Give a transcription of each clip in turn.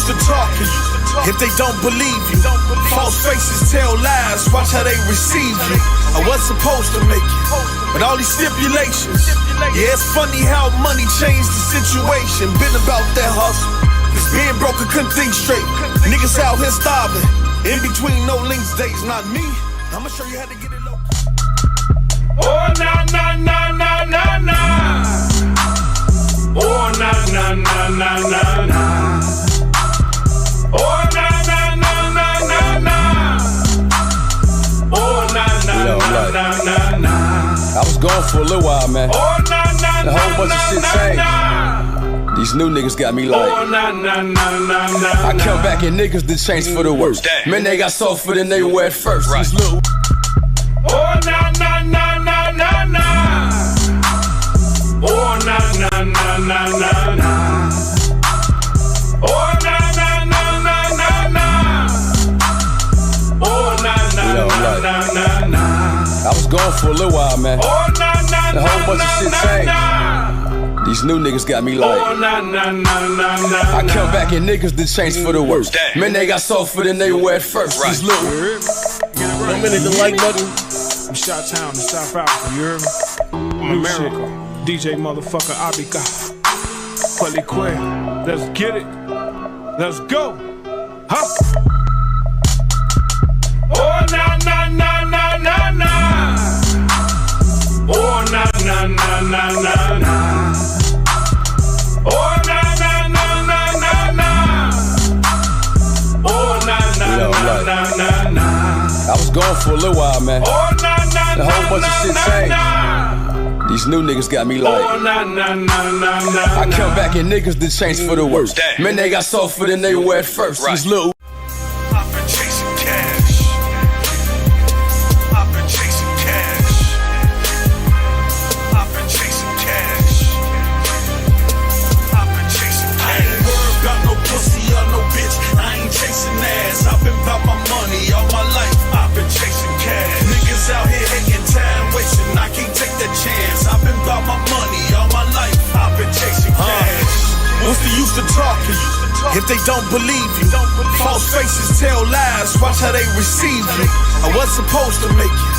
used to talking. If they don't believe you, false faces tell lies, watch how they receive you. I was supposed to make it, but all these stipulations. Yeah, it's funny how money changed the situation. Been about that hustle, cause being broke I couldn't think straight. Niggas out here starving, in between no links days, not me. I'ma show you how to get it low. Oh na na na na na na. Oh na na na na na na. Oh na na na na na na. Oh na na na na na na. I was gone for a little while, man. Oh na na na. A whole bunch of shit changed. These new niggas got me like. Oh na na na na na. I come back and niggas did change for the worse. Man, they got softer than they were at first. Right. These little. Oh na na na na na na. Oh na na na na na na. Oh na na na na na na. Oh na na na na na na. I was gone for a little while, man. Oh na na na. A whole bunch of shit changed. These new niggas got me like. Oh na na na na na. I come back and niggas did change for the worse. Man, they got softer than they were at first. Right. These little. 1 minute the like button. I'm Shot-Town in South Africa, you hear me? I'm America. DJ motherfucker Abika. Qualique. Let's get it. Let's go. Huh? Oh na na na na na na. Oh na na na na na na. Oh na na na na na na. Oh na na na na na na. I was gone for a little while, man. Oh na na A whole bunch of shit changed. These new niggas got me like. Oh na na na na na. I come back and niggas did change for the worse. Man, they got softer than they were at first. Right. These little. I've been chasing cash. I've been chasing cash. I've been chasing cash. I've been chasing cash. I ain't worried about no pussy or no bitch. I ain't chasing ass. I've been about my money all my life. I've been chasing cash. Niggas out here hating, time wasting. I can't take that chance. I've been about my money all my life. I've been chasing cash. What's the use of talking? If they don't believe you, false faces tell lies, watch how they receive you. I was supposed to make it,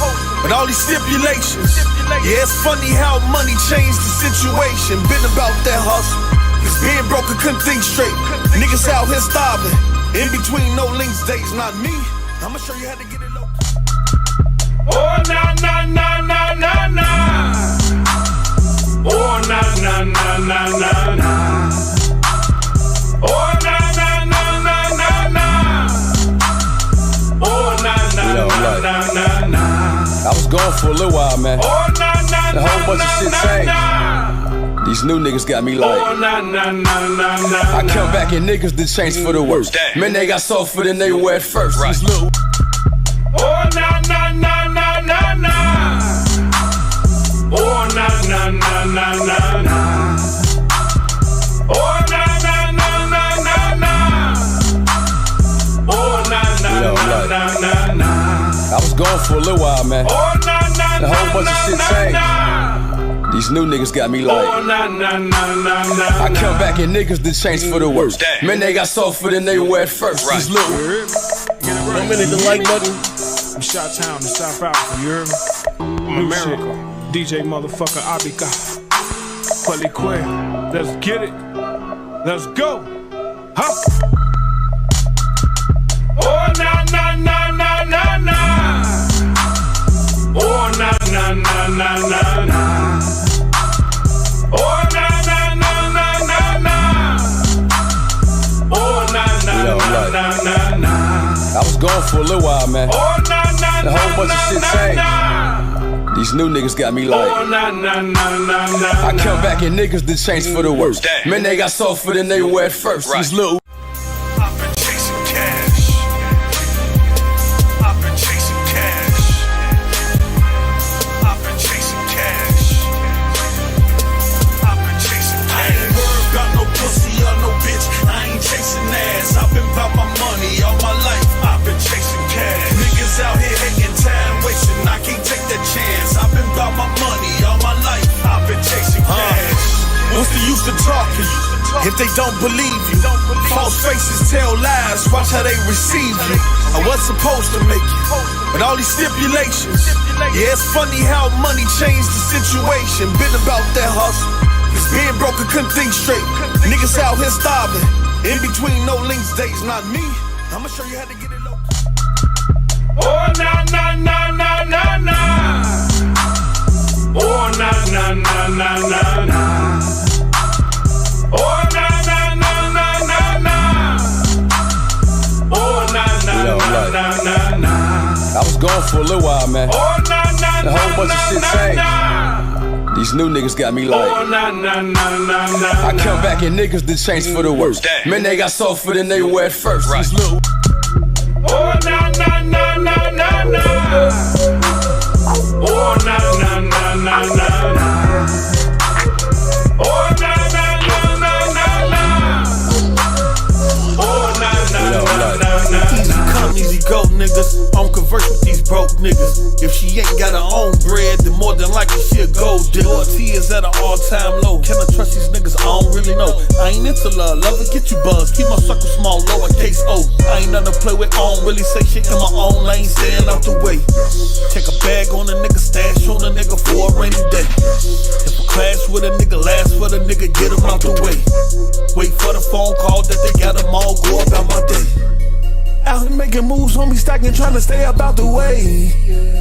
but all these stipulations. Yeah, it's funny how money changed the situation. Been about that hustle, cause being broke I couldn't think straight. Niggas out here starving, in between no links days, not me. I'ma show you how to get it low. Oh na na na na na na. Oh na na na na na na. Oh na na na na na na. Oh na na na na na na. I was gone for a little while, man. Oh na na A whole bunch of shit changed. na. These new niggas got me like. Oh na na na na na. I come back and niggas did change for the worse. Man, they got softer than they were at first. Right. These little. Oh na na na na na na. Oh na na na na na na. Oh na na na na na na. Oh na na na na na na. I was gone for a little while, man. Oh na na A whole bunch of shit changed. na. These new niggas got me like. Oh na na na na na. I come back and niggas did change for the worse. Man, they got softer than they were at first. Right. These little. 1 minute the like button. I'm Shot-Town in South Africa, you hear me? I'm America. DJ motherfucker Abika. Qualique. Let's get it. Let's go. Huh? Oh na na na na na na. Oh na na na na na na. Oh na na na na na na. Oh na na na na na na. I was gone for a little while, man. Oh na na A whole bunch of shit changed. na. These new niggas got me like. Oh na na na na na. I come back and niggas did change for the worse. Man, they got softer than they were at first. Right. These little. I've been chasing cash. I've been chasing cash. I've been chasing cash. I've been chasing cash. I ain't worried about no pussy or no bitch. I ain't chasing ass. I've been about my money all my life. I've been chasing cash. Niggas out here hating, time wasting. I can't take that chance. I've been about my money all my life. I've been chasing cash. What's the use of talking? if they don't believe you. False faces tell lies, watch how they receive you. I was supposed to make it, but all these stipulations. Yeah, it's funny how money changed the situation. Been about that hustle, cause being broke I couldn't think straight. Niggas out here starving, in between no links days, not me. I'ma show you how to get it low. Oh, na, na, na, na, na, na. Oh, na, na, na, na, na, na. Oh, na, na, na, na, na, na. Oh, na, na, na, na, na, na. I was gone for a little while, man. Oh, na, na, A whole bunch of shit changed. na. These new niggas got me like. Oh, na, na, na, na, na. I come back and niggas done changed for the worse. Man, they got softer than they were at first. These little Oh, na, na, na, na, na, na. Oh, na, na, na, na, na, na. Oh, na, na, na, na, na, na. Oh, na, na, na, na, na. Easy come, easy go, niggas. I don't converse with these broke niggas. If she ain't got her own bread, then more than likely she a gold digger. T is at an all-time low. Can I trust these niggas? I don't really know. I ain't into love, love it get you buzzed. Keep my circle small, lowercase O. I ain't nothing to play with. I don't really say shit in my own lane, staying out the way. Take a bag on a nigga, stash on a nigga for a rainy day. If I clash with a nigga, last for the nigga, get him out the way. Wait for the phone call that they got them all, go about my day. Out here making moves, homie, stacking, trying to stay up out the way.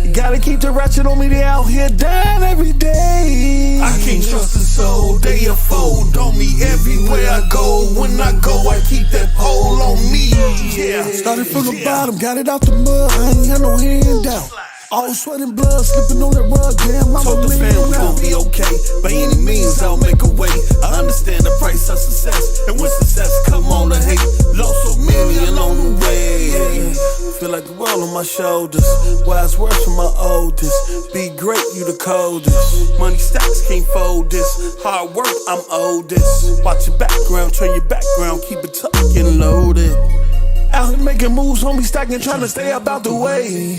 You gotta keep the ratchet on me, they out here dying every day. I can't trust a soul, they a fold on me everywhere I go. When I go, I keep that pole on me. Yeah. Started from the bottom, got it out the mud, I ain't got no handout. All sweat and blood slipping on that rug, damn, I'm told the family gon' be okay. By any means, I'll make a way. I understand the price of success, and when success come on the hate, lost so many and on the way. Feel like the world on my shoulders. Wise words from my oldest. Be great, you the coldest. Money stacks can't fold this. Hard work, I'm oldest. Watch your background, train your background, keep it tucked and loaded. Out here making moves, homie, stacking, trying to stay up out the way.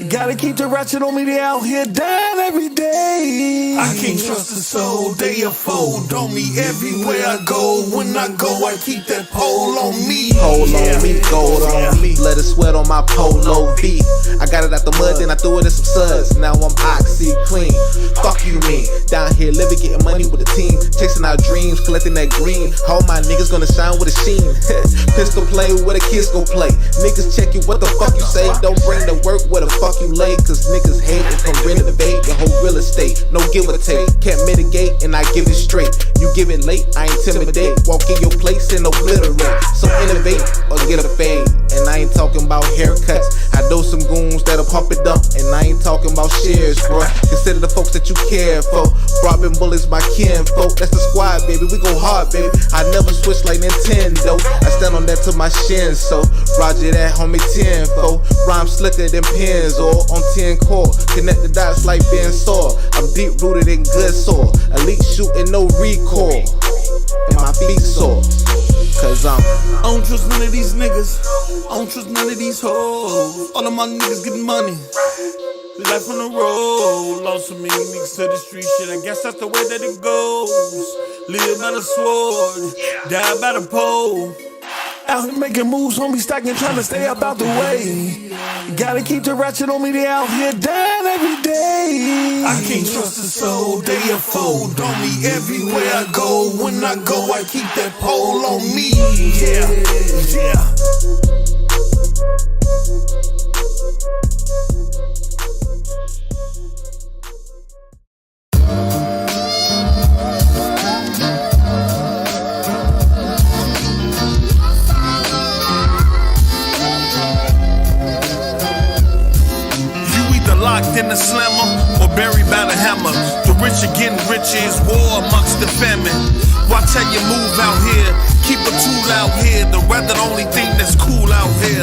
You gotta keep the ratchet on me, they out here dying every day. I can't trust a soul, they a fold on me everywhere I go. When I go, I keep that pole on me. Pole on me, gold on me, let it sweat on my polo V. I got it out the mud, then I threw it in some suds. Now I'm oxy clean. Fuck you mean? Down here living, getting money with the team, chasing our dreams, collecting that green. All my niggas gonna shine with a sheen. Pistol play where the kids go play. Niggas check you, what the fuck you say? Don't bring the work where the fuck you lay. Cause niggas hate it from renovate your whole real estate. No give or take, can't mitigate and I give it straight. You give it late, I intimidate. Walk in your place and obliterate. So innovate or get a fade. And I ain't talking about haircuts. I know some goons that'll pump it up. And I ain't talking about shares, bro. Consider the folks that you care for. Robbing bullets, my kinfolk. That's the squad, baby. We go hard, baby. I never switch like Nintendo. I stand on that to my shin, so Roger that, homie, 10-4. Rhyme slicker than pens or on 10 core. Connect the dots like Ben Saw. I'm deep rooted in good soil. Elite shooting, no recoil. And my feet sore. Cause I don't trust none of these niggas. I don't trust none of these hoes. All of my niggas getting money. Life on the road. Lost so many niggas to the street shit. I guess that's the way that it goes. Live by the sword, die by the pole. Out here making moves, homie, stacking, trying to stay up out the way. You gotta keep the ratchet on me, they out here dying every day. I can't trust a soul, they a fold on me everywhere I go. When I go, I keep that pole on me. Yeah, yeah. Locked in the slammer or buried by the hammer. The rich are getting richer, it's war amongst the famine. Watch how you move out here, keep a tool out here. The weather the only thing that's cool out here.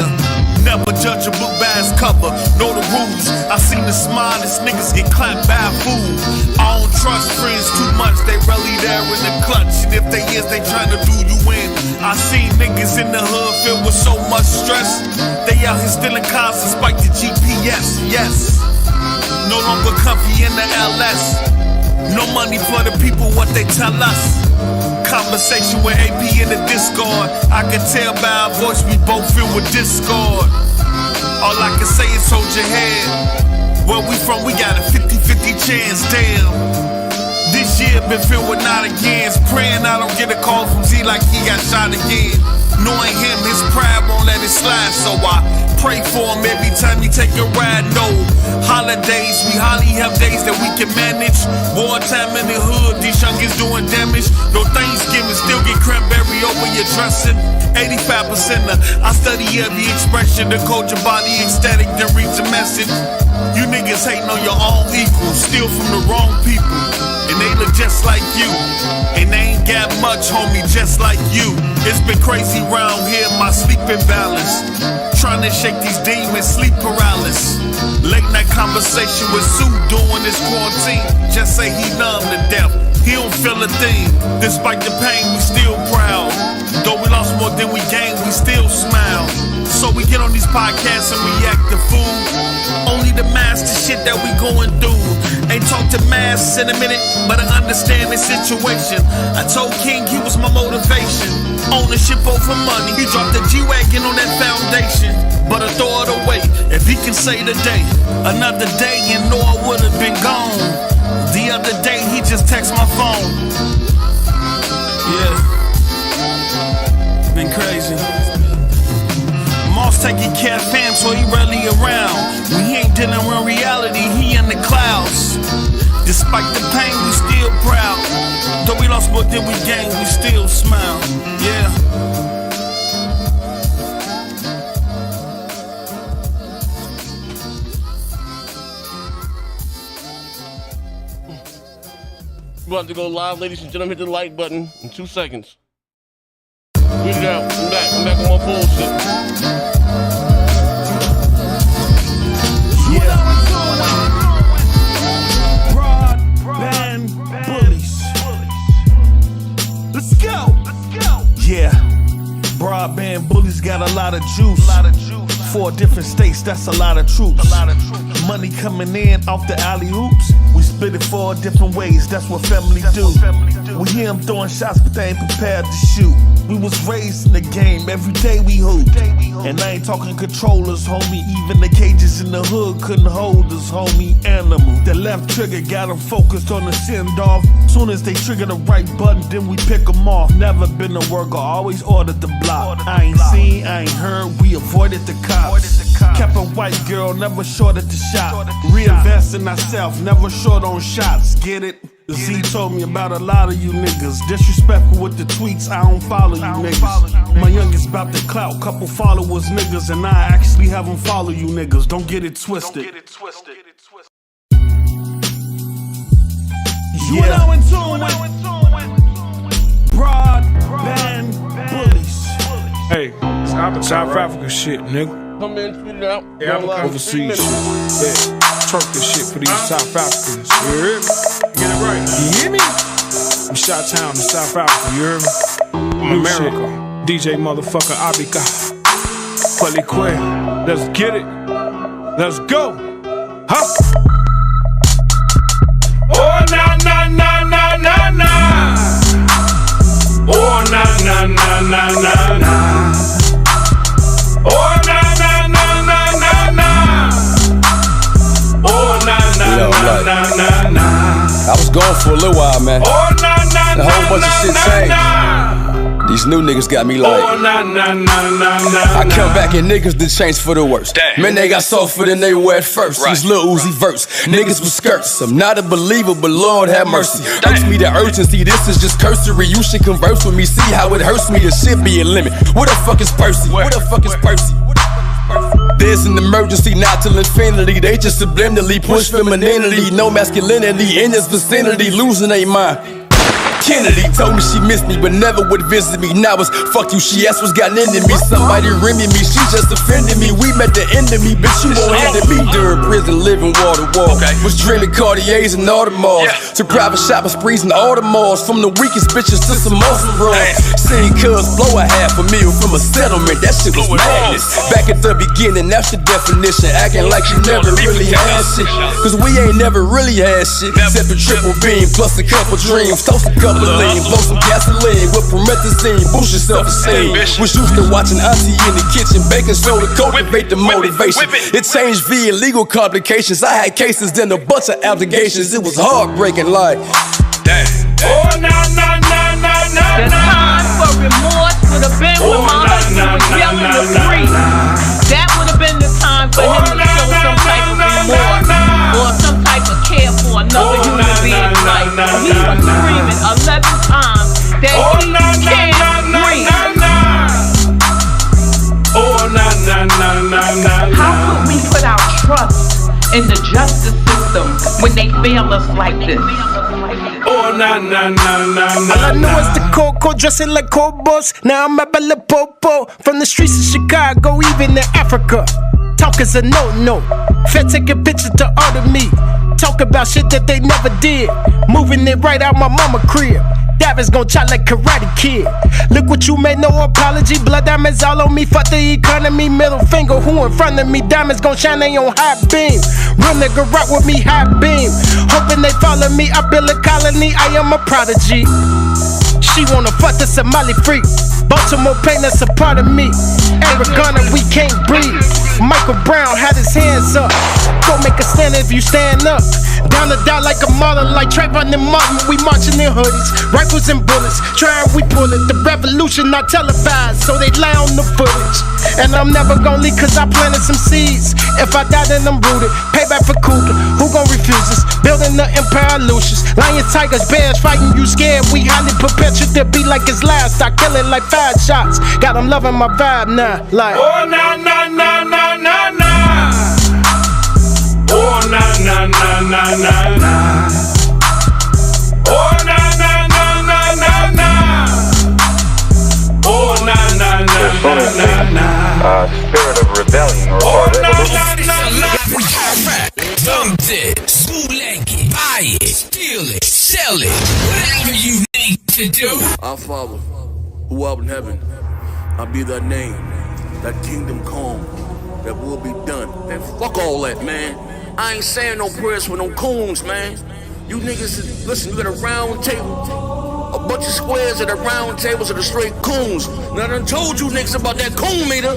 Never judge a book by its cover, know the rules. I seen the smartest niggas get clapped by a fool. I don't trust friends too much, they really there in the clutch. And if they is, they trying to do you in. I seen niggas in the hood filled with so much stress. They out here stealing cars despite the GPS, yes. No longer comfy in the LS. No money for the people, what they tell us. Conversation with AP in the Discord. I can tell by our voice we both filled with discord. All I can say is hold your head. Where we from, we got a 50-50 chance, damn. This year been filled with not agains. Praying I don't get a call from Z like he got shot again. Knowing him, his pride won't let it slide, so I pray for him every time he take a ride. No holidays, we hardly have days that we can manage. Wartime in the hood, these youngins doing damage. No Thanksgiving, still get cranberry over your dressing. 85% I study every expression. The culture body ecstatic, then read the message. You niggas hating on your own equals, steal from the wrong people. And they look just like you, and they ain't got much, homie, just like you. It's been crazy round here, my sleep imbalance. Trying to shake these demons, sleep paralysis. Late night conversation with Sue during this quarantine. Just say he numb to death, he don't feel a thing. Despite the pain, we still proud. Though we lost more than we gained, we still smile. So we get on these podcasts and react to food. Only the master shit that we going through. Ain't talked to masks in a minute, but I understand the situation. I told King he was my motivation. Ownership over money, he dropped the G-Wagon on that foundation. But I throw it away, if he can say today. Another day and know I would've been gone. The other day he just texted my phone. Yeah, been crazy. Moss taking care of fam, so he rarely around. We ain't dealing with reality, he in the clouds. Despite the pain, we still proud. Though we lost more than we gained, we still smile. Yeah. We're about to go live, ladies and gentlemen. Hit the like button in 2 seconds. Read it out. I'm back on my bullshit. Yeah, broadband bullies got a lot of juice. 4 different states, that's a lot of troops. Money coming in off the alley-oops. We split it 4 different ways, that's what family do. We hear them throwing shots, but they ain't prepared to shoot. We was raised in the game, every day we hoop. And I ain't talking controllers, homie. Even the cages in the hood couldn't hold us, homie. Animal. The left trigger got them focused on the send-off. Soon as they trigger the right button, then we pick them off. Never been a worker, always ordered the block. I ain't seen, I ain't heard, we avoided the cops. Kept a white girl, never shorted the shot. Reinvest in ourselves, never short on shots. Get it? Z told me about a lot of you niggas. Disrespectful with the tweets, I don't follow you niggas. My youngest about the clout, couple followers niggas, and I actually have them follow you niggas. Don't get it twisted. You know in tune with broadband bullies. Hey, South Africa shit, nigga. Come in, spit it out. Yeah, I'm overseas shit. Yeah, twerk this shit for these South Africans. You hear me? Get it right. You hear me? From Chi-Town to South Africa, you hear me? I'm America. DJ motherfucker Abika. Palikwe. Let's get it. Let's go. Huh? Oh, na, na, na, na, na, na. Oh, na, na, na, na, na, na. Oh, na, na, na, na, na, na. Oh, na, na, na, na, na, na. I was gone for a little while, man. Oh, na, na, A whole bunch of shit changed. na. These new niggas got me like, Oh, na, na, na, na, na. I come back and niggas done changed for the worst. Man, they got softer than they were at first. These Lil Uzi verse, niggas with skirts. I'm not a believer, but Lord have mercy. Hurts me the urgency, this is just cursory. You should converse with me, see how it hurts me. There should be a limit. Where the fuck is Percy? Where the fuck is Percy? There's an emergency, not till infinity. They just subliminally push femininity. No masculinity in this vicinity, losing their mind. Kennedy told me she missed me, but never would visit me. Now it's fuck you, she asked what's got into me. Somebody rimming me, she just offended me. We met the end of me, bitch, you won't hand it me. During prison, living wall to wall. Was dreaming Cartiers and Audemars. To private shopping sprees and Audemars. From the weakest bitches to some muscle bros. Seeing cuz blow a $500,000 from a settlement, that shit was madness. Back at the beginning, that's the definition. Acting like you never really had shit. Cause we ain't never really had shit. Except the triple beam, plus a couple dreams. Toast a couple lean, blow some gasoline with promethazine, boost your self-esteem. Was used to watching auntie in the kitchen, baking soda, cultivate the motivation. It changed via legal complications. I had cases, then a bunch of allegations. It was heartbreaking, like Oh, nah, nah, nah, nah, nah. The time for remorse would have been when my husband was yelling to free. That would have been the time for him to show some type of remorse or some type of care for another human being's life. He was screaming 11 times that he can't breathe. Oh, nah, nah, nah, nah, nah. How could we put our trust in the justice system when they fail us like this? Oh, nah, nah, nah, nah, nah. All I know is the Coco dressing like Cobos. Now I'm at Bella Popo. From the streets of Chicago, even in Africa. Talk is a no-no. Fed taking pictures to order me. Talk about shit that they never did. Moving it right out my mama crib. Davin's gon' chop like Karate Kid. Look what you made, no apology. Blood diamonds all on me, fuck the economy. Middle finger, who in front of me? Diamonds gon' shine, they on high beam. Real nigga rock with me, high beam. Hoping they follow me, I build a colony, I am a prodigy. She wanna fuck the Somali freak. Baltimore pain, that's a part of me. Aragona, we can't breathe. Michael Brown had his hands up. Go make a stand if you stand up. Down to die like a mother, like Trayvon and Martin. We marching in hoodies, rifles and bullets. Trying we pull it. The revolution not televised, so they lie on the footage. And I'm never gon' leave cause I planted some seeds. If I die then I'm rooted. Payback for Cougar, who gon' refuse us? Building the empire Lucius. Lions, tigers, bears fighting you scared. We highly perpetuate to be like his last. I kill it like 5 shots. Got him loving my vibe now, like oh, nah, nah, nah, nah, nah, nah. Oh, nah, nah, nah, nah, nah, nah. Oh, nah, nah, nah, nah, nah, nah. Oh, nah, nah, nah, nah, nah. Spirit of rebellion or Dump it, bootleg it, buy it, steal it, sell it, whatever you need to do. Our Father, who art in heaven, I'll be thy name, thy kingdom come, that will be done. Man, fuck all that, man. I ain't saying no prayers for no coons, man. You niggas, listen, you got a round table. A bunch of squares at the round tables are the straight coons. Now I done told you niggas about that coon meter.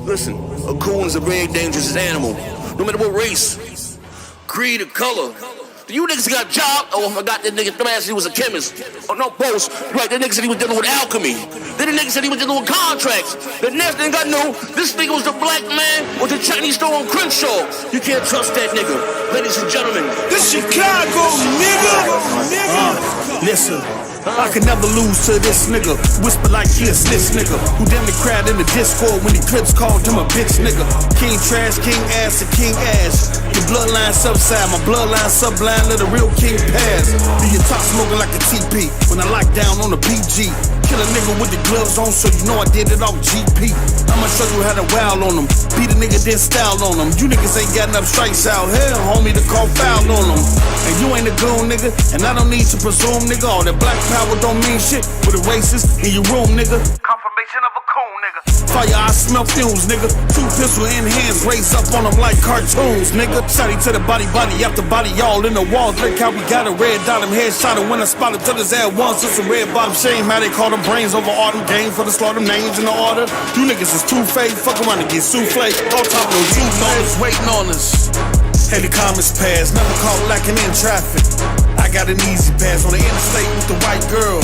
Listen, a coon is a very dangerous animal. No matter what race, creed, or color. You niggas got a job. Oh, I forgot that nigga Thrash, he was a chemist. Oh, no, post. Right, that nigga said he was dealing with alchemy. Then the nigga said he was dealing with contracts. The next thing I knew, this nigga was the black man with the Chinese store on Crenshaw. You can't trust that nigga. Ladies and gentlemen, this Chicago, nigga. Listen. I could never lose to this nigga. Whisper like he a snitch nigga. Who damn the crowd in the Discord when the clips called him a bitch nigga. King trash, king ass, and king ass. Your bloodline subside, my bloodline sublime, let a real king pass. Do your top smoking like a TP when I lock down on a PG. Kill a nigga with the gloves on so you know I did it off GP. I'ma show you how to wow on them. Beat a nigga then style on them. You niggas ain't got enough strikes out here, homie, to call foul on them. And you ain't a goon nigga, and I don't need to presume nigga. All that black power don't mean shit with a racist in your room nigga. Confirmation of a coon nigga. Fire, I smell fumes nigga. 2 pistol in hands, raise up on them like cartoons nigga. Shotty to the body, body after body, all in the walls. Look how we got a red dot, him headshot him when I spotted till his ass once. It's a red bottom shame how they call them brains over all them games for the slaughter names in the order. You niggas is too fake, fuck around and get souffle. On top of those $2 waiting on us. Heavy comments pass, never caught lacking in traffic. I got an easy pass on the interstate with the white girl.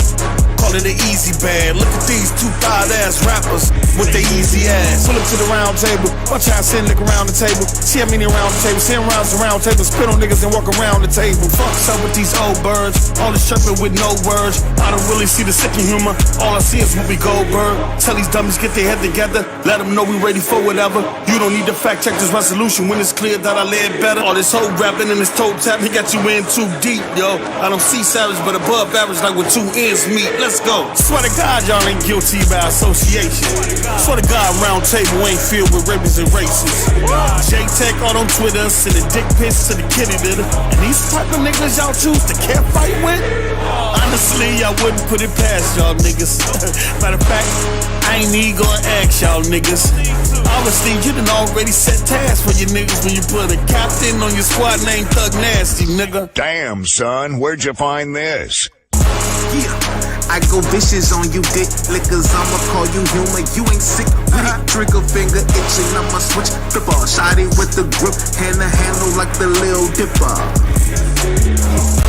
call it an easy bag. Look at these two thigh ass rappers with their easy ass. Pull up to the round table, watch how I sit and look around the table. See how many around the table, 10 rounds around the table, spit on niggas and walk around the table. Fuck's up with these old birds, all this chirping with no words. I don't really see the sick in humor, all I see is Whoopi Goldberg. Tell these dummies get their head together, let them know we ready for whatever. You don't need to fact check this resolution when it's clear that I led better. All this whole rapping and this toe tap, he got you in too deep, yo. I don't see savage, but above average like with two ends meet. Let's go. Swear to God, y'all ain't guilty by association. Swear to God, round table ain't filled with rapists and racists. J-Tech out on Twitter, sending dick pics to the kitty litter. And these type of niggas y'all choose to can't fight with? Honestly, I wouldn't put it past y'all niggas. Matter of fact, I ain't even gonna ask y'all niggas. Obviously, you done already set tasks for your niggas when you put a captain on your squad named Thug Nasty, nigga. Damn, son, where'd you find this? Yeah, I go vicious on you dick lickers. I'ma call you human, you ain't sick with it. Trigger finger itching, I'ma switch flipper. Shot it with the grip, hand to handle like the Lil Dipper.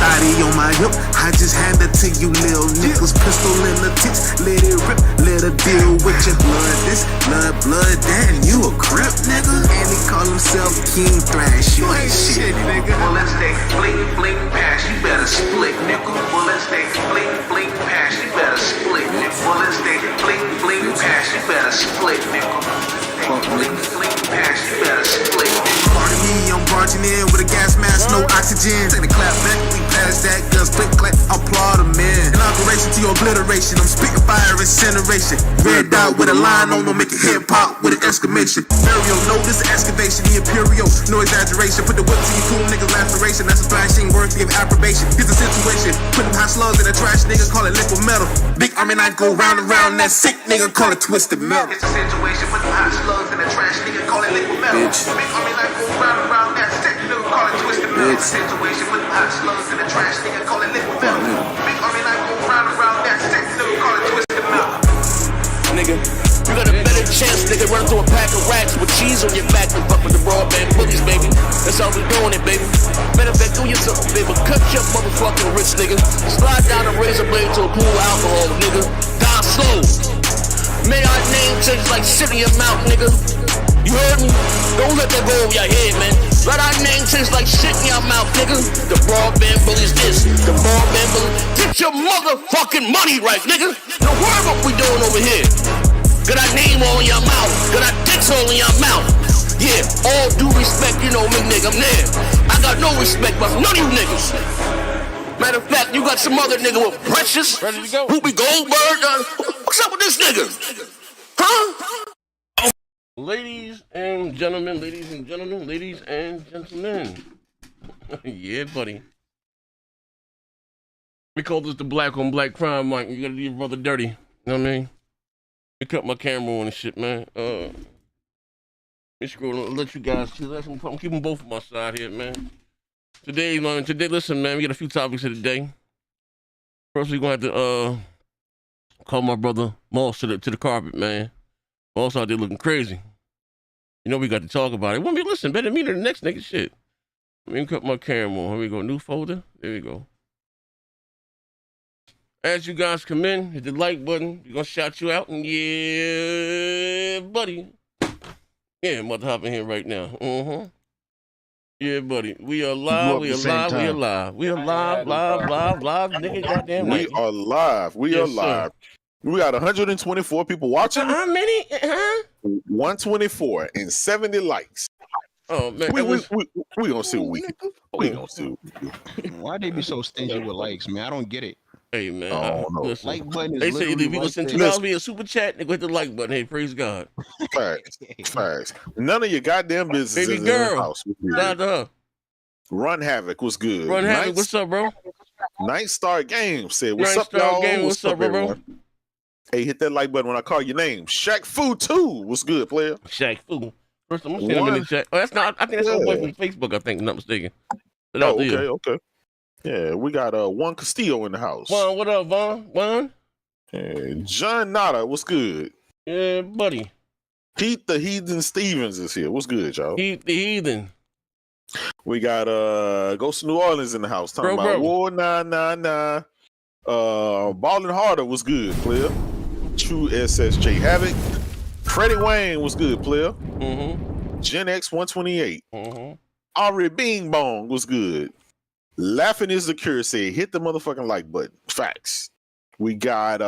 Body on my hip, I just hand it to you, lil niggas. Pistol in the tits, let it rip, let it deal with your blood. This blood, damn, you a crip, nigga. And he call himself King Thrash, you ain't shit, nigga. Bullets they bling pass, you better split, nigga. Bullets they bling pass, you better split, nigga. Bullets they bling pass, you better split, nigga. Bling pass, you better split. Pardon me, I'm barging in with a gas mask, no oxygen. Take the clap back, we pass that, guns click clap, applaud them in. Inauguration to your obliteration, I'm spitting fire, incineration. Red dot with a line on them, make it hip hop with an exclamation. Burial, notice excavation, the imperial, no exaggeration. Put the whip to your cool niggas laceration, that's a thrashing worthy of approbation. Here's the situation, put them hot slugs in a trash nigga, call it liquid metal. Big army knife go round and round, that sick nigga, call it twisted metal. Here's the situation, put them hot slugs in a trash nigga, call it liquid metal. Big army knife go round and round, that sick nigga, call it twisted metal. Situation, put them hot slugs in a trash nigga, call it liquid metal. Big army knife go round and round, that sick nigga, call it twisted metal. Nigga, you got a better chance, nigga, run through a pack of racks with cheese on your back than fuck with the broadband bullies, baby. That's how we doing it, baby. Better bet do yourself, baby. Cut your motherfucking wrist, nigga. Slide down a razor blade to a pool of alcohol, nigga. Die slow. May our name change like shit in your mouth, nigga. You heard me? Don't let that go over your head, man. Let our name taste like shit in your mouth, nigga. The broadband bully's this. The broadband bully. Get your motherfucking money right, nigga. Now worry what we doing over here. Got our name all in your mouth. Got our dicks all in your mouth. Yeah, all due respect, you know me, nigga, I'm there. I got no respect for none of you niggas. Matter of fact, you got some other nigga with Precious. Ready to go. Whoopi Goldberg. What's up with this nigga? Huh? Ladies and gentlemen, yeah, buddy. We call this the black on black crime, Mike. You gotta do your brother dirty. You know what I mean? I cut my camera on and shit, man. Let me scroll and let you guys see. I'm keeping both of my side here, man. Today, listen, man, we got a few topics here today. First, we're gonna have to call my brother Moss to the carpet, man. Moss out there looking crazy. You know we got to talk about it. Want me to listen better than me than the next nigga shit. Let me cut my camera on. Here we go. New folder. There we go. As you guys come in, hit the like button. We're gonna shout you out, and yeah, buddy. Yeah, mother hopping here right now. Yeah, buddy. We are live. We are live. We are live. We are live. Live. Nigga, goddamn right. We are live. We are live. We got 124 people watching. How many? 124 and 70 likes. Oh man, we gonna see what we can do. We gonna see. Why they be so stingy with likes, man? I don't get it. Hey man, listen, like button is they say if you listen to $2 a super chat, they go hit the like button. Hey, praise God. Facts. None of your goddamn business. Baby girl, shout out to her. Run Havoc, what's good? Run Havoc, what's up, bro? Night Star Game said, "What's up, y'all? What's up, bro?" Hey, hit that like button when I call your name. Shaq Fu 2, what's good, player? Shaq Fu. First, I'm gonna send him in the chat. Oh, that's not. I think that's all boy from Facebook. I think, I'm not mistaken. Okay. Yeah, we got Juan Castillo in the house. Juan, what up, Vaughn? Juan? Hey, John Nada, what's good? Yeah, buddy. Pete the Heathen Stevens is here. What's good, y'all? Pete the Heathen. We got Ghost of New Orleans in the house. Talking about War 999. Ballin' Harder was good, player. True SSJ Havoc. Freddie Wayne was good, player. Gen X 128. Ari Bing Bong was good. Laughing is the cure. Said hit the motherfucking like button. Facts. We got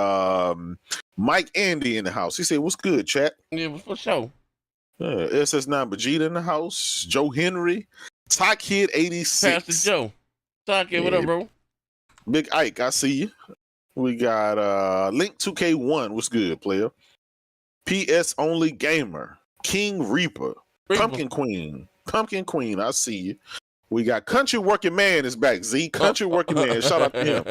Mike Andy in the house. He said, "What's good, chat?" Yeah, for sure. SS9 Vegeta in the house. Joe Henry. Ty Kid 86. Pastor Joe. Ty Kid, what up, bro? Big Ike, I see you. We got Link 2K1. What's good, player? PS Only Gamer. King Reaper. Pumpkin Queen. I see you. We got Country Working Man is back. Z Country Working Man. Shout out to him.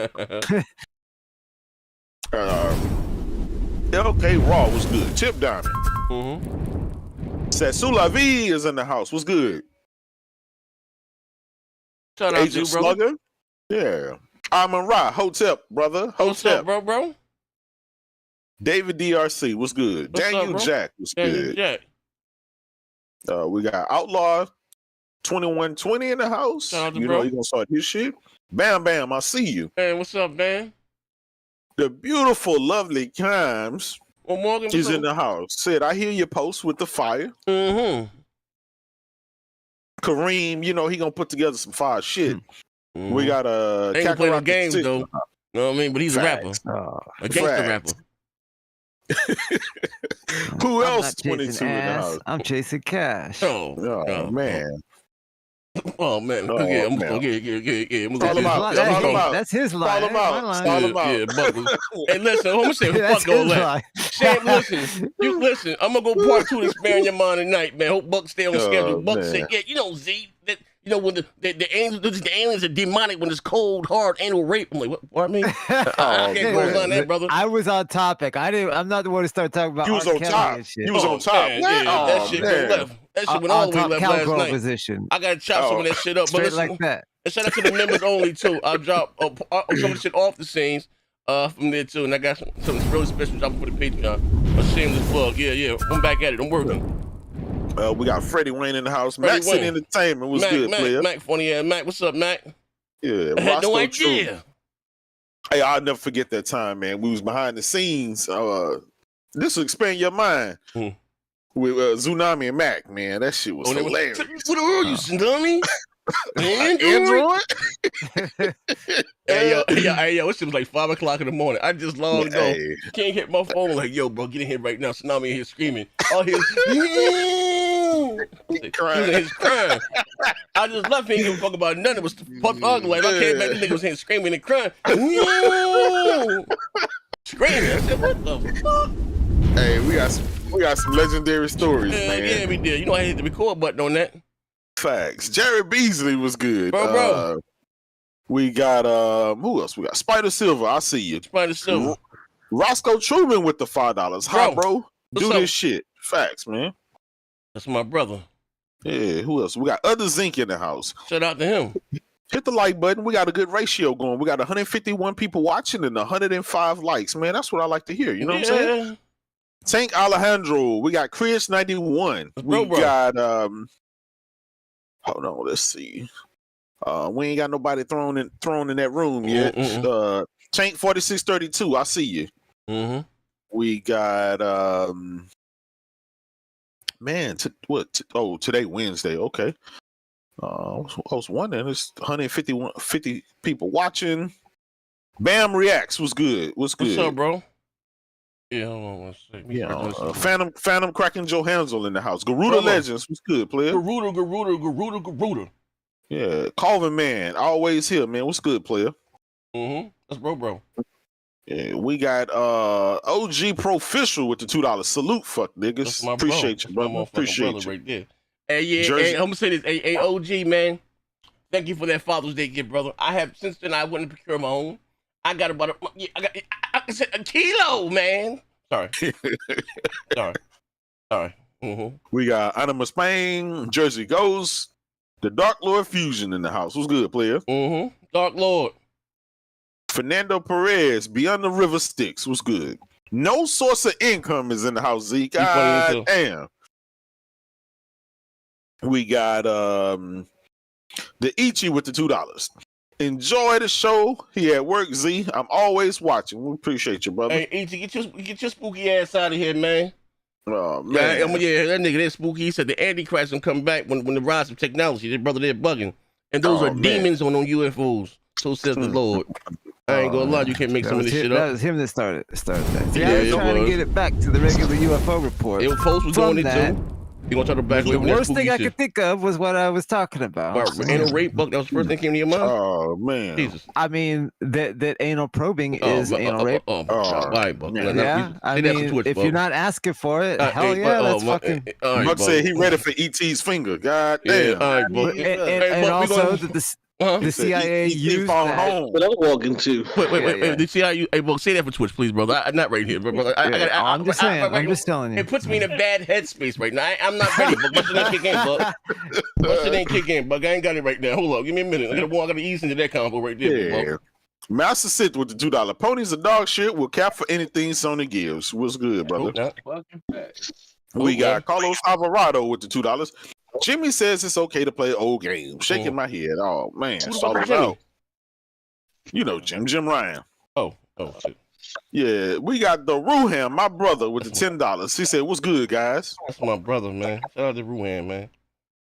LK Raw was good. Chip Diamond. Satsula V is in the house. What's good? Shout out Agent to you, bro. Slugger. Yeah. Amon Ra. Hotep, brother. What's up, bro? David DRC. What's good? What's Daniel up, Jack. What's Daniel good? Jack. We got Outlaw 2120 in the house. Shout out to You bro. know he gonna start his shit. Bam Bam, I see you. Hey, what's up, man? The beautiful, lovely Kimes Well, Morgan, is in the house. Said, I hear your post with the fire. Kareem, you know, he gonna put together some fire shit. We got a Ain't gonna play no Kakarot games, Six. though. You know what I mean? But he's Facts. a rapper. A gangster rapper. Who I'm else not 22 chasing in the ass, house? I'm chasing cash. Oh, man. Oh man, Oh, yeah, I'm man. gonna get. Call him out. Call him out. That's his line. Call him That ain't out. my line. Call him out. Yeah, Buckles. Hey, listen, I'm gonna say That's fuck all his that. line. Sam, listen, you listen. I'm gonna go part 2 to spare your mind tonight, man. Hope Buck stay on schedule. Buck man. said, yeah, you know, Z, that, you know, when the aliens are demonic when it's cold, hard anal rape. I'm like, what I mean? I can't go on that, brother. I was on topic. I'm not the one to start talking about. You was R. on Kelly top. and shit. You was on top. Man, yeah, Oh, that shit man. went left. That shit went On all the way top left last cowgirl night. position. I gotta chop some of that shit up, but Straight listen, like that. and shout out to the members only too. I'll drop some of the shit off the scenes from there too, and I got some really special dropping for the Patreon. A shameless plug. Yeah. I'm back at it. I'm working. We got Freddie Wayne in the house. Freddie Max in Wayne. Entertainment was good, player. Mac, funny ass Mac. What's up, Mac? Yeah, I had no Roscoe idea. True. Hey, I'll never forget that time, man. We was behind the scenes. This will expand your mind. With Tsunami and Mac, man. That shit was hilarious. What are you, Tsunami? Android? Hey, yo, it was like 5 o'clock in the morning. I just logged on. Can't hit my phone. Like, yo, bro, get in here right now. Tsunami in here screaming. All his crying. He's crying. I just left him. He didn't give a fuck about nothing. It was fuck ugly. Like, I came back, this nigga was here screaming and crying. Screaming. I said, what the fuck? Hey, we got some legendary stories, man. Yeah, we did. You know, I hit the record button on that. Facts. Jerry Beasley was good. Bro. We got who else? We got Spider Silver. I see you. Spider Silver. Roscoe Truman with the $5. Hi, bro. Do up? this shit. Facts, man. That's my brother. Yeah, who else? We got Other Zinc in the house. Shout out to him. Hit the like button. We got a good ratio going. We got 151 people watching and 105 likes. Man, that's what I like to hear. You know what I'm saying? Tank Alejandro. We got Chris 91. We got hold on, let's see. We ain't got nobody thrown in that room yet. Tank 4632. I see you. We got today Wednesday. Okay. I was wondering, it's 50 people watching. Bam Reacts was good. What's good? What's up, bro? Yeah, hold on one second. Yeah, Phantom Kraken Johansel in the house. Garuda Legends was good, player. Garuda. Yeah, Calvin Man, always here, man. What's good, player? That's bro. Yeah, we got OG Proficial with the $2. Salute, fuck niggas. Appreciate you, brother. Appreciate you. Right there. Hey, I'm gonna say this. Hey, OG, man. Thank you for that Father's Day gift, brother. I have since then I wouldn't procure my own. I got about a kilo, man. Sorry. Sorry. We got Anima Spain, Jersey Ghost, the Dark Lord Fusion in the house. What's good, player? Dark Lord. Fernando Perez, Beyond the River Styx. What's good? No source of income is in the house, Zeke. God damn. We got the Ichi with the $2. Enjoy the show. He at work, Z. I'm always watching. We appreciate you, brother. Hey, E.T., get your spooky ass out of here, man. Oh, man. Yeah, that nigga, that's spooky. He said the Antichrist gonna come back when the rise of technology. That brother, they're bugging. And those are demons on UFOs. So says the Lord. I ain't gonna lie, you can't make some of this shit up. That was him that started that. Yeah, I was trying to get it back to the regular UFO report. It was folks was doing it too. You gonna try to back away The from that worst spooky thing I shit. could think of was what I was talking about. Anal rape, Buck. That was the first thing that came to your mind. Oh man. Jesus. I mean that anal probing is anal rape. Right, Buck. Yeah, I mean, if you're not asking for it, hell yeah, that's fucking. Buck said he ready for ET's finger. God damn. And also the CIA used that. But I'm walking too. Wait. The CIA, hey, Buck, say that for Twitch, please, brother. I'm not right here, brother. I'm just saying. I'm just telling you. It puts me in a bad headspace right now. I'm not ready, but my shit ain't kick in, Buck. My shit ain't kick in, Buck. I ain't got it right now. Hold up, give me a minute. I gotta ease into that combo right there, Buck. Master Sith with the $2. Ponies are dog shit. Will cap for anything Sony gives. What's good, brother? We got Carlos Alvarado with the $2. Jimmy says it's okay to play old games. Shaking my head. Oh man, start it out. You know Jim Ryan. Oh shit. Yeah, we got the Ruham, my brother, with the $10. He said, "What's good, guys?" That's my brother, man. Shout out to Ruhan, man.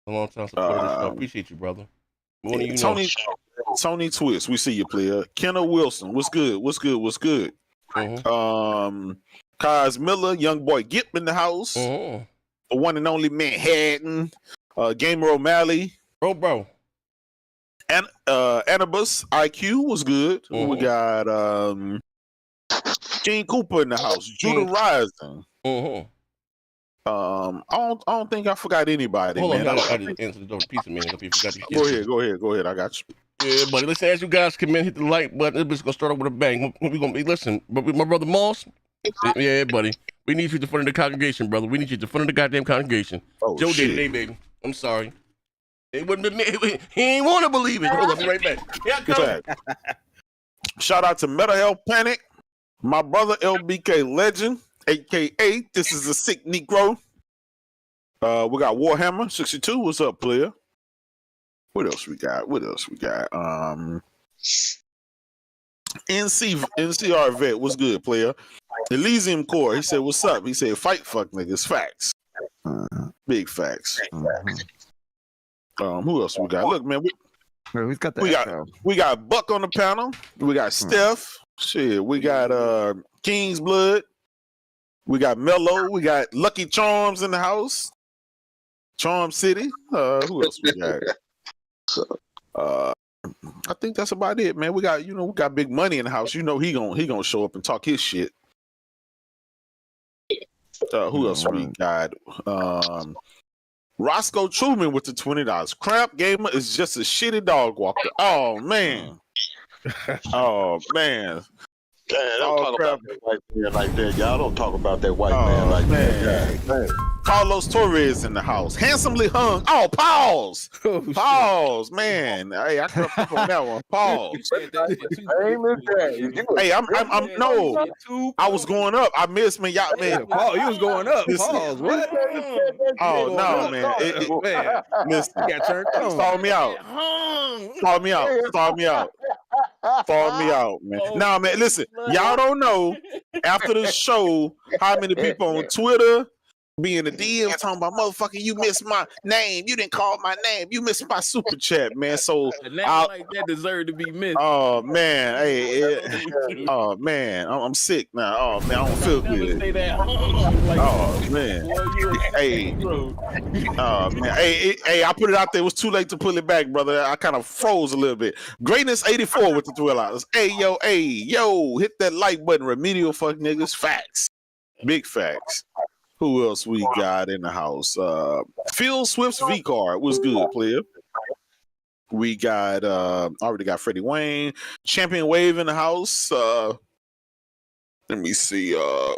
A long time support. I appreciate you, brother. Tony Twist, we see you, player. Kenna Wilson, what's good? What's good? Kaz Miller, young boy Gip in the house. The one and only Manhattan. Gamer O'Malley. Bro. And Anubis IQ was good. We got Gene Cooper in the house. Judah Rising. I don't think I forgot anybody. Hold man. on, I didn't answer the door. Piece of man. If you forgot to Go ahead. I got you. Yeah, buddy. Listen, as you guys come in, hit the like button. It's gonna start off with a bang. We're gonna be listen, but my brother Moss. Yeah, buddy. We need you to front of the congregation, brother. We need you to front of the goddamn congregation. Joe did it, baby. I'm sorry. It wouldn't have been, he ain't want to believe it. Hold up, be right back. Here I come. Shout out to Mental Health Panic, my brother LBK Legend, aka This is a Sick Negro. We got Warhammer 62. What's up, player? What else we got? NCR Vet, what's good, player? Elysium Core, he said, "What's up?" He said, "Fight fuck niggas, facts, big facts." Who else we got? Look, man, who's got that? We got Buck on the panel. We got Steph. Shit, we got King's Blood. We got Mello. We got Lucky Charms in the house. Charm City. Who else we got? I think that's about it, man. We got Big Money in the house. You know he gonna show up and talk his shit. Who else we got? Roscoe Truman with the $20. Crap Gamer is just a shitty dog walker. Oh man. Don't talk about that white man like that, y'all. Don't talk about that white man like that. Man. Carlos Torres in the house. Handsomely hung. Oh, pause. Pause, man. Hey, I crept up on that one. Pause. Hey, I'm no. I was going up. I missed, man. Y'all, man. Paul, you was going up. Pause. What? Oh no, man. Listen, you got turned on. Stall me out. Follow me out, man. Nah, man, listen, y'all don't know after the show how many people on Twitter be in the DM talking about, motherfucker, you missed my name. You didn't call my name. You missed my super chat, man. So a name like that deserve to be missed. Oh man, oh man, I'm sick now. Oh man, I don't feel good. Oh man, oh man, hey, I put it out there. It was too late to pull it back, brother. I kind of froze a little bit. Greatness 84 with the $12. Hey yo, hit that like button. Remedial fuck niggas. Facts, big facts. Who else we got in the house? Phil Swift's V card was good, player. We got already got Freddie Wayne, Champion Wave in the house. Let me see. Hey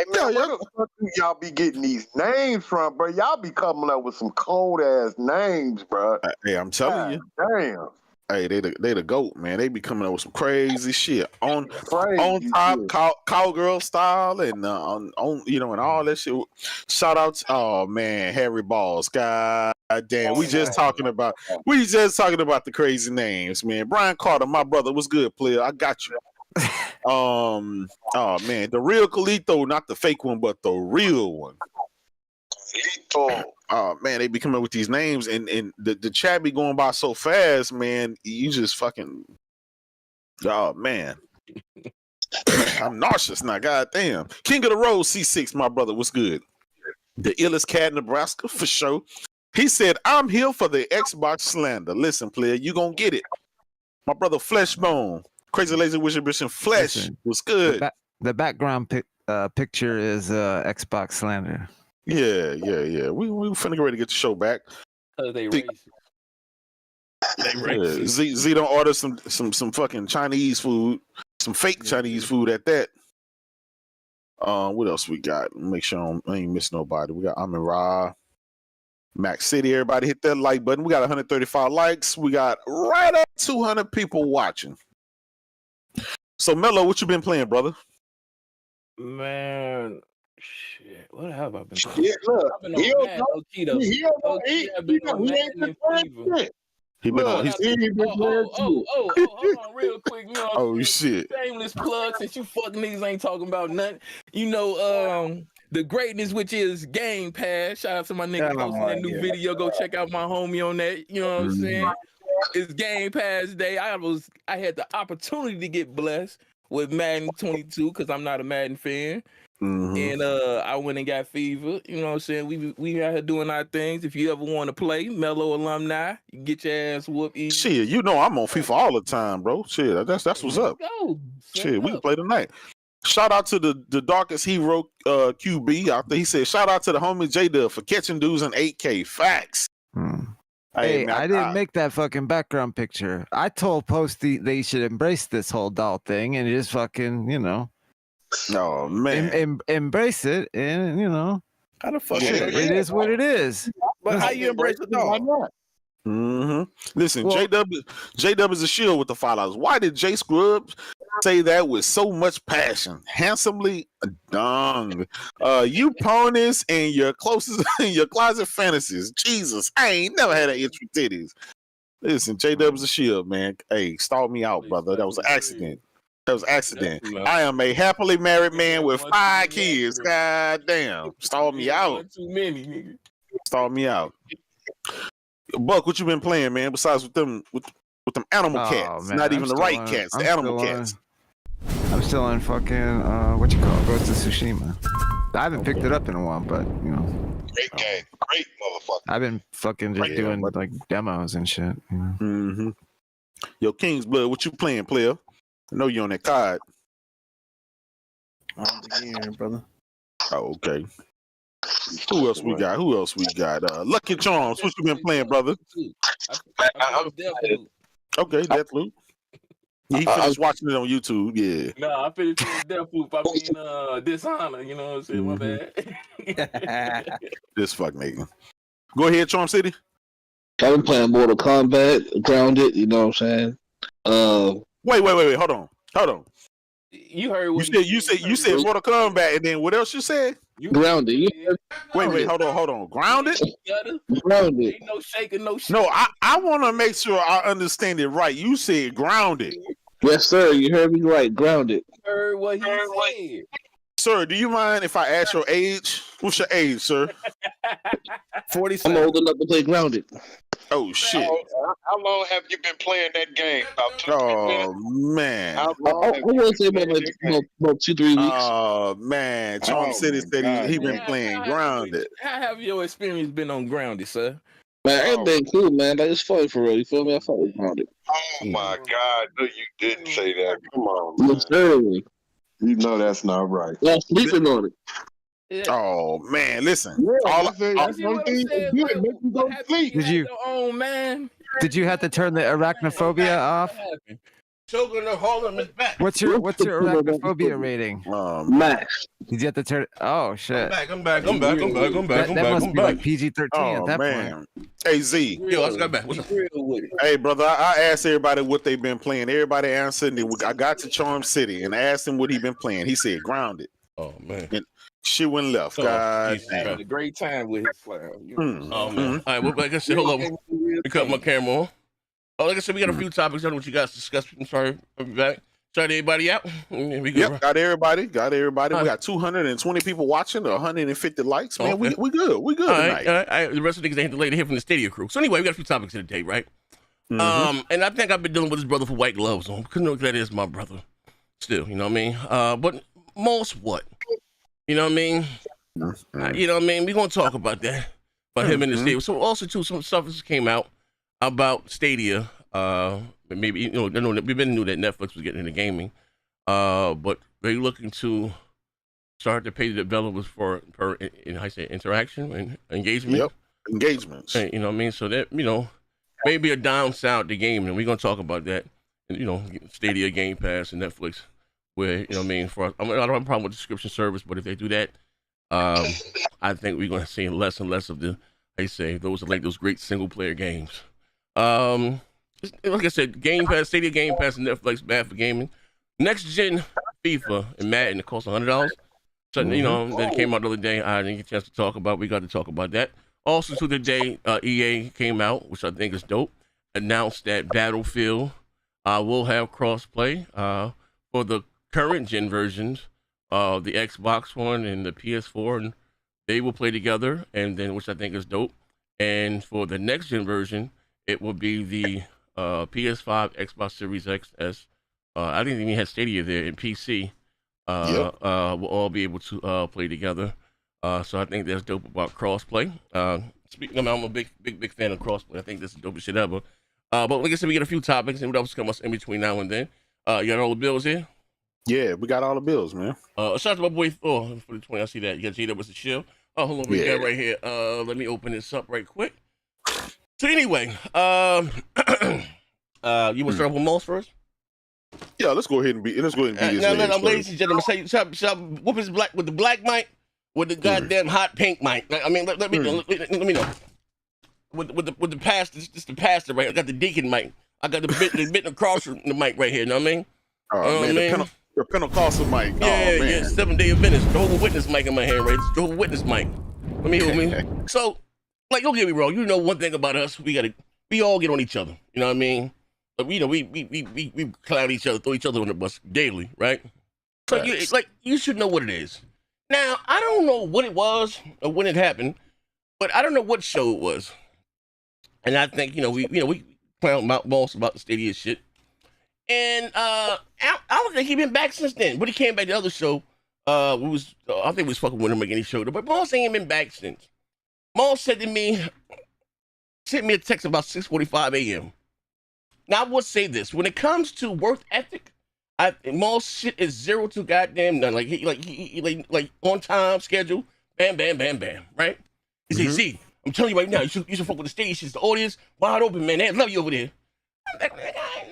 man, where the fuck do y'all be getting these names from, bro? Y'all be coming up with some cold ass names, bro. Hey, I'm telling you. Damn. Hey, they the GOAT, man. They be coming up with some crazy shit on top cowgirl style and on and all that shit. Shout out to Harry Balls, God damn, we just talking about the crazy names, man. Brian Carter, my brother, was good, player. I got you. Oh man, the real Khalito, not the fake one, but the real one. Oh man, they be coming up with these names, and the chat be going by so fast, man. You just fucking, oh man. I'm nauseous now, goddamn. King of the Road, C6, my brother, what's good? The illest cat in Nebraska, for sure. He said, I'm here for the Xbox slander. Listen, player, you gonna get it. My brother Fleshbone, Crazy Lazy Wizard Bishop Flesh, was good. The background picture is Xbox slander. Yeah. We finna get ready to get the show back. They racist. Yeah. Z don't order some fucking Chinese food, some fake Chinese food at that. What else we got? Make sure I ain't miss nobody. We got Amin Ra, Max City. Everybody hit that like button. We got 135 likes. We got right at 200 people watching. So Mello, what you been playing, brother? Man, shit. What have I been playing? Yeah, look, I've been on Madden, I've been on Madden and FIFA. He been on. Hold on, real quick. You know what Oh I'm saying? shit. Shameless plug, since you fuck niggas ain't talking about nothing. You know, the greatness, which is Gamepass. Shout out to my nigga posting that new video. Go check out my homie on that. You know what I'm saying? It's Gamepass Day. I had the opportunity to get blessed with Madden 22 because I'm not a Madden fan. And I went and got FIFA. You know what I'm saying? We out here doing our things. If you ever want to play, Mellow alumni, you get your ass whooped. Shit, you know I'm on FIFA all the time, bro. Shit, that's what's up. Go. Shit, we can play tonight. Shout out to the darkest hero QB out there. He said, shout out to the homie J-Dub for catching dudes in 8K. Facts. Hey, I didn't make that fucking background picture. I told Posty they should embrace this whole doll thing and just fucking, you know. Oh man, embrace it, and you know, how the fuck it is what it is. But how you embrace the dog? Listen, J-Dub is a shield with the $5. Why did J Scrubs say that with so much passion? Handsomely dung. You ponies and your closest your closet fantasies. Jesus, I ain't never had an itchy titties. Listen, J-Dub is a shield, man. Hey, stall me out, brother. That was an accident. I am a happily married man with 5 kids. God damn. Stall me out. Too many, nigga. Stall me out. Buck, what you been playing, man? Besides with them animal cats. Man, Not even the right cats, the animal cats. I'm still on fucking what you call it? Ghost of Tsushima. I haven't picked it up in a while, but you know. Great game. Great motherfucker. I've been fucking just doing like demos and shit. You know? Yo, King's Blood, what you playing, player? I know you on that card. Brother. Oh, okay. Who else we got? Lucky Charms. What you been playing, brother? Okay, Deathloop. He finished watching it on YouTube. Yeah. Nah, I finished Deathloop. I mean, Dishonor. You know what I'm saying? My bad. This fuck nigga. Go ahead, Charm City. I've been playing Mortal Kombat, Grounded. You know what I'm saying? Wait. Hold on. You heard what you said Mortal Kombat, and then what else you said? Grounded. Wait, hold on. Grounded? Grounded. Ain't no shaking, no shit. No, I want to make sure I understand it right. You said grounded. Yes, sir. You heard me right. Grounded. Heard what he said. Sir, do you mind if I ask your age? What's your age, sir? 47. I'm old enough to play Grounded. Oh shit! How long have you been playing that game? About man. I want to say about 2-3 weeks. Oh man, Charm City said he been playing Grounded. How have your experience been on Grounded, sir? Man, everything cool, man. Like, it's fun for real. You feel me? I fuck with Grounded. Oh my God! No, you didn't say that. Come on, yes, sir. You know that's not right. I'm sleeping on it. Yeah. Oh man, listen. Did you have to turn the arachnophobia off? Choking the hole in his back. What's your arachnophobia rating? Max. Did you have to turn? Oh shit! I'm back. That must be like PG-13 at that point. Hey Z. Yo, let's go back. What's up? Hey brother, I asked everybody what they've been playing. Everybody answered. I got to Charm City and asked him what he been playing. He said Grounded. Oh man. And shit went left. God damn. Had a great time with his slam. You know? Oh man. All right, well, like I said, hold on. We cut my camera on. Oh, like I said, we got a few topics. I don't know what you guys discussed. I'm sorry. I'll be back. Shout everybody out. Yep, got everybody. We got 220 people watching, 150 likes. Man, we good. We good tonight. All right. The rest of the niggas ain't delayed to hear from the Stadia crew. So anyway, we got a few topics today, right? And I think I've been dealing with this brother for white gloves on. Because know that is my brother. Still, you know what I mean? But most what? You know what I mean? You know what I mean? We're gonna talk about that. About him and the Stadia. So also too, some stuff just came out about Stadia. Maybe you know, we've been knew that Netflix was getting into gaming, but they're looking to start to pay the developers for interaction and engagement. Yep, engagements. And, you know what I mean? So that maybe a downside to gaming, and we're gonna talk about that. And, Stadia, Gamepass, and Netflix, where you know what I mean. I don't have a problem with the subscription service, but if they do that, I think we're gonna see less and less of those great single player games. Like I said, Gamepass, Stadia, Gamepass, and Netflix bad for gaming. Next gen FIFA and Madden, it costs $100. So that came out the other day. I didn't get a chance to talk about. We got to talk about that. Also, to the day EA came out, which I think is dope, announced that Battlefield will have crossplay for the current gen versions of the Xbox One and the PS4, and they will play together. And then, which I think is dope. And for the next gen version, it will be the PS5, Xbox Series XS. I didn't even have Stadia there in PC. Will all be able to play together. So I think that's dope about crossplay. Speaking of, I'm a big fan of crossplay. I think this is the dopest shit ever. But like I said, we got a few topics and what else comes in between now and then. You got all the bills here? Yeah, we got all the bills, man. Shout out to my boy for the 20. I see that. You got J with the shield. Oh, hold on, we got right here. Let me open this up right quick. So anyway, you want to start with Moss first? Yeah, let's go ahead and be this. Now, ladies and gentlemen, should I whoop his black with the black mic, with the goddamn hot pink mic? I mean, let me know. Let me know. With the pastor, just the pastor, right? I got the deacon mic. I got the bit across the mic right here. You know what I mean? Oh man, the Pentecostal mic. Yeah, 7-day Adventist, Jehovah's Witness mic in my hand, right? It's Jehovah's Witness mic. Let me hear me. So, like, don't get me wrong. You know one thing about us, we all get on each other. You know what I mean? But we clown each other, throw each other on the bus daily, right? So you should know what it is. Now, I don't know what it was or when it happened, but I don't know what show it was. And I think we clown Moss about the Stadia shit. And I don't think he been back since then. But he came back to the other show. I think we was fucking with him making any show. But Moss ain't been back since. Moss said to me, sent me a text about 6:45 a.m. Now I would say this: when it comes to work ethic, Moss shit is 0 to goddamn none. Like he on time, schedule, bam, bam, bam, bam. Right? He said, "Z, I'm telling you right now, you should fuck with the stage. The audience wide open, man. They love you over there." I'm like,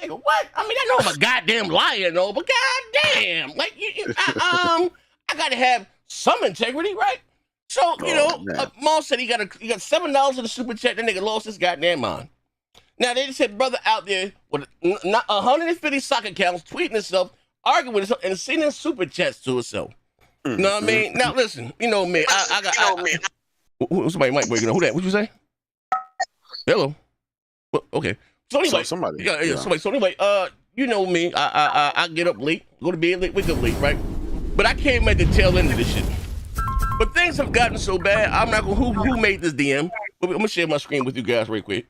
nigga, what? I mean, I know I'm a goddamn liar, though, but goddamn, like, I gotta have some integrity, right? So, Moss said he got $7 in the super chat. That nigga lost his goddamn mind. Now they just said brother out there with 150 sock accounts, tweeting himself, arguing with himself, and sending super chats to himself. You know what I mean? Now listen, you know me. I got somebody might break it up. Who that? What'd you say? Hello. Well, okay. So anyway, somebody. Yeah. Somebody. So anyway, you know me. I get up late, go to bed late, wake up late, right? But I came at the tail end of this shit. But things have gotten so bad. I'm not gonna who made this DM. But I'm gonna share my screen with you guys right quick.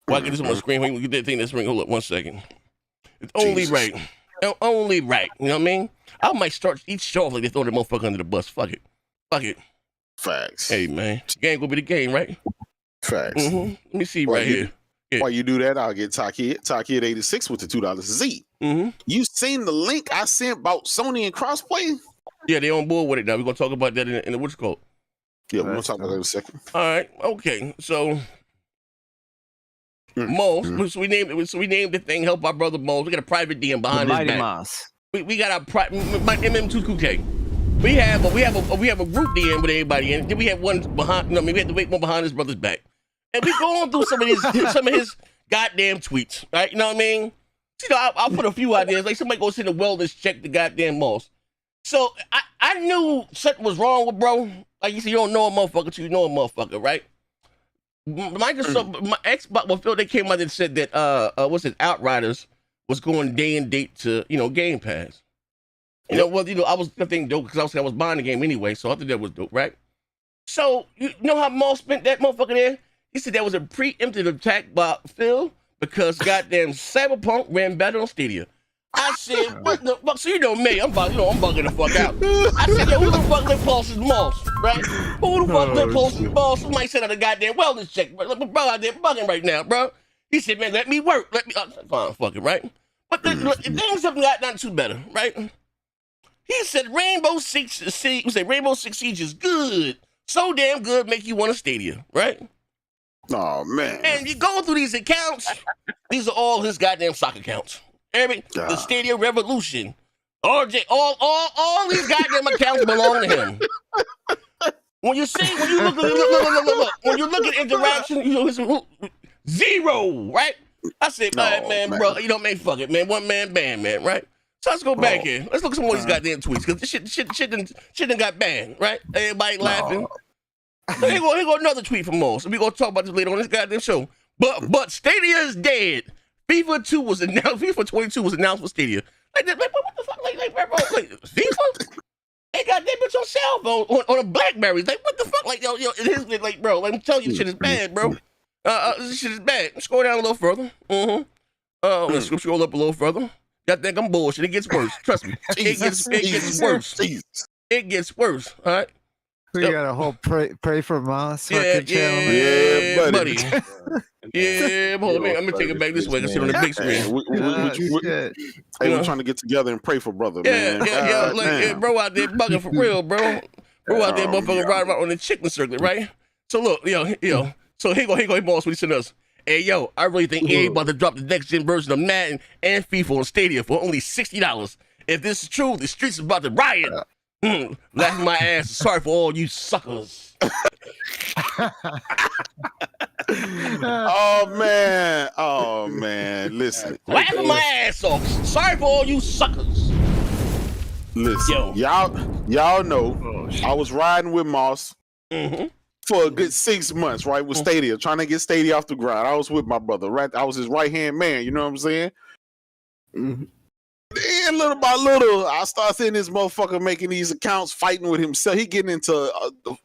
While I get this on my screen, we get that thing that's ring. Hold up 1 second. It's only right. Only right. You know what I mean? I might start each show off like they throw the motherfucker under the bus. Fuck it. Facts. Hey man, the game gonna be the game, right? Facts. Let me see right here. Yeah. While you do that, I'll get Taki at 86 with the $2 Z. You seen the link I sent about Sony and crossplay? Yeah, they on board with it now. We're gonna talk about that in the what's called. Yeah, we're gonna talk about that in a second. All right, okay. So Moss, so we named the thing Help Our Brother Moss. We got a private DM behind his back. Moss. We got our MM2QK. We have a group DM with everybody in it. Then we have one behind. We had to wait one behind his brother's back. And we going through some of his goddamn tweets, right? You know what I mean? I'll put a few out there. Like somebody go send a wellness check to goddamn Moss. So I knew something was wrong with bro. Like you said, you don't know a motherfucker till you know a motherfucker, right? Microsoft, my Xbox, well, Phil, they came out and said that Outriders was going day and date to Game Pass. I was thinking dope because I was buying the game anyway, so I thought that was dope, right? So you know how Maul spent that motherfucker there? He said that was a preemptive attack by Phil because goddamn Cyberpunk ran better on Stadia. I said, what the fuck? So you know me, I'm bugging the fuck out. I said, yo, who the fuck let Paul's Moss, right? Who the fuck let Paul's Moss? Somebody said on a goddamn wellness check, bro. Bro out there bugging right now, bro. He said, man, let me work. Fine, fucking, right? But things have not too better, right? He said Rainbow Six Siege is good. So damn good, make you want a Stadia, right? Oh, man. And you go through these accounts, these are all his goddamn stock accounts. The Stadia Revolution. RJ, all these goddamn accounts belong to him. When you look at interaction, his zero, right? I said, all right, man, bro, fuck it, man. One man band, man, right? So let's go back here. Let's look at some more of these goddamn tweets, because this shit done got banned, right? Everybody laughing. So here go another tweet from Moss. We're gonna talk about this later on this goddamn show. But Stadia is dead. FIFA 22 was announced for Stadia. What the fuck? FIFA? They got that bitch on cell phone on a BlackBerry. Like, what the fuck? Like, yo, it is like, bro. Let me tell you, shit is bad, bro. This shit is bad. Let's scroll down a little further. Let's scroll up a little further. Y'all think I'm bullshit. It gets worse. Trust me. It gets worse. It gets worse. All right. We got a whole pray for Moss channel. Yeah, buddy. Yeah, hold on, I'm gonna take it back this way. I can sit on the big screen. We're trying to get together and pray for brother, man. Bro out there bugging for real, bro. Bro out there motherfucking riding around on the chicken circuit, right? So look, yo. So here go, boss. What he sent us. Hey, yo, I really think EA about to drop the next gen version of Madden and FIFA on Stadia for only $60. If this is true, the streets is about to riot. Laughing my ass. Sorry for all you suckers. Oh man. Listen. Laughing my ass off. Sorry for all you suckers. Listen, y'all know I was riding with Moss for a good 6 months, right? With Stadia, trying to get Stadia off the ground. I was with my brother, right? I was his right hand man. You know what I'm saying? Then little by little, I start seeing this motherfucker making these accounts, fighting with himself. He getting into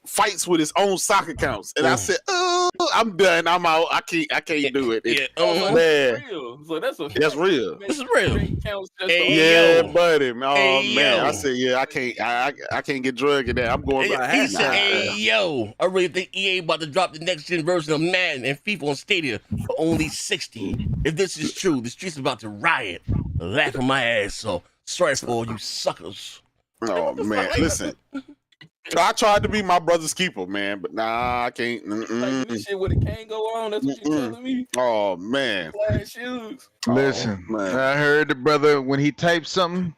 fights with his own stock accounts, and I said, "Oh, I'm done. I'm out. I can't do it." Man. So that's real. This is real. Buddy. Man. I said, I can't get drugged in that. I'm going back. He said, "Hey, yo, I really think EA about to drop the next gen version of Madden and FIFA on Stadia for only $60. If this is true, the streets are about to riot." Laughing my ass off. Sorry for all you suckers. Oh man, listen. I tried to be my brother's keeper, man, but nah, I can't. Like this shit with a cane go on. That's what you're telling me. Oh man. Flat shoes. Listen, I heard the brother when he typed something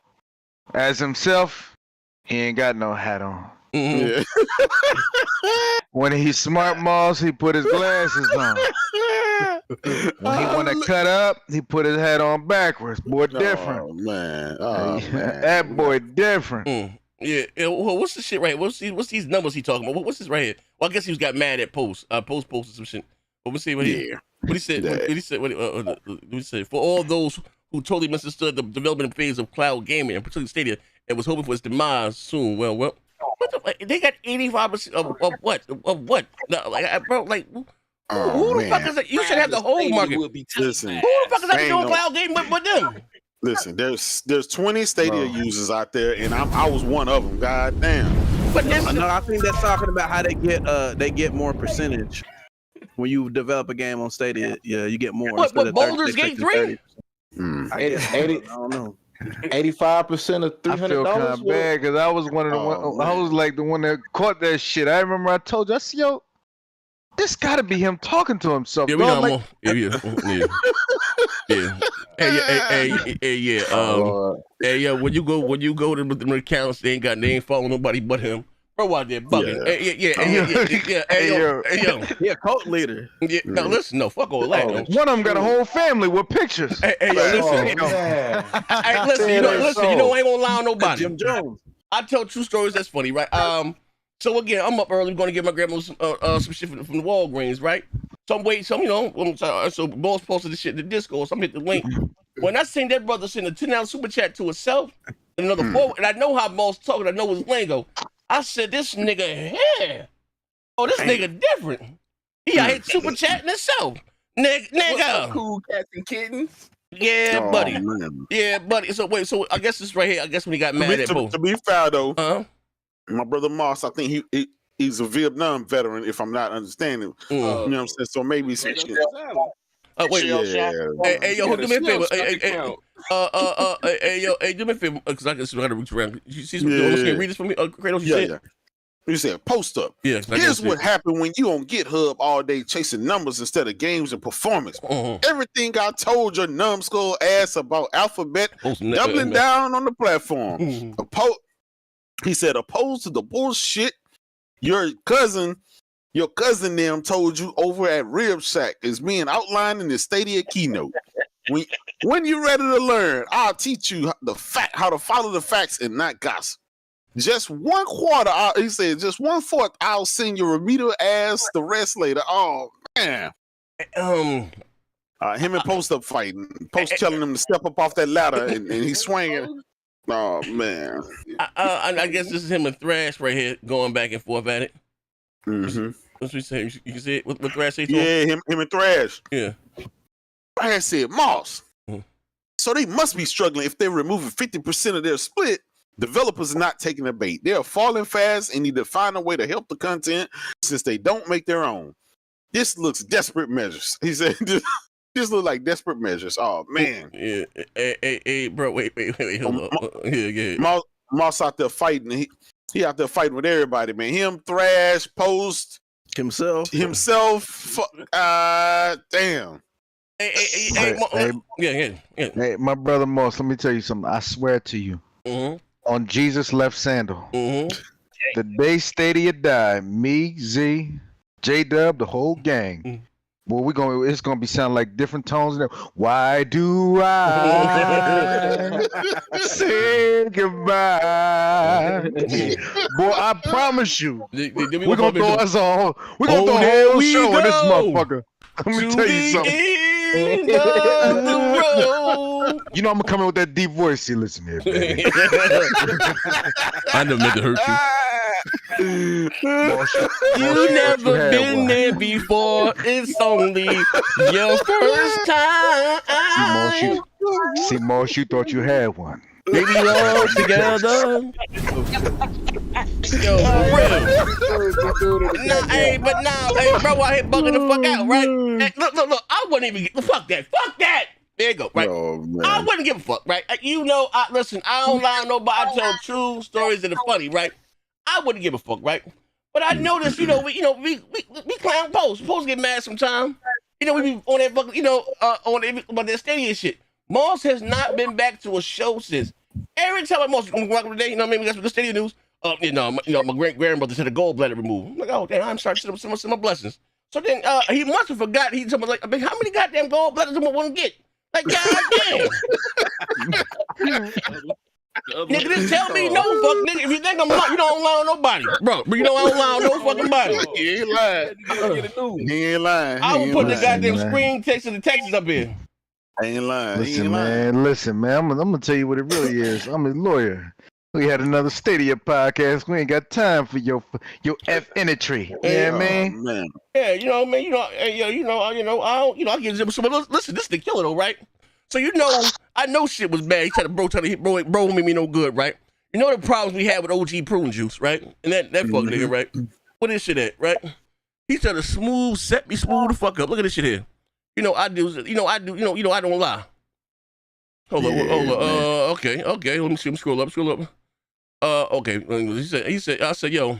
as himself, he ain't got no hat on. Yeah. When he's smart Moss, he put his glasses on. When he want to cut up, he put his hat on backwards. Boy, different. Oh man. That boy different. Yeah. Well, what's the shit right? What's these numbers he talking about? What's this right here? Well, I guess he got mad at Post posted some shit. But we'll see what he said. What he said. For all those who totally misunderstood the development phase of cloud gaming and particularly Stadia and was hoping for its demise soon. Well, what the fuck? They got 85% of what? Of what? No, like, bro, like. Who the fuck is that? You should have the whole market. Listen, who the fuck is that doing cloud game with them? Listen, there's 20 Stadia users out there, and I was one of them. God damn. But no, I think they're talking about how they get more percentage when you develop a game on Stadia. Yeah, you get more. What Baldur's Gate 3? 80, I don't know. 85% of $300. I feel kind of bad because I was one of the one. I was like the one that caught that shit. I remember I told you, I said, yo, this gotta be him talking to himself. Yeah, we know more. Yeah. Hey, yeah. When you go to the accounts, they ain't following nobody but him. Bro out there bugging. Yeah, cult leader. Yeah, no, listen, no, fuck all that. One of them got a whole family with pictures. Listen. You know I ain't gonna lie on nobody. Jim Jones. I tell true stories that's funny, right? So again, I'm up early, going to get my grandma some shit from the Walgreens, right? So I'm waiting, so boss posted this shit in the Discord, so I'm hitting the link. When I seen that brother send a $10 super chat to himself, and another 4, and I know how boss talking, I know his lingo. I said, this nigga here. Oh, this nigga different. He out here super chatting himself. Nigga. Cool cats and kittens. Yeah, buddy. Man. Yeah, buddy. So wait, so I guess it's right here. I guess when he got mad at both. To be fair though, my brother Moss, I think he's a Vietnam veteran, if I'm not understanding. You know what I'm saying? So maybe some shit. Wait, hey, yo, do me a favor. Hey, yo, do me a favor, because I just gotta reach around. You see some? Can you read this for me? Kratos, you said? You said post up. Yeah. Here's what happened when you on GitHub all day chasing numbers instead of games and performance. Everything I told your numbskull ass about Alphabet doubling down on the platform. He said, opposed to the bullshit your cousin them told you over at Rib Shack is being outlined in the Stadia keynote. When you're ready to learn, I'll teach you how to follow the facts and not gossip. Just 1/4, he said, just 1/4, I'll send your remedial ass the rest later. Oh, man. Him and Post up fighting. Post telling him to step up off that ladder, and he's swinging. Oh, man. I guess this is him and Thrash right here going back and forth at it. Mm-hmm. What's we say? You can see it? What Thrash say to him? Yeah, him and Thrash. Yeah. Thrash said, Moss. So they must be struggling if they're removing 50% of their split. Developers are not taking the bait. They are falling fast and need to find a way to help the content since they don't make their own. This looks desperate measures. He said, this look like desperate measures. Oh, man. Yeah. Hey, bro, wait. Hold up. Yeah. Moss out there fighting. He out there fighting with everybody, man. Him, Thrash, Post. Himself. Damn. Hey, my brother Moss, let me tell you something. I swear to you. On Jesus' left sandal. The day Stadia died, me, Z, J-Dub, the whole gang. Well, it's gonna be sound like different tones. Why do I say goodbye? Boy, I promise you, we're gonna throw us all. We're gonna throw a whole show on this motherfucker. Let me tell you something. You know I'm gonna come in with that deep voice. See, listen here, baby. I never meant to hurt you. You never been there before. It's only your first time. See, Moss, you thought you had one. Baby, all together. Yo, for real. Hey, bro, I hit bugging the fuck out, right? Hey, look, I wouldn't even fuck that. There you go, right? Oh, I wouldn't give a fuck, right? You know, listen, I don't lie on nobody. I tell true stories that are funny, right? I wouldn't give a fuck, right? But I noticed, we clown Post. Post get mad sometimes. We be on that fucking, on that Stadia shit. Moss has not been back to a show since. Every time I'm Moss, I'm walking today, maybe that's what the Stadia news. My great-grandmother had a gallbladder removed. I'm like, oh, damn, I'm starting to send my blessings. So then he must have forgot. He's like, how many goddamn gallbladders am I want to get? Like, goddamn. Nigga, just tell me no, fuck, nigga. If you think I'm lying, you don't lie on nobody. Bro, you know I don't lie on no fucking body. He ain't lying. He ain't lying. I will put the goddamn screen text of the Texas up here. I ain't lying. Listen, man. I'm gonna tell you what it really is. I'm a lawyer. We had another Stadia podcast. We ain't got time for your F-entry. Yeah, man. Yeah, you know, man. I give them some. Listen, this is the killer though, right? So I know shit was bad. He tried to hit bro made me no good, right? You know the problems we had with OG prune juice, right? And that fuck nigga, right? What this shit at, right? He tried to set me smooth the fuck up. Look at this shit here. I don't lie. Hold on. Okay. Let me see him scroll up. Okay. I said, yo,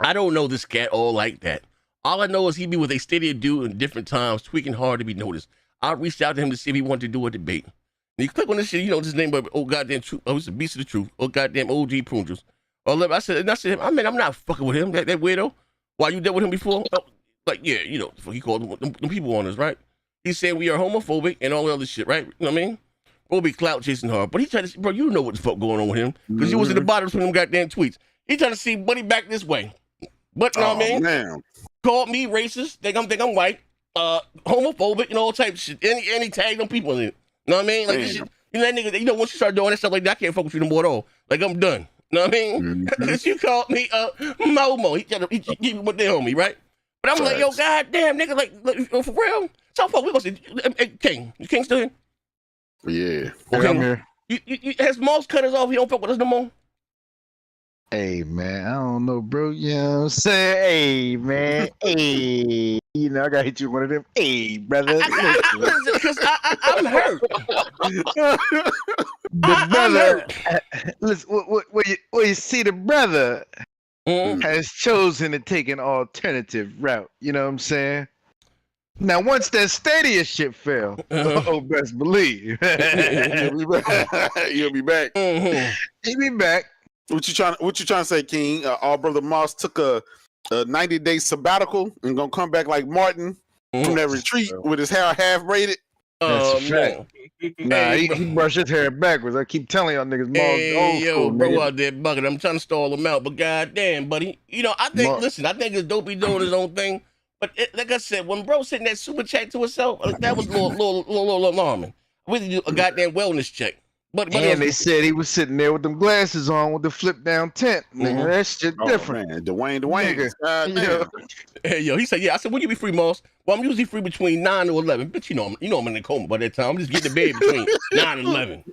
I don't know this cat all like that. All I know is he be with a Stadia dude in different times, tweaking hard to be noticed. I reached out to him to see if he wanted to do a debate. And you click on this shit, this name of goddamn truth. Oh, it's the beast of the truth. Oh, goddamn OG prune juice. I said, I'm not fucking with him, that weirdo. Why you dealt with him before? He called them people on us, right? He's saying we are homophobic and all the other shit, right? You know what I mean? bro be clout chasing hard. But he tried to, bro, you know what the fuck going on with him because you was at the bottom between them goddamn tweets. He trying to see Buddy back this way. But you know what I mean? Man. Called me racist. Think I'm white. Homophobic. All type of shit. Any tag them people in it. You know what I mean? Like this shit, that nigga. Once you start doing that stuff like that, I can't fuck with you no more at all. Like I'm done. You know what I mean? You called me Momo. He keep with the homie, right? But I'm like, yo, goddamn, nigga, like for real. So fuck, we gonna say, hey, King. You King still here? Yeah. Okay. I'm here. You has Moss cut us off? He don't fuck with us no more. Hey man, I don't know, bro. You know what I'm saying? Hey man, hey. You know, I gotta hit you with one of them. Hey, brother. Because I'm hurt. The brother, listen, what you see, the brother has chosen to take an alternative route. You know what I'm saying? Now, once that Stadia shit fell, oh, best believe You'll be back. He'll be back. What you trying to say, King? Our brother Moss took a 90-day sabbatical and gonna come back like Martin from that retreat with his hair half braided. Oh man. Nah, he brushed his hair backwards. I keep telling y'all niggas, old school, bro nigga. out there bugging. I'm trying to stall him out, but goddamn, buddy. You know, I think. Listen, I think it's dope he doing his own thing. But like I said, when bro sitting that super chat to himself, that was a little alarming. We need to do a goddamn wellness check. But and they said he was sitting there with them glasses on with the flip down tent. Nigga, that shit different. Man, Dwayne. Hey, yo, he said, yeah. I said, when you be free, Moss? Well, I'm usually free between 9 to 11. But you know I'm in the coma by that time. I'm just getting to bed between 9 and 11.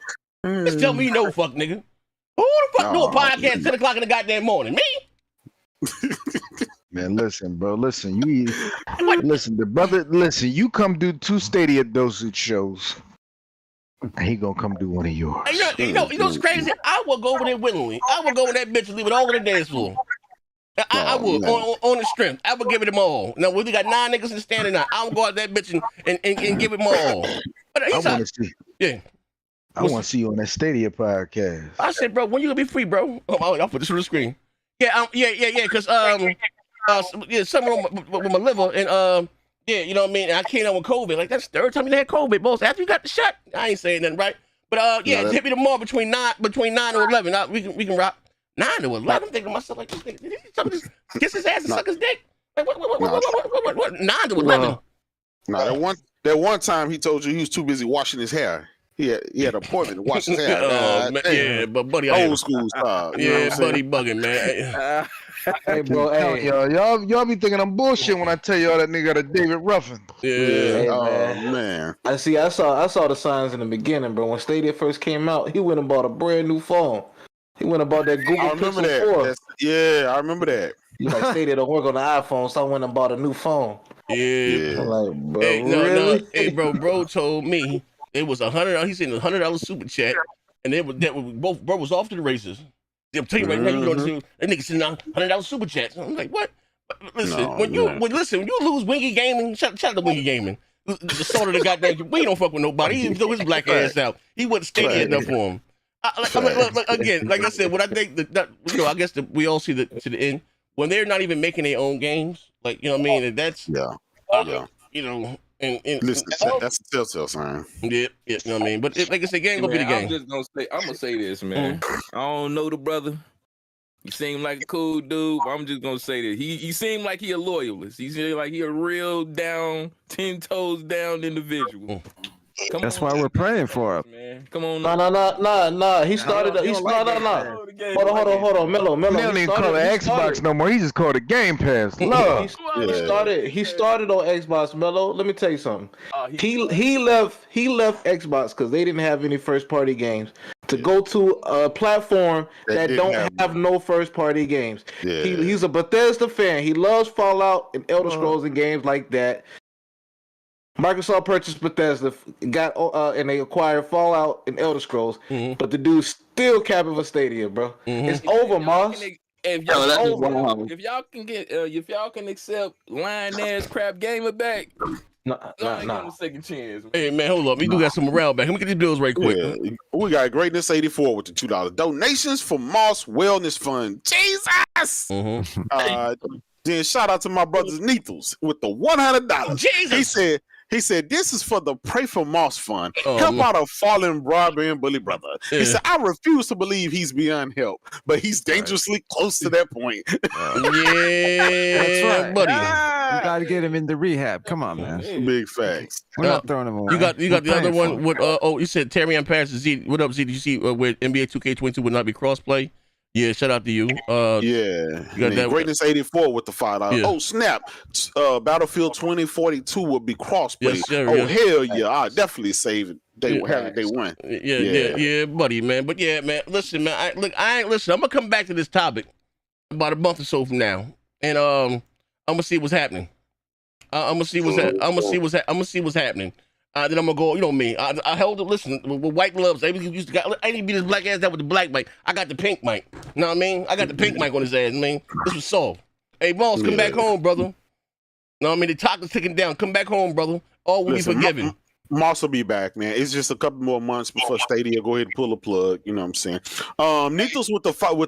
Just tell me you know, fuck nigga. Who the fuck do a podcast at 10 o'clock in the goddamn morning? Me? Man, listen, bro. Listen, listen, the brother. Listen, you come do 2 Stadia dosage shows. He gonna come do one of yours. You know what's crazy? I will go over there willingly. I will go with that bitch and leave it all on the dance floor. I would on the strength. I would give it them all. Now we got 9 niggas in the standing now. I will go out that bitch and give it them all. But I want to see. Yeah. I want to see you on that Stadia podcast. I said, bro, when you gonna be free, bro? Oh, I'll put this on the screen. Yeah, because something with my liver and yeah, you know what I mean? I came out with COVID. Like, that's the 3rd time you had COVID, boss. After you got the shot, I ain't saying nothing, right? But yeah, hit me tomorrow between 9 and 11. We can rock 9 to 11. I'm thinking to myself, like, this nigga, did he just kiss his ass and suck his dick? Like, what? 9 to 11? No, that one time he told you he was too busy washing his hair. He had an appointment to wash his hair. Man, yeah, but buddy, old school style. Yeah, buddy, bugging, man. Hey, bro, hey, y'all be thinking I'm bullshit when I tell y'all that nigga got a David Ruffin. Yeah. Hey, man. I saw the signs in the beginning, bro. When Stadia first came out, he went and bought a brand new phone. He went and bought that Google Pixel 4. Yeah, I remember that. He's like, Stadia don't work on the iPhone, so I went and bought a new phone. Yeah. I'm like, bro, hey, really? No. Hey, bro told me it was $100. He sent a $100 super chat, and both bro was off to the races. I'm telling you right now, you know that nigga sending out $100 super chats. I'm like, what? Listen, when you lose Wingy Gaming, shout out to Wingy Gaming. The sort of the goddamn, we don't fuck with nobody. He threw his black ass out. He wasn't Stadia enough for him. Again, like I said, what I think that I guess we all see to the end when they're not even making their own games. Like, you know what I mean? And that's you know. And listen, that's a telltale sign. Yeah, you know what I mean. But like I said, game gonna be the game. I'm gonna say this, man. I don't know the brother. He seemed like a cool dude. But I'm just gonna say that he seemed like he a loyalist. He seemed like he a real down, 10 toes down individual. That's why we're praying for him. Man, come on. Nah. He started. Hold on, Mello. He don't even call it Xbox no more. He just called it Gamepass. No, he started on Xbox, Mello. Let me tell you something. He left Xbox because they didn't have any first party games to go to a platform that don't have no first party games. Yeah. He's a Bethesda fan. He loves Fallout and Elder Scrolls and games like that. Microsoft purchased Bethesda, and they acquired Fallout and Elder Scrolls, but the dude's still capping for Stadia, bro. It's over, Moss. If y'all can accept lying ass crap gamer back, a second chance. Hey man, hold up. We do got some morale back. Let me get these bills right quick. Yeah. We got Greatness 84 with the $2 donations for Moss Wellness Fund. Jesus. Then shout out to my brothers Neethles with the $100. Jesus. He said, "This is for the Pray for Moss Fund. Oh, help man. out a fallen robber and bully brother." Yeah. He said, "I refuse to believe he's beyond help, but he's dangerously close to that point." Yeah, That's right, buddy. You gotta get him into rehab. Come on, man. Big facts. We're not throwing him away. You got We're the other praying for one him. with you said Terry and Paris. Z, what up, Z? Did you see where NBA 2K22 would not be crossplay? Yeah, shout out to you. Yeah, you got that Greatness 84 with the $5. Yeah. Oh snap! Battlefield 2042 would be crossplay. Yes, sir, oh yes. hell yeah! I definitely save it. They won. Yeah, buddy, man. But yeah, man. Listen, man. I ain't listen. I'm gonna come back to this topic about a month or so from now, and I'm gonna see what's happening. I'm gonna see what's happening. Then I'm gonna go. You know me. I held it. Listen, with white gloves. I used to. I didn't beat his black ass down with the black mic. I got the pink mic. You know what I mean? I got the pink mic on his ass. I mean, this was soft. Hey, boss, come back home, brother. You know what I mean? The clock is ticking down. Come back home, brother. All will be forgiven. Moss will be back, man. It's just a couple more months before Stadia. Go ahead and pull a plug. You know what I'm saying? Nithos with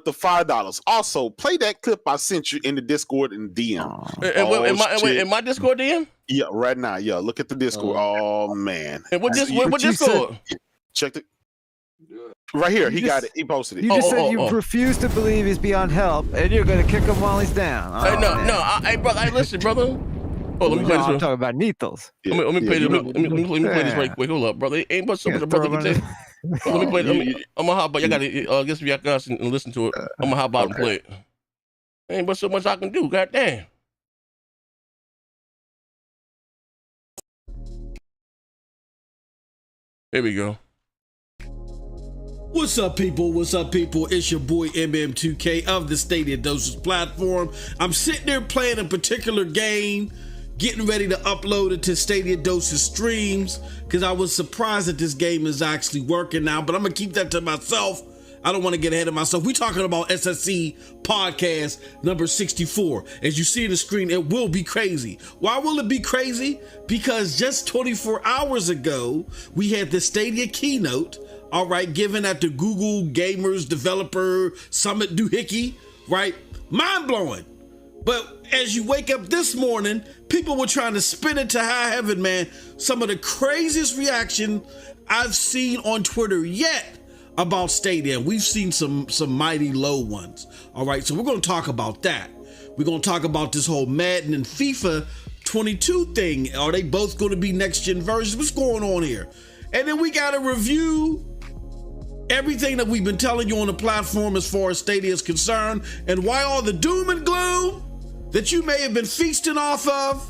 the $5. Also, play that clip I sent you in the Discord and DM. In my Discord DM? Yeah, right now. Yeah, look at the Discord. Oh man. And what Discord? Check it. Right here. He got it. He posted it. You just said you refuse to believe he's beyond help, and you're gonna kick him while he's down. Hey, brother. Hey, listen, brother. Oh, let me play this. I'm talking about Nithos. Let me play this right quick. Hold up, brother. It ain't but so much a brother can say. Let me play it. I'm gonna hop out. Y'all gotta guess if y'all guys and listen to it. I'm gonna hop out and play it. Ain't but so much I can do. God damn. Here we go. What's up, people? What's up, people? It's your boy MM2K of the Stadia Doses platform. I'm sitting there playing a particular game, getting ready to upload it to Stadia Doses streams, because I was surprised that this game is actually working now, but I'm going to keep that to myself. I don't want to get ahead of myself. We're talking about SSC podcast number 64. As you see on the screen, it will be crazy. Why will it be crazy? Because just 24 hours ago, we had the Stadia keynote, all right, given at the Google Gamers Developer Summit Doohickey, right? Mind-blowing. But as you wake up this morning, people were trying to spin it to high heaven, man. Some of the craziest reaction I've seen on Twitter yet about Stadia. We've seen some mighty low ones. All right, so we're going to talk about that. We're going to talk about this whole Madden and FIFA 22 thing. Are they both going to be next-gen versions? What's going on here? And then we got to review everything that we've been telling you on the platform as far as Stadia is concerned, and why all the doom and gloom that you may have been feasting off of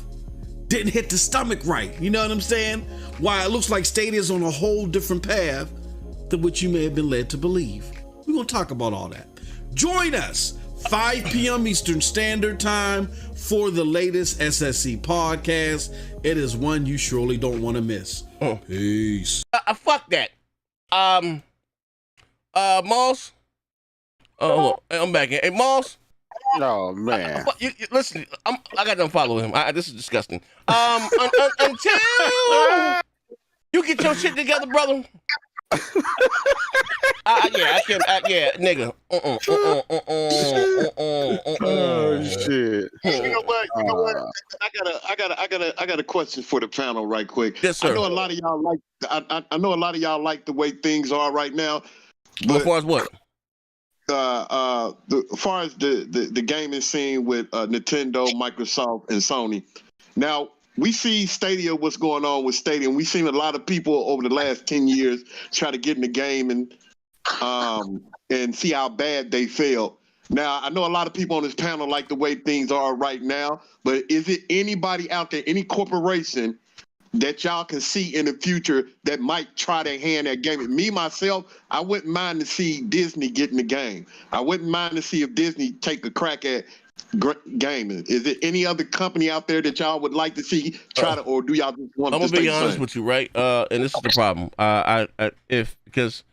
didn't hit the stomach right. You know what I'm saying? Why it looks like Stadia is on a whole different path than what you may have been led to believe. We're going to talk about all that. Join us 5 p.m. Eastern Standard Time for the latest SSC podcast. It is one you surely don't want to miss. Peace. Fuck that. Moss. Oh, I'm back in. Hey, Moss. Oh man. Listen, I got to follow him. This is disgusting. Until you get your shit together, brother. I can't. Nigga. Oh shit. You know what? I got a question for the panel, right quick. Yes, sir. I know a lot of y'all like. I know a lot of y'all like the way things are right now. But as far as what? As far as the gaming scene with Nintendo, Microsoft, and Sony. Now we see Stadia, what's going on with Stadia, and we've seen a lot of people over the last 10 years try to get in the game and see how bad they fail. Now, I know a lot of people on this panel like the way things are right now, but is it anybody out there, any corporation that y'all can see in the future that might try their hand at gaming? Me, myself, I wouldn't mind to see Disney get in the game. I wouldn't mind to see if Disney take a crack at gaming. Is there any other company out there that y'all would like to see try to, or do y'all just want to? I'm gonna be honest with you, right? And this is the problem. Because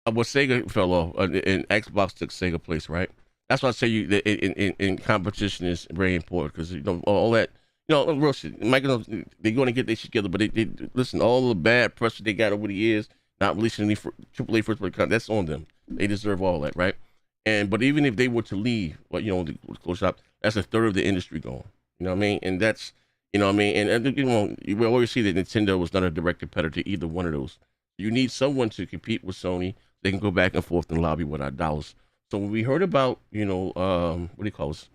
what Sega fell off and Xbox took Sega place, right? That's why I say you that in competition is very important, because all that. Real shit. Microsoft, they're going to get their shit together, but they listen. All the bad pressure they got over the years, not releasing any AAA first-party content, that's on them. They deserve all that, right? But even if they were to leave, the close shop, that's a third of the industry going. You know what I mean? And that's You know what I mean? And you know, we always see that Nintendo was not a direct competitor to either one of those. You need someone to compete with Sony. They can go back and forth and lobby without dollars. So when we heard about, you know, what do you call this?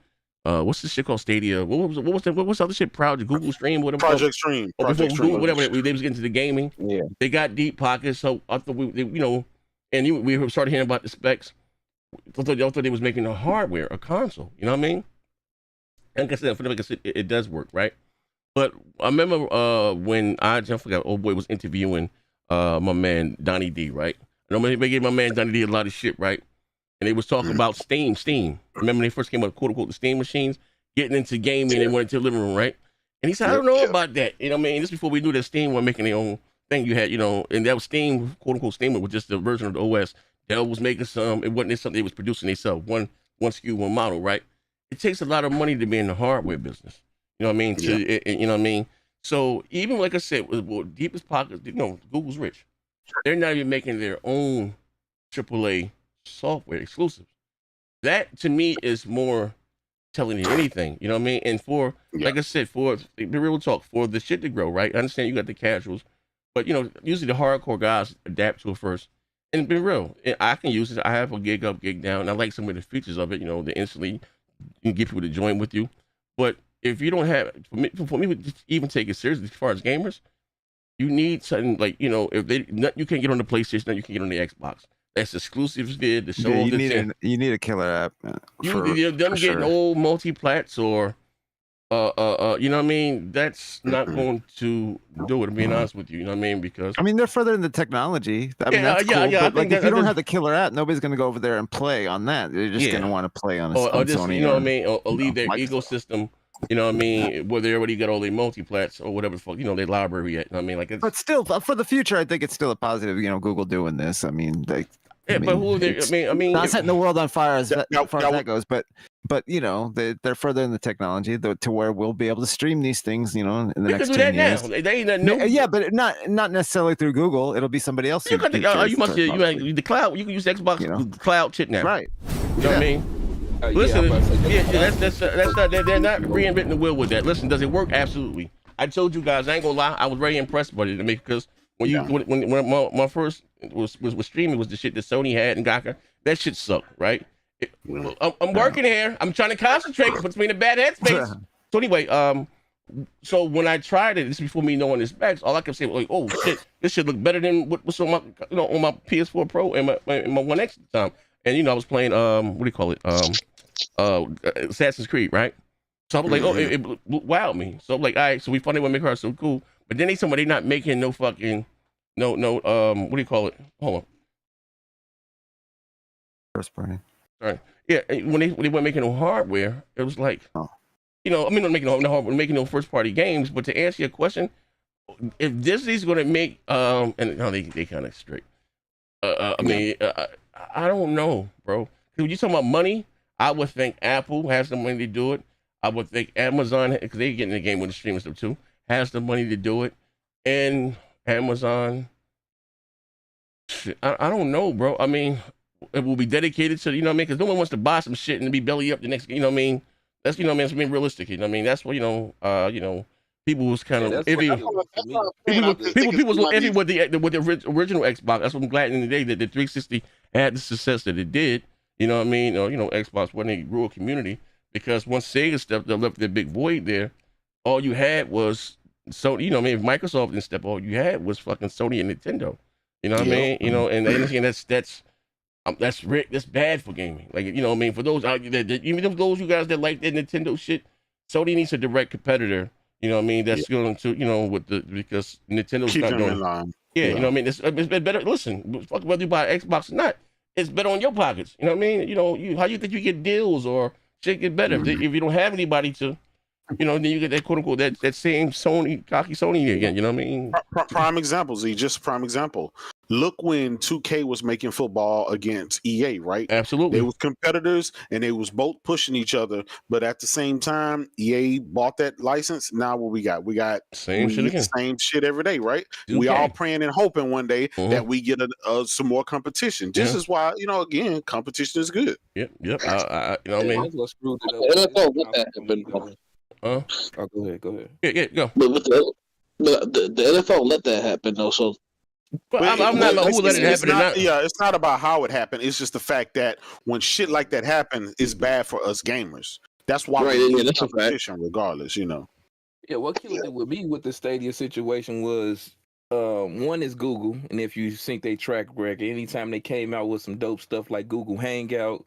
What's this shit called Stadia? What was the other shit? Google Stream, whatever. Project Stream. Project Stream, Google, whatever. They was getting into the gaming. Yeah. They got deep pockets. So I thought we started hearing about the specs. I thought they was making a hardware, a console. You know what I mean? And like I said, it does work, right? But I remember when I forgot, old boy was interviewing my man Donnie D, right? I know they gave my man Donnie D a lot of shit, right? And they was talking about Steam. Remember when they first came up, quote unquote, the Steam machines, getting into gaming and went into the living room, right? And he said, I don't know about that. You know what I mean? This before we knew that Steam was making their own thing. You had, you know, and that was Steam, quote unquote, Steam was just a version of the OS. Dell was making some. It wasn't something they was producing themselves. One SKU, one model, right? It takes a lot of money to be in the hardware business. You know what I mean? You know what I mean? So even like I said, with deepest pockets, you know, Google's rich. They're not even making their own AAA software exclusives. That to me is more telling than anything. You know what I mean? And for like I said, for the real talk, for the shit to grow, right? I understand you got the casuals, but you know, usually the hardcore guys adapt to it first. And be real, I can use it. I have a gig up, gig down. And I like some of the features of it. You know, the instantly you can get people to join with you. But if you don't have, for me to even take it seriously as far as gamers, you need something like, you know, you can't get on the PlayStation, nothing you can get on the Xbox. That's exclusives there. The show you need a killer app. Them getting old multi-plats or you know what I mean? That's not going to do it, I'm being honest with you. You know what I mean? Because I mean, they're further in the technology. I mean, that's cool. But like, if you don't have the killer app, nobody's going to go over there and play on that. They're just going to want to play on or just, Sony, you know what I mean? Or leave their ecosystem. You know what I mean? Where they already got all their multi-plats or whatever the fuck, you know, their library yet. You know what I mean? Like, but still, for the future, I think it's still a positive. You know, Google doing this. I mean, but who are they? I mean, not setting the world on fire as far as that goes, but you know, they're further in the technology to where we'll be able to stream these things. You know, in the next 10 years. Now. They ain't no. Yeah, but not necessarily through Google. It'll be somebody else. You must the cloud. You can use Xbox cloud shit now, right? You know what I mean? Listen, they're not reinventing the wheel with that. Listen, does it work? Absolutely. I told you guys, I ain't gonna lie, I was very impressed by it because when my first was streaming was the shit that Sony had and Gawker. That shit sucked, right? I'm working here. I'm trying to concentrate. Puts me in a bad headspace. So anyway, so when I tried it, this is before me knowing the specs, all I kept saying was like, oh shit, this should look better than what's on my, you know, on my PS4 Pro and my One X at the time. And you know, I was playing what do you call it? Assassin's Creed, right? So I was like, oh, it wowed me. So I'm like, all right, so we finally want to make her so cool. But then they not making no fucking no what do you call it? Hold on. First party. Sorry. Yeah, when they weren't making no hardware, it was like, you know, I mean, not making no hardware, making no first party games. But to answer your question, if Disney's going to make and no, they kind of straight. I mean, I don't know, bro. When you talking about money, I would think Apple has the money to do it. I would think Amazon, because they get in the game with the streaming stuff too, has the money to do it. And Amazon, shit, I don't know, bro. I mean, it will be dedicated to, you know what I mean? Because no one wants to buy some shit and be belly up the next, you know what I mean? That's, you know what I mean? It's being realistic, you know what I mean? That's what, you know, people was kind of iffy. People was iffy with the original Xbox. That's what I'm glad in the day that the 360 had the success that it did. You know what I mean? Or, you know, Xbox wasn't a rural community because once Sega stepped up, left their big void there, all you had was Sony. You know what I mean? If Microsoft didn't step, all you had was fucking Sony and Nintendo. You know what I mean? You know, and that's bad for gaming. Like, you know what I mean? For those out there, even those you guys that like that Nintendo shit, Sony needs a direct competitor. You know what I mean? That's going to, you know, because Nintendo's not doing. Yeah, you know what I mean? It's better. Listen, fuck whether you buy an Xbox or not, it's better on your pockets. You know what I mean? You know, how you think you get deals or shit get better if you don't have anybody to, you know, then you get that quote unquote that same cocky Sony again. You know what I mean? Prime example, Z. Just prime example. Look when 2K was making football against EA, right? Absolutely. They was competitors and they was both pushing each other, but at the same time, EA bought that license. Now what we got? We got same shit every day, right? 2K. We all praying and hoping one day that we get some more competition. This is why, you know, again, competition is good. Yep. You know what I mean? Oh, go ahead. Go ahead. Yeah, go. But with the NFL let that happen though, so. But I'm not about who let it happen or not. Yeah, it's not about how it happened. It's just the fact that when shit like that happens, it's bad for us gamers. That's why we need competition, regardless. You know. Yeah, what killed it with me with the Stadia situation was one is Google, and if you sync they track record, anytime they came out with some dope stuff like Google Hangout,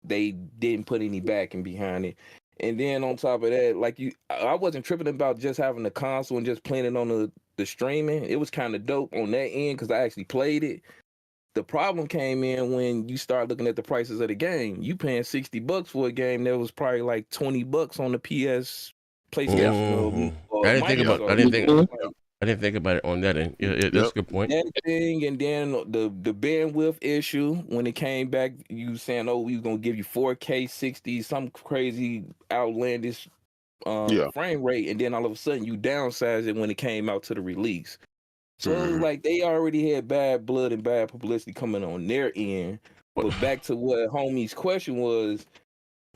they didn't put any backing behind it. And then on top of that, like I wasn't tripping about just having the console and just playing it on the streaming. It was kind of dope on that end because I actually played it. The problem came in when you start looking at the prices of the game. You paying $60 for a game that was probably like $20 on the PS PlayStation. I didn't think about it on that end. Yeah, that's a good point. That thing, and then the bandwidth issue when it came back, you saying, "Oh, we gonna give you 4K 60, some crazy outlandish frame rate," and then all of a sudden you downsize it when it came out to the release. So it was like they already had bad blood and bad publicity coming on their end. But back to what homie's question was,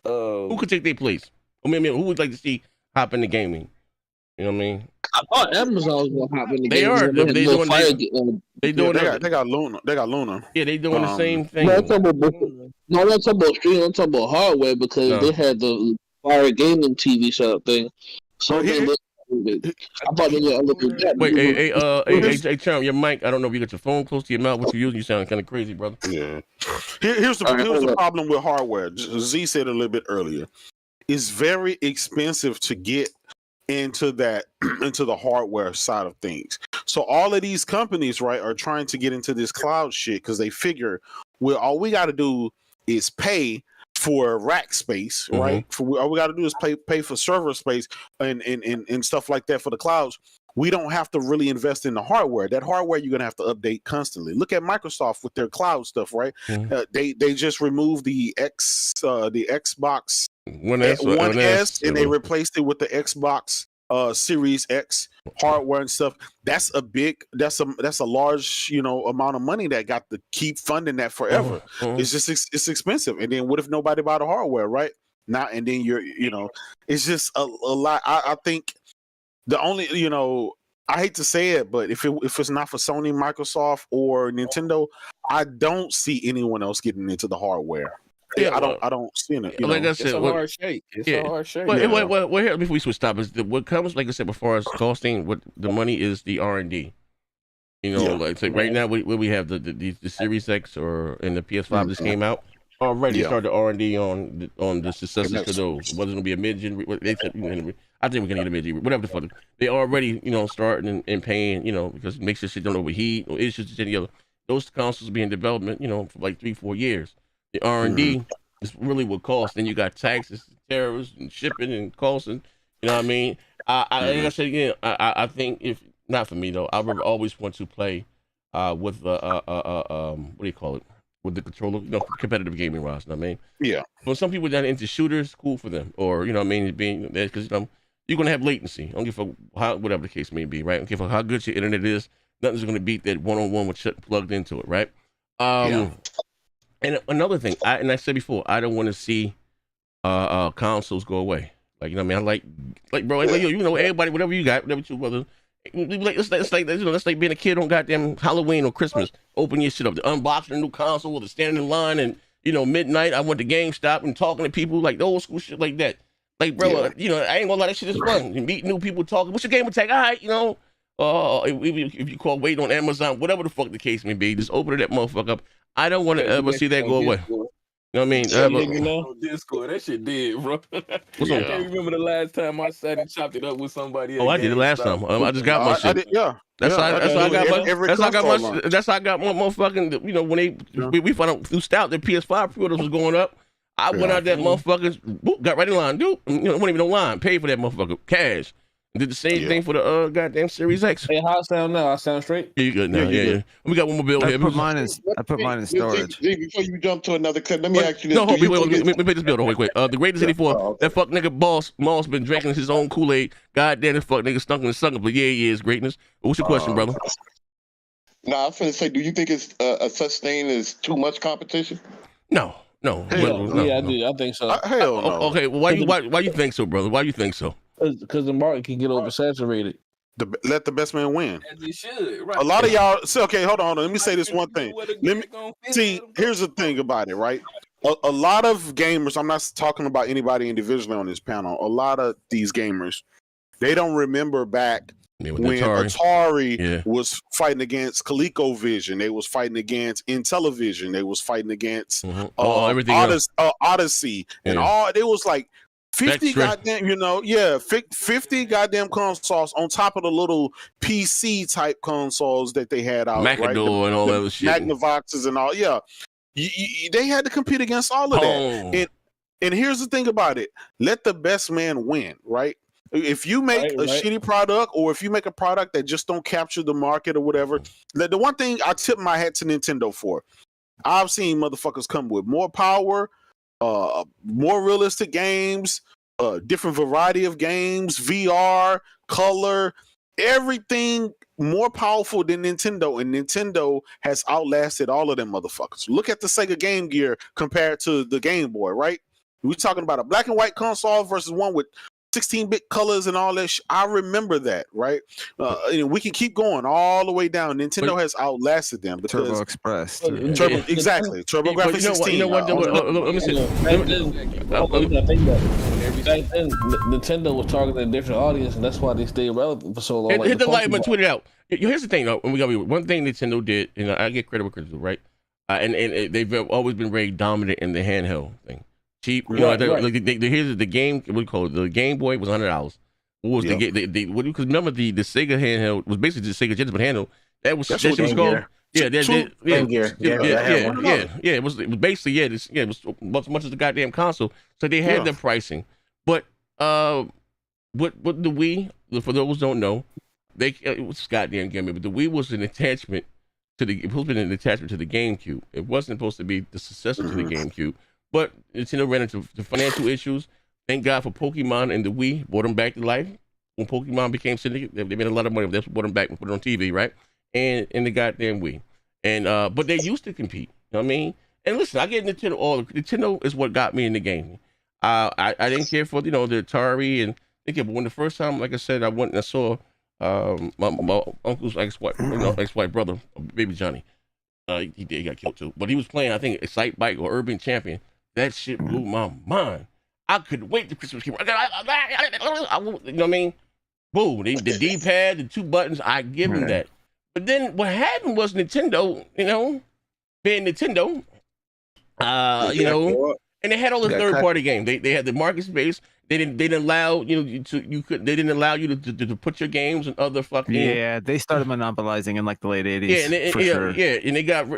who could take their place? I mean, who would like to see hop into gaming? You know what I mean? I thought Amazon was gonna hop in the They game. are. They got Luna. They got Luna. Yeah, they doing the same thing. No, I'm talking about streaming. I'm talking about hardware because they had the Fire Gaming TV setup thing. So I thought they were looking at that. Wait, hey, Charm, your mic. I don't know if you got your phone close to your mouth. What you using? You sound kind of crazy, brother. Yeah. Here's the problem with hardware. Z said a little bit earlier. It's very expensive to get into the hardware side of things. So all of these companies, right, are trying to get into this cloud shit because they figure, well, all we got to do is pay for rack space, right? All we got to do is pay for server space and stuff like that for the clouds. We don't have to really invest in the hardware. That hardware you're gonna have to update constantly. Look at Microsoft with their cloud stuff, right? They just removed the Xbox One S, and they replaced it with the Xbox Series X hardware and stuff. That's a large amount of money that got to keep funding that forever. It's just it's expensive. And then what if nobody bought the hardware, right? Now and then it's just a lot. I think the only I hate to say it, but if it's not for Sony, Microsoft, or Nintendo, I don't see anyone else getting into the hardware. Yeah, I don't see it. Like I said, it's a hard shape. It's a hard shape. Well, here before we switch topics, what comes, like I said before, as costing, what the money is the R&D. Like right now we have the Series X and the PS5 just came out. Already started R&D on the successors for those. Whether it's gonna be a mid-gen, they said, I think we're gonna get a mid-gen, whatever the fuck. They already starting and paying, because it makes this shit don't overheat or issues any other. Those consoles be in development, for like 3-4 years. The R&D is really what costs. Then you got taxes, tariffs, and shipping and costs, and you know what I mean. Like I said again, I think if not for me though, I would always want to play with what do you call it? With the controller, competitive gaming wise. You know what I mean? Yeah. When some people that into shooters, cool for them, or being there because you're gonna have latency. I don't give a how whatever the case may be, right? I don't give a how good your internet is. Nothing's gonna beat that one-on-one with shit plugged into it, right? And another thing, I said before, I don't want to see consoles go away. Like I like bro, everybody, whatever you got, whatever you brother. It's like being a kid on goddamn Halloween or Christmas. Open your shit up, the unboxing a new console, or the standing in line, and midnight. I went to GameStop and talking to people like the old school shit like that. Like bro, I ain't gonna lie, that shit is fun. You meet new people, talking. What's your gamer tag? All right, if you call wait on Amazon, whatever the fuck the case may be, just open that motherfucker up. I don't want to ever see that go away. You know what I mean? Discord, that shit dead, bro. I can't remember the last time I sat and chopped it up with somebody. I did it last time. I just got my shit. That's how I got my motherfucking. When we found out through Stout that PS5 pre-orders was going up. I went out that motherfucker, got right in line, dude. Wasn't even no line. Paid for that motherfucker, cash. Did the same thing for the goddamn Series X. Hey, how I sound now? I sound straight? Yeah, you good now. Yeah. We got one more bill here. I put mine in storage. Before you jump to another clip, let me ask you this. No, let me pay this bill real quick. The greatest 84, that fuck nigga Moss been drinking his own Kool-Aid. Goddamn, that fuck nigga stunk and stunk. But yeah, he is greatness. What's your question, brother? No, I was finna say, do you think it's a such thing as too much competition? No, No. Yeah, I do. I think so. Hell no. Okay, well, why you think so, brother? Why you think so? Because the market can get oversaturated. Let the best man win. As it should, right? A lot of y'all. Okay, hold on. Let me say this one thing. Let me see. Here's the thing about it, right? A lot of gamers. I'm not talking about anybody individually on this panel. A lot of these gamers, they don't remember back when Atari was fighting against ColecoVision. They was fighting against Intellivision. They was fighting against everything Odyssey, and all. It was like 50 goddamn, 50 goddamn consoles on top of the little PC type consoles that they had out, Macador right? and all that other shit. Magnavoxes and all, yeah. They had to compete against all of that. And here's the thing about it: let the best man win, right? If you make a shitty product, or if you make a product that just don't capture the market or whatever, the one thing I tip my hat to Nintendo for, I've seen motherfuckers come with more power, more realistic games, different variety of games, VR, color, everything more powerful than Nintendo, and Nintendo has outlasted all of them motherfuckers. Look at the Sega Game Gear compared to the Game Boy, right? We're talking about a black and white console versus one with 16-bit colors and all that. I remember that, right? And we can keep going all the way down. Nintendo has outlasted them because Turbo Express. Exactly. TurboGrafx 16. You know what? Let me see. Back then, Nintendo was targeting a different audience, and that's why they stayed relevant for so long. Hit the like button, tweet it out. Here's the thing, though. One thing Nintendo did, and I get credit where credit's due, right? And they've always been very dominant in the handheld thing. Cheap, here's the game. What do you call it? The Game Boy was $100. What was the game? Because remember the Sega handheld was basically the Sega Genesis, but handheld. That was called. Yeah, it was basically it was as much as the goddamn console. So they had their pricing, but what the Wii? For those who don't know, it was goddamn game, but the Wii was an attachment to the GameCube. It wasn't supposed to be the successor to the GameCube. But Nintendo ran into the financial issues. Thank God for Pokemon and the Wii. Brought them back to life. When Pokemon became syndicate, they made a lot of money. That's what brought them back and put it on TV, right? And the goddamn Wii. And but they used to compete. You know what I mean? And listen, I get Nintendo. Nintendo is what got me in the game. I didn't care for the Atari and but when the first time, like I said, I went and I saw my uncle's ex-wife brother, baby Johnny. He got killed too. But he was playing, I think, Excite Bike or Urban Champion. That shit blew my mind. I couldn't wait to Christmas came. You know what I mean? Boom. The D-pad, the 2 buttons, I give him that. But then what happened was Nintendo, being Nintendo, and they had all the third-party games. They had the market space. They didn't allow they didn't allow you to put your games in other fucking. Yeah, they started monopolizing in like the late 80s. Yeah, and they got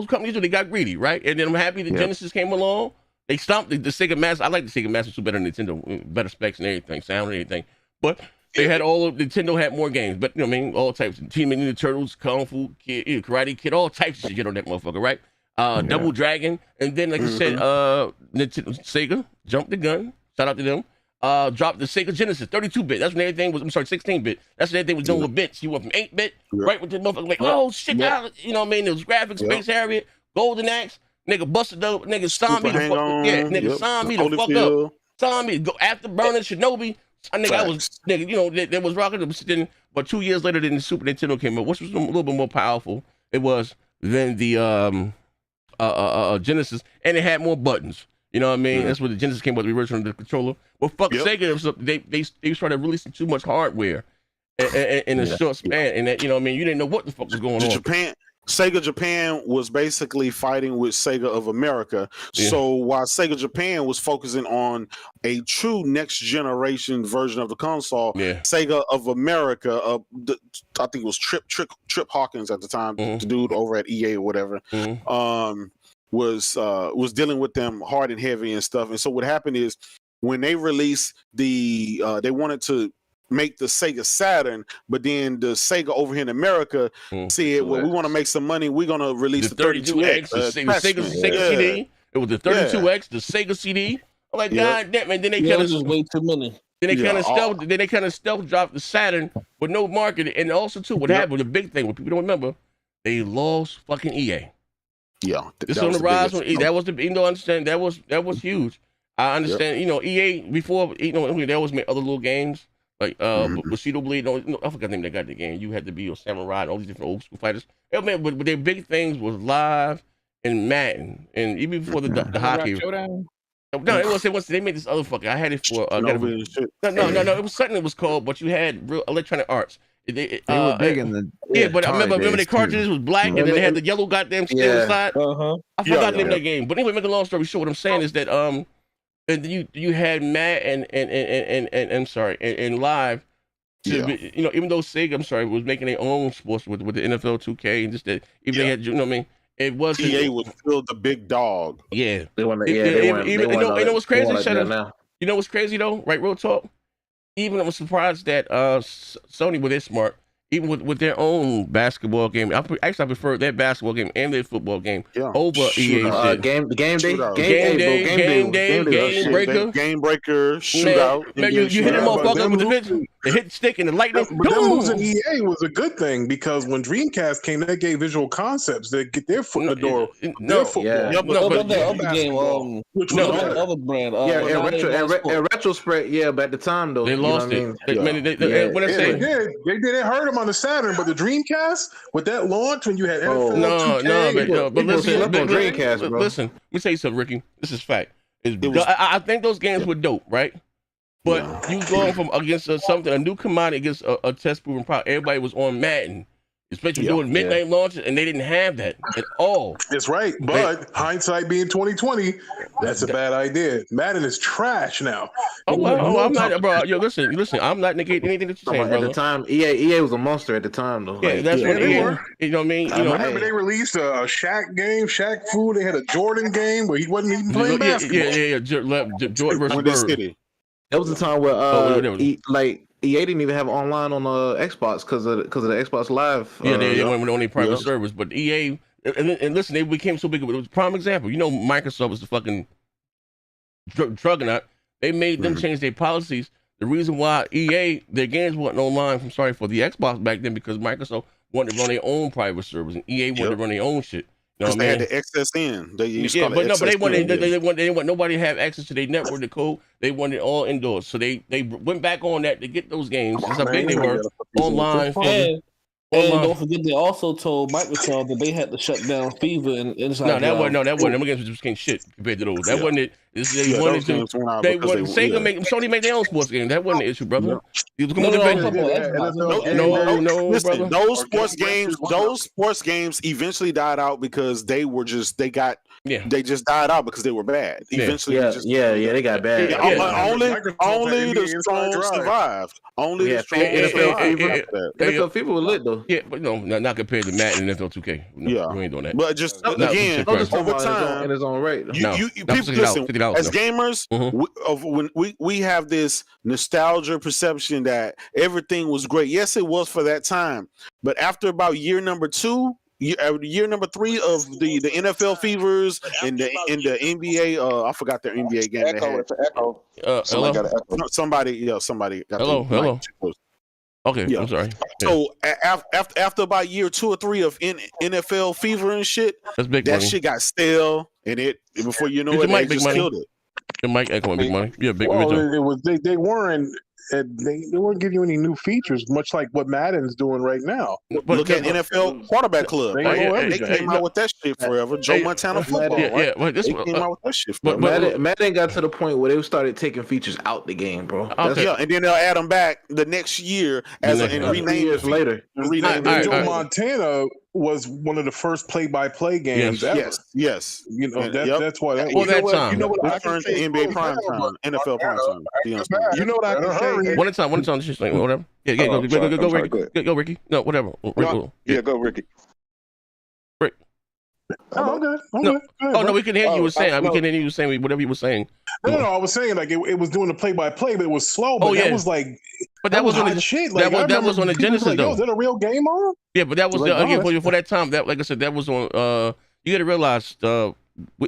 companies they got greedy, right? And then I'm happy the Genesis came along. They stomped the Sega Master. I like the Sega Master Two better than Nintendo, better specs and everything, sound and everything. But they had Nintendo had more games, but all types of Teenage Mutant Ninja Turtles, Kung Fu Kid, Karate Kid, all types of shit on that motherfucker, right? Double Dragon, and then like I said, Sega jumped the gun. Shout out to them. Dropped the Sega Genesis, 32-bit. That's when everything was. 16-bit. That's when everything was doing with bits. You went from 8-bit right with the motherfucker. Like, oh shit, you know what I mean? There was graphics, Space Harriet, Golden Axe. Nigga busted up. Nigga signed me the fuck up. Yeah, nigga signed me the fuck up. Signed me to go after burning Shinobi. They was rocking them. Then, but 2 years later, then the Super Nintendo came out, which was a little bit more powerful. It was than the Genesis, and it had more buttons. You know what I mean? That's where the Genesis came out, the version of the controller. Well, fuck Sega, they started releasing too much hardware in a short span, and that you know what I mean? You didn't know what the fuck was going on. Sega Japan was basically fighting with Sega of America. Yeah. So while Sega Japan was focusing on a true next generation version of the console, Sega of America, I think it was Trip Hawkins at the time, the dude over at EA or whatever, was dealing with them hard and heavy and stuff. And so what happened is when they released they wanted to make the Sega Saturn, but then the Sega over here in America said, well, we want to make some money. We're going to release the 32X. The Sega CD. It was the 32X, the Sega CD. I'm like, God damn, and then they kind of way too many. Then they kind of stealth dropped the Saturn with no marketing. And also too, what happened, the big thing, what people don't remember, they lost fucking EA. Yeah, This on the rise. That was the, you know, understand that was huge. I understand, you know, EA before, you know, they always made other little games like Bushido Blade. No, I forgot the name they got the game. You had to be a samurai and all these different old school fighters. But their big things was Live and Madden, and even before the hockey. No, it was they made this other fucking. I had it for no, it was something that was called, but you had real Electronic Arts. They were big in the but I remember the cartridges was black and then they had the yellow goddamn steel side. I forgot the name of that game, but anyway, make a long story short, what I'm saying is that and you had Matt and sorry and Live. You know, even though Sega, was making their own sports with the NFL 2K and just that, even they had, you know what I mean. It wasn't. EA was still the big dog. Yeah, they want to. You know what's crazy? You know what's crazy though? Right, real talk. Even I was surprised that Sony, with their smart, even with their own basketball game. I prefer their basketball game and their football game over EA shit. Game breaker, shootout. Man, you hit them motherfucker with the hit stick and the lightning. But them losing EA was a good thing because when Dreamcast came, that gave Visual Concepts that get their foot in the door. Their football. But the other game, which was other brand. And retrospect, but at the time though, they lost it. They did hurt them on the Saturn, but the Dreamcast with that launch when you had NFL 2K, but listen, Dreamcast, bro. Listen, let me tell you something, Ricky. This is fact. I think those games were dope, right? But you going from against a new commodity against a test proven product. Everybody was on Madden, especially doing midnight launches, and they didn't have that at all. That's right. But hindsight being 2020, that's a bad idea. Madden is trash now. I'm not, bro. Yo, listen. I'm not negating anything that you're saying, brother. At the time, EA was a monster at the time, though. Yeah, that's what they were. You know what I mean? I remember they released a Shaq game, Shaq Fu. They had a Jordan game where he wasn't even playing basketball. Jordan versus Bird. That was the time where EA didn't even have online on Xbox because of the Xbox Live. They went on their private servers, but EA and listen, they became so big. It was a prime example. You know, Microsoft was the fucking juggernaut. They made them change their policies. The reason why EA their games wasn't online for the Xbox back then because Microsoft wanted to run their own private servers and EA wanted to run their own shit. You know they had the XSN. They used but they didn't want nobody to have access to their network, the code. They wanted it all indoors. So they went back on that to get those games. That's how big they were online. And don't forget, they also told Microsoft that they had to shut down FIFA and Inside. That wasn't. Them games just became shit compared to those. That wasn't it. They wanted to. Sony make their own sports games. That wasn't the issue, brother. No, listen, those sports games eventually died out because they just died out because they were bad. Eventually, they got bad. Only the strong survived. Only the strong survived. NFL FIFA was lit though. Yeah, but no, not compared to Madden and NFL 2K. No, we ain't doing that. But just again, over time, in his own right. People listen. As gamers, when we have this nostalgia perception that everything was great. Yes, it was for that time. But after about year number 2, year number 3 of the NFL fevers and the NBA, I forgot their NBA game. Somebody got hello. Okay, I'm sorry. So after about year 2 or 3 of NFL fever and shit, shit got stale, and before you know it, they just killed it. The mic echoing big money. Yeah, big. They weren't. They weren't giving you any new features, much like what Madden's doing right now. But look at NFL Quarterback Club. They came out with that shit forever. Joe Montana football. They came out with that shit. But Madden got to the point where they started taking features out the game, bro. Yeah, and then they'll add them back the next year and rename years later. Joe Montana was one of the first play-by-play games ever. Yes. You know that's why. You know what I can say? NBA prime time, NFL prime time. You know what I can say? One at a time. Just like whatever. Yeah, go, Ricky. Go, Ricky. No, whatever. Yeah, go, Ricky. Rick. Oh, okay. No, we can hear you. We can hear you saying whatever you were saying. No, I was saying like it was doing the play-by-play, but it was slow. But that was like. But that was on the shit. That was on the Genesis though. Is that a real game on? Yeah, but that was again for that time. That, like I said, that was on. You got to realize,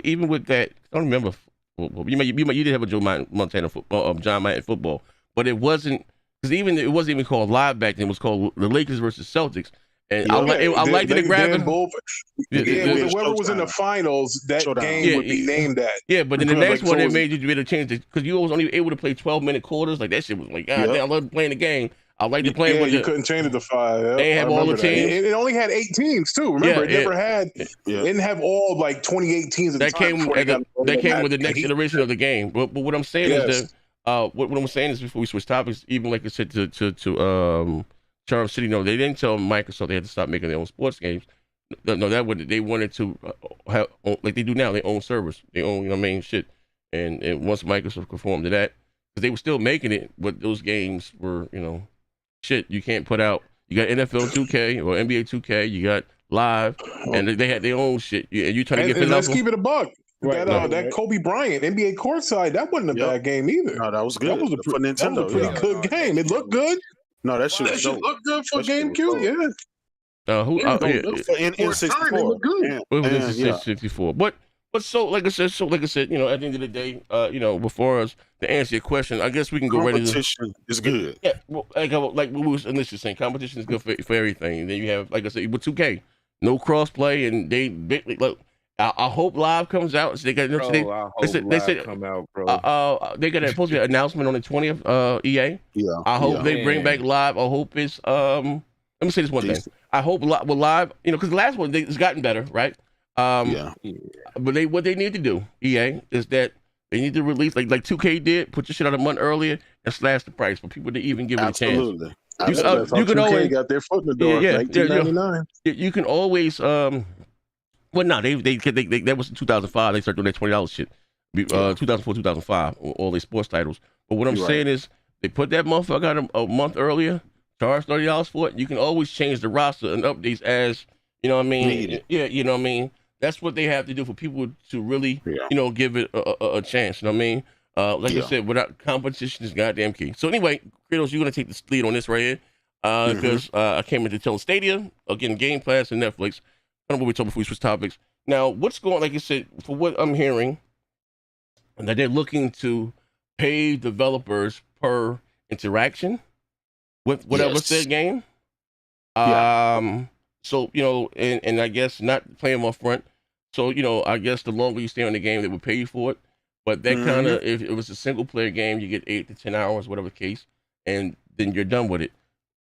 even with that, I don't remember. You did have a Joe Montana football, John Madden football, but it wasn't because it wasn't even called live back then. It was called the Lakers versus Celtics, And I like the graphics. Whoever was in the finals, that game would be named that. Yeah, but then the next one they made you be able to change it because you was only able to play 12-minute quarters. Like that shit was like, God damn, I love playing the game. I like to play with you couldn't change it to 5. Yep, they have all the teams. It only had 8 teams too. Remember, it never had. It didn't have all like 28 teams. At the time that came with the next iteration of the game. But what I'm saying is that what I'm saying is before we switch topics, even like I said to Charm City, no, they didn't tell Microsoft they had to stop making their own sports games. No, they wanted to have like they do now. They own servers. They own shit. And once Microsoft conformed to that, because they were still making it, but those games were shit you can't put out. You got NFL 2K or NBA 2K. You got Live, and they had their own shit. And you trying to get. Let's keep it a buck. That Kobe Bryant NBA courtside, that wasn't a bad game either. No, that was good. That was for Nintendo. That was a pretty good game. It looked good. No, that shit looked good for GameCube. Yeah. In N64. N64. But so like I said, at the end of the day, before us to answer your question, I guess we can go right into competition is good. Yeah, well, like we was initially saying, competition is good for everything. And then you have, like I said, with 2K, no crossplay, and they look. I hope Live comes out. So they got they said come out, bro. They got supposed to be an announcement on the 20th. EA. Yeah. I hope they bring back Live. I hope it's Let me say this one thing. I hope with Live, because the last one it's gotten better, right? But what they need to do, EA, is that they need to release like 2K did, put your shit out a month earlier and slash the price for people to even give it a chance. You can always got their foot in the door. $19.99. You can always well, no, they that was in 2005. They started doing that $20 shit. 2004, 2005, all these sports titles. But what I'm saying is, they put that motherfucker out a month earlier, charge $30 for it. You can always change the roster and updates as what I mean. Yeah, you know what I mean. That's what they have to do for people to really, give it a chance. You know what I mean? Like I said, without competition is goddamn key. So anyway, Kratos, you're gonna take the lead on this right here, because I came into telling Stadia, again, Game Pass and Netflix. I don't know what we talked before we switch topics. Now, what's going? Like I said, for what I'm hearing, that they're looking to pay developers per interaction with whatever said game. So and I guess not playing up front. So I guess the longer you stay on the game, they would pay you for it. But that kind of, if it was a single player game, you get 8 to 10 hours, whatever the case, and then you're done with it.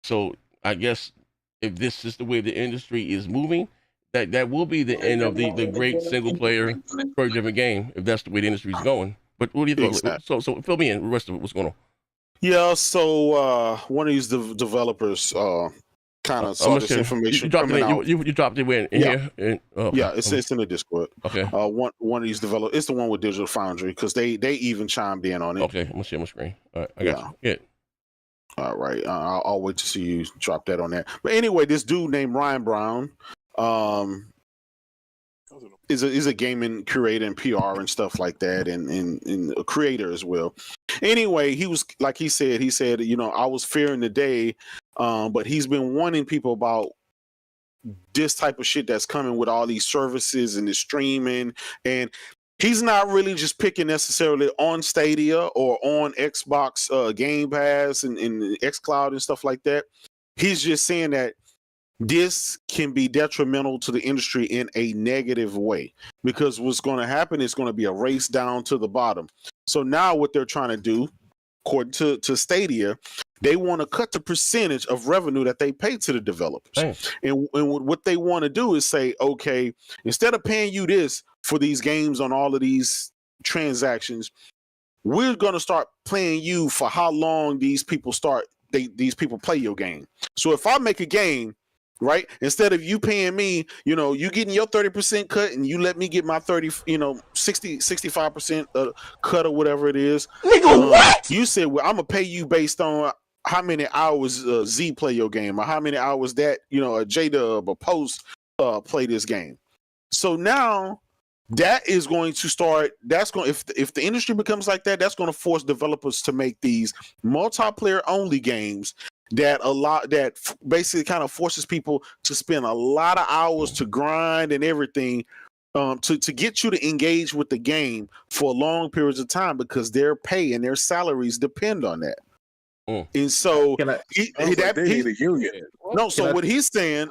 So I guess if this is the way the industry is moving, that will be the end of the great single player story-driven game, if that's the way the industry is going. But what do you think? Exactly. So fill me in the rest of what's going on. Yeah, so one of these developers kind of saw this information coming out. You dropped it in here? It's in the Discord. Okay. One of these developers, it's the one with Digital Foundry, because they even chimed in on it. Okay, I'm gonna share my screen. All right, I got you. Yeah. All right, I'll wait to see you drop that on there. But anyway, this dude named Ryan Brown is a gaming curator and PR and stuff like that, and a creator as well. Anyway, he was, like he said, I was fearing the day, but he's been warning people about this type of shit that's coming with all these services and the streaming, and he's not really just picking necessarily on Stadia or on Xbox Game Pass and xCloud and stuff like that. He's just saying that this can be detrimental to the industry in a negative way, because what's going to happen is going to be a race down to the bottom. So now what they're trying to do, according to Stadia, they want to cut the percentage of revenue that they pay to the developers. And what they want to do is say, okay, instead of paying you this for these games on all of these transactions, we're going to start paying you for how long these people these people play your game. So if I make a game, right, instead of you paying me, you getting your 30% cut and you let me get my 65% cut or whatever it is. Nigga, what? You said, well, I'm gonna pay you based on how many hours Z play your game, or how many hours that a J-Dub or Post play this game. So now that is going to start. If the industry becomes like that, that's going to force developers to make these multiplayer only games that basically kind of forces people to spend a lot of hours to grind and everything to get you to engage with the game for long periods of time, because their pay and their salaries depend on that. And so they need a union. No, so what he's saying,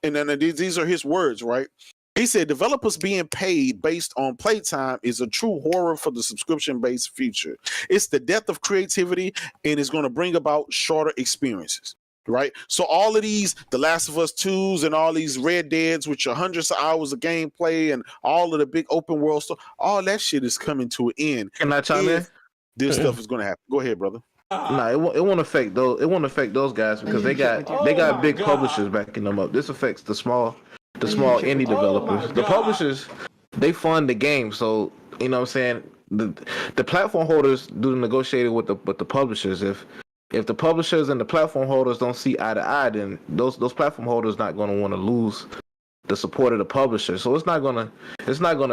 and then these are his words, right? He said developers being paid based on playtime is a true horror for the subscription-based future. It's the death of creativity and it's going to bring about shorter experiences, right? So all of these, The Last of Us 2s and all these Red Deads, which are hundreds of hours of gameplay and all of the big open world stuff, all that shit is coming to an end. Can I chime in? This stuff is going to happen. Go ahead, brother. Nah, it won't affect those. It won't affect those guys because they got big publishers backing them up. This affects the small indie developers. The publishers, they fund the game, so you know what I'm saying. The platform holders do the negotiating with the publishers. If the publishers and the platform holders don't see eye to eye, then those platform holders not going to want to lose the support of the publisher. So it's not gonna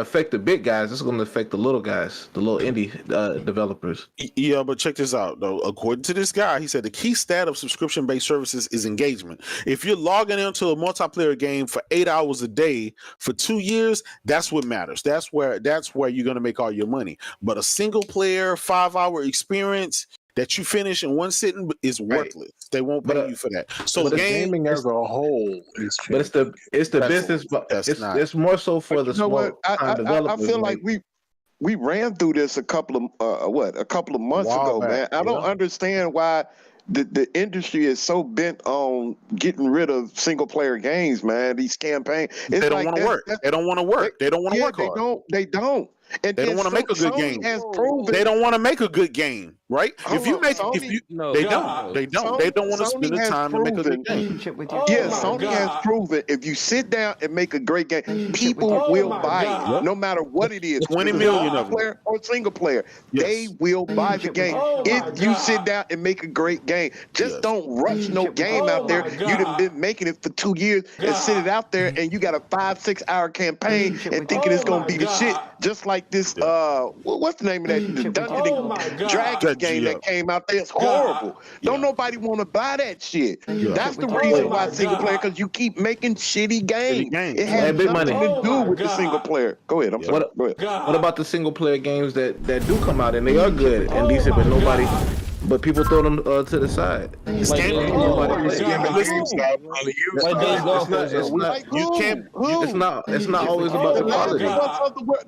affect the big guys. It's gonna affect the little guys, the little indie developers. Yeah, but check this out though. According to this guy, he said the key stat of subscription-based services is engagement. If you're logging into a multiplayer game for 8 hours a day for 2 years, that's what matters. That's where you're gonna make all your money. But a single player 5-hour experience that you finish in one sitting is worthless. They won't pay you for that. So gaming as a whole is. But it's the business. It's more so for the small developers. I feel like we ran through this a couple of months ago, man. I don't understand why the industry is so bent on getting rid of single player games, man. These campaigns, they don't want to work. They don't want to work. They don't want to work hard. They don't. And they don't want to make a good game. They don't want to make a good game, right? They don't want to spend the time to make a good game. Sony has proven if you sit down and make a great game, people will buy it, no matter what it is. 20 million of them, player or single player, they will buy the game. If you sit down and make a great game, just don't rush no game out there. You've been making it for 2 years and sit it out there, and you got a 5-6 hour campaign and thinking it's gonna be the shit, just like this what's the name of that the Dungeons and Dragons game that came out there? It's horrible. Don't nobody want to buy that shit. That's the reason why single player, because you keep making shitty games. It has nothing to do with the single player. Go ahead. I'm sorry. Go ahead. What about the single player games that do come out and they are good and decent, but people throw them to the side. It's not always about the quality.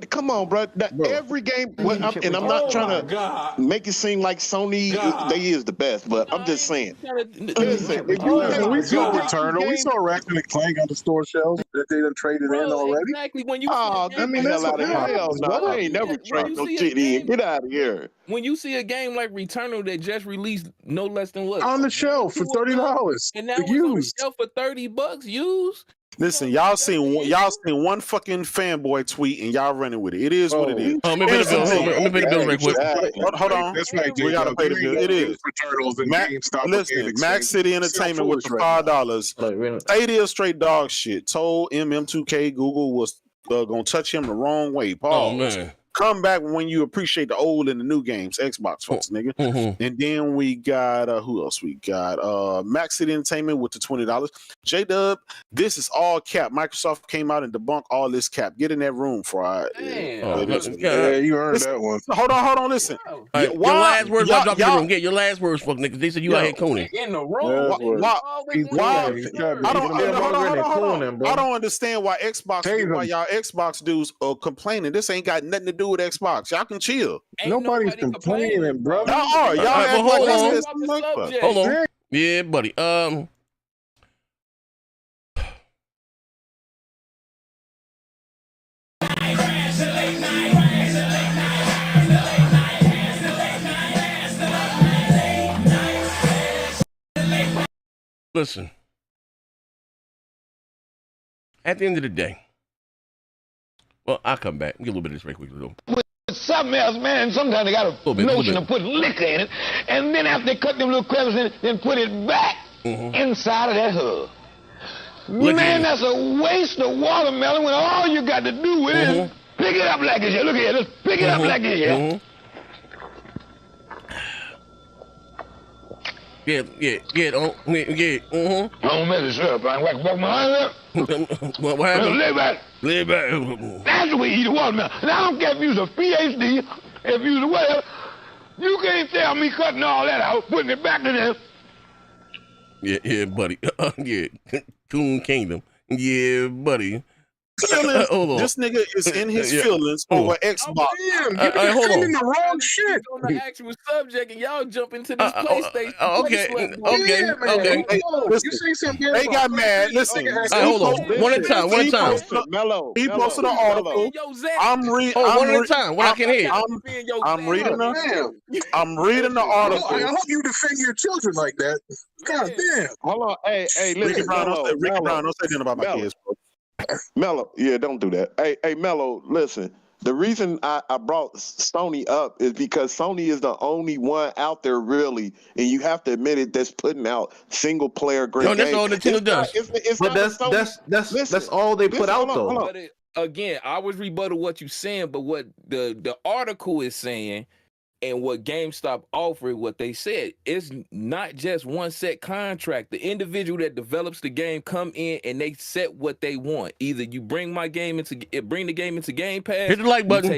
Come on, bro. Every game, and I'm not trying to make it seem like Sony they is the best, but I'm just saying. Listen, if you we saw Returnal, we saw Ratchet and Clank on the store shelves that they done traded in already. Exactly. When you that's out of hell. I ain't never traded no shit in. Get out of here. When you see a game like Returnal that just released no less than what? On the shelf for $30. And now it's on the shelf for $30 used. Listen, y'all seen one fucking fanboy tweet and y'all running with it. It is what it is. Let me pay the bill right quick. Hold on. That's right. We gotta pay the bill. It is. Listen, Max City Entertainment with the $5. Stadia straight dog shit. Told MM2K Google was gonna touch him the wrong way. Pause. Oh man. Come back when you appreciate the old and the new games, Xbox folks, nigga. And then we got who else? We got Max City Entertainment with the $20. J-Dub, this is all cap. Microsoft came out and debunked all this cap. Get in that room, Fry. Yeah, you earned that one. Hold on, listen. Right, your last words, y'all get your last words, fuck niggas. They said you out here cooning. In the room. I don't understand why y'all Xbox dudes are complaining. This ain't got nothing to do with Xbox. Y'all can chill. Nobody's complaining, bro. Y'all are. Hold on. Yeah, buddy. Listen. At the end of the day, well, I'll come back. Get a little bit of this right quick. With something else, man, sometimes they got a notion to put liquor in it, and then after they cut them little crevices in it, then put it back inside of that hub. Man, that's a waste of watermelon when all you got to do with it is pick it up like it's here. Look here, just pick it up like it's here. Don't mess it up. I walk my hand up. What happened? Lay back. That's the way you eat a watermelon. And I don't care if you use a PhD, if you use a whatever. You can't tell me cutting all that out, putting it back to them. Yeah, buddy. Yeah, Coon Kingdom. Yeah, buddy. Hold on. This nigga is in his feelings over Xbox. Hold on. the wrong shit on the actual subject, and y'all jump into this PlayStation. Okay. Hey, listen, You say something. they got mad. Listen, Hold on. One at a time. Mellow. He posted an article. I'm reading. One at a time. What I can hear. I'm reading the article. I hope you defend your children like that. God damn. Hold on. Hey, Ricky listen. Brown, don't say nothing about my kids, bro. Mellow, yeah, don't do that. Hey, Mellow, listen. The reason I brought Sony up is because Sony is the only one out there, really, and you have to admit it, that's putting out single player great games. That's all Nintendo does. But that's all they put out though. But again, I was rebuttal what you saying, but what the article is saying and what GameStop offered, what they said, it's not just one set contract. The individual that develops the game come in and they set what they want. Either you bring the game into Gamepass, hit the like button.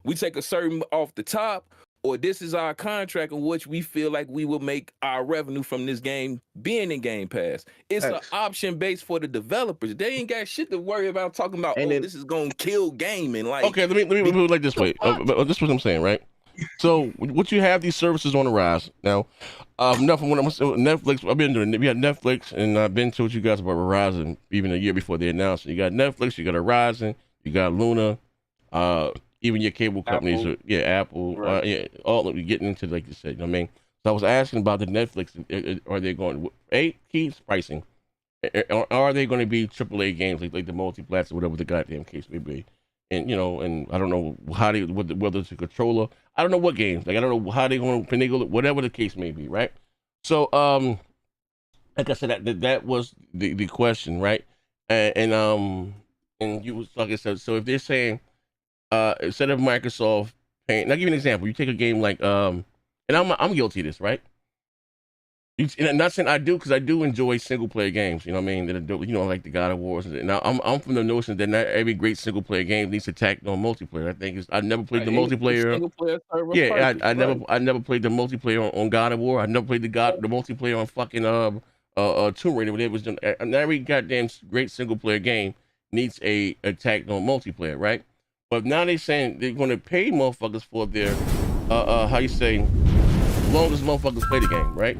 We take a certain off the top, or this is our contract in which we feel like we will make our revenue from this game being in Game Pass. It's an option based for the developers. They ain't got shit to worry about talking about. This is gonna kill gaming. Like, okay, let me put it like this way. This is what I'm saying, right? So, what you have these services on the rise now. Nothing when I'm Netflix. I've been doing it. We had Netflix, and I've been told you guys about Verizon even a year before they announced it. You got Netflix, you got Verizon, you got Luna, even your cable companies. Apple, right. All of you getting into, like you said. You know what I mean? So I was asking about the Netflix. Are they going keeps pricing? Are they going to be AAA games like the multi-plats or whatever the goddamn case may be? And and I don't know how whether it's a controller. I don't know what games. Like I don't know how they're going to finagle, whatever the case may be, right? So like I said, that was the question, right? And you was like I said. So if they're saying instead of Microsoft paying, I'll give you an example. You take a game like and I'm guilty of this, right? And I'm not saying I do, because I do enjoy single player games. You know what I mean? That do, like the God of Wars. Now I'm from the notion that not every great single player game needs to tack on multiplayer. I think I never played the multiplayer. I never played the multiplayer on God of War. I never played the multiplayer on fucking Tomb Raider. When it was done. Every goddamn great single player game needs a tacked on multiplayer, right? But now they're saying they're going to pay motherfuckers for their how you say, longest motherfuckers play the game, right?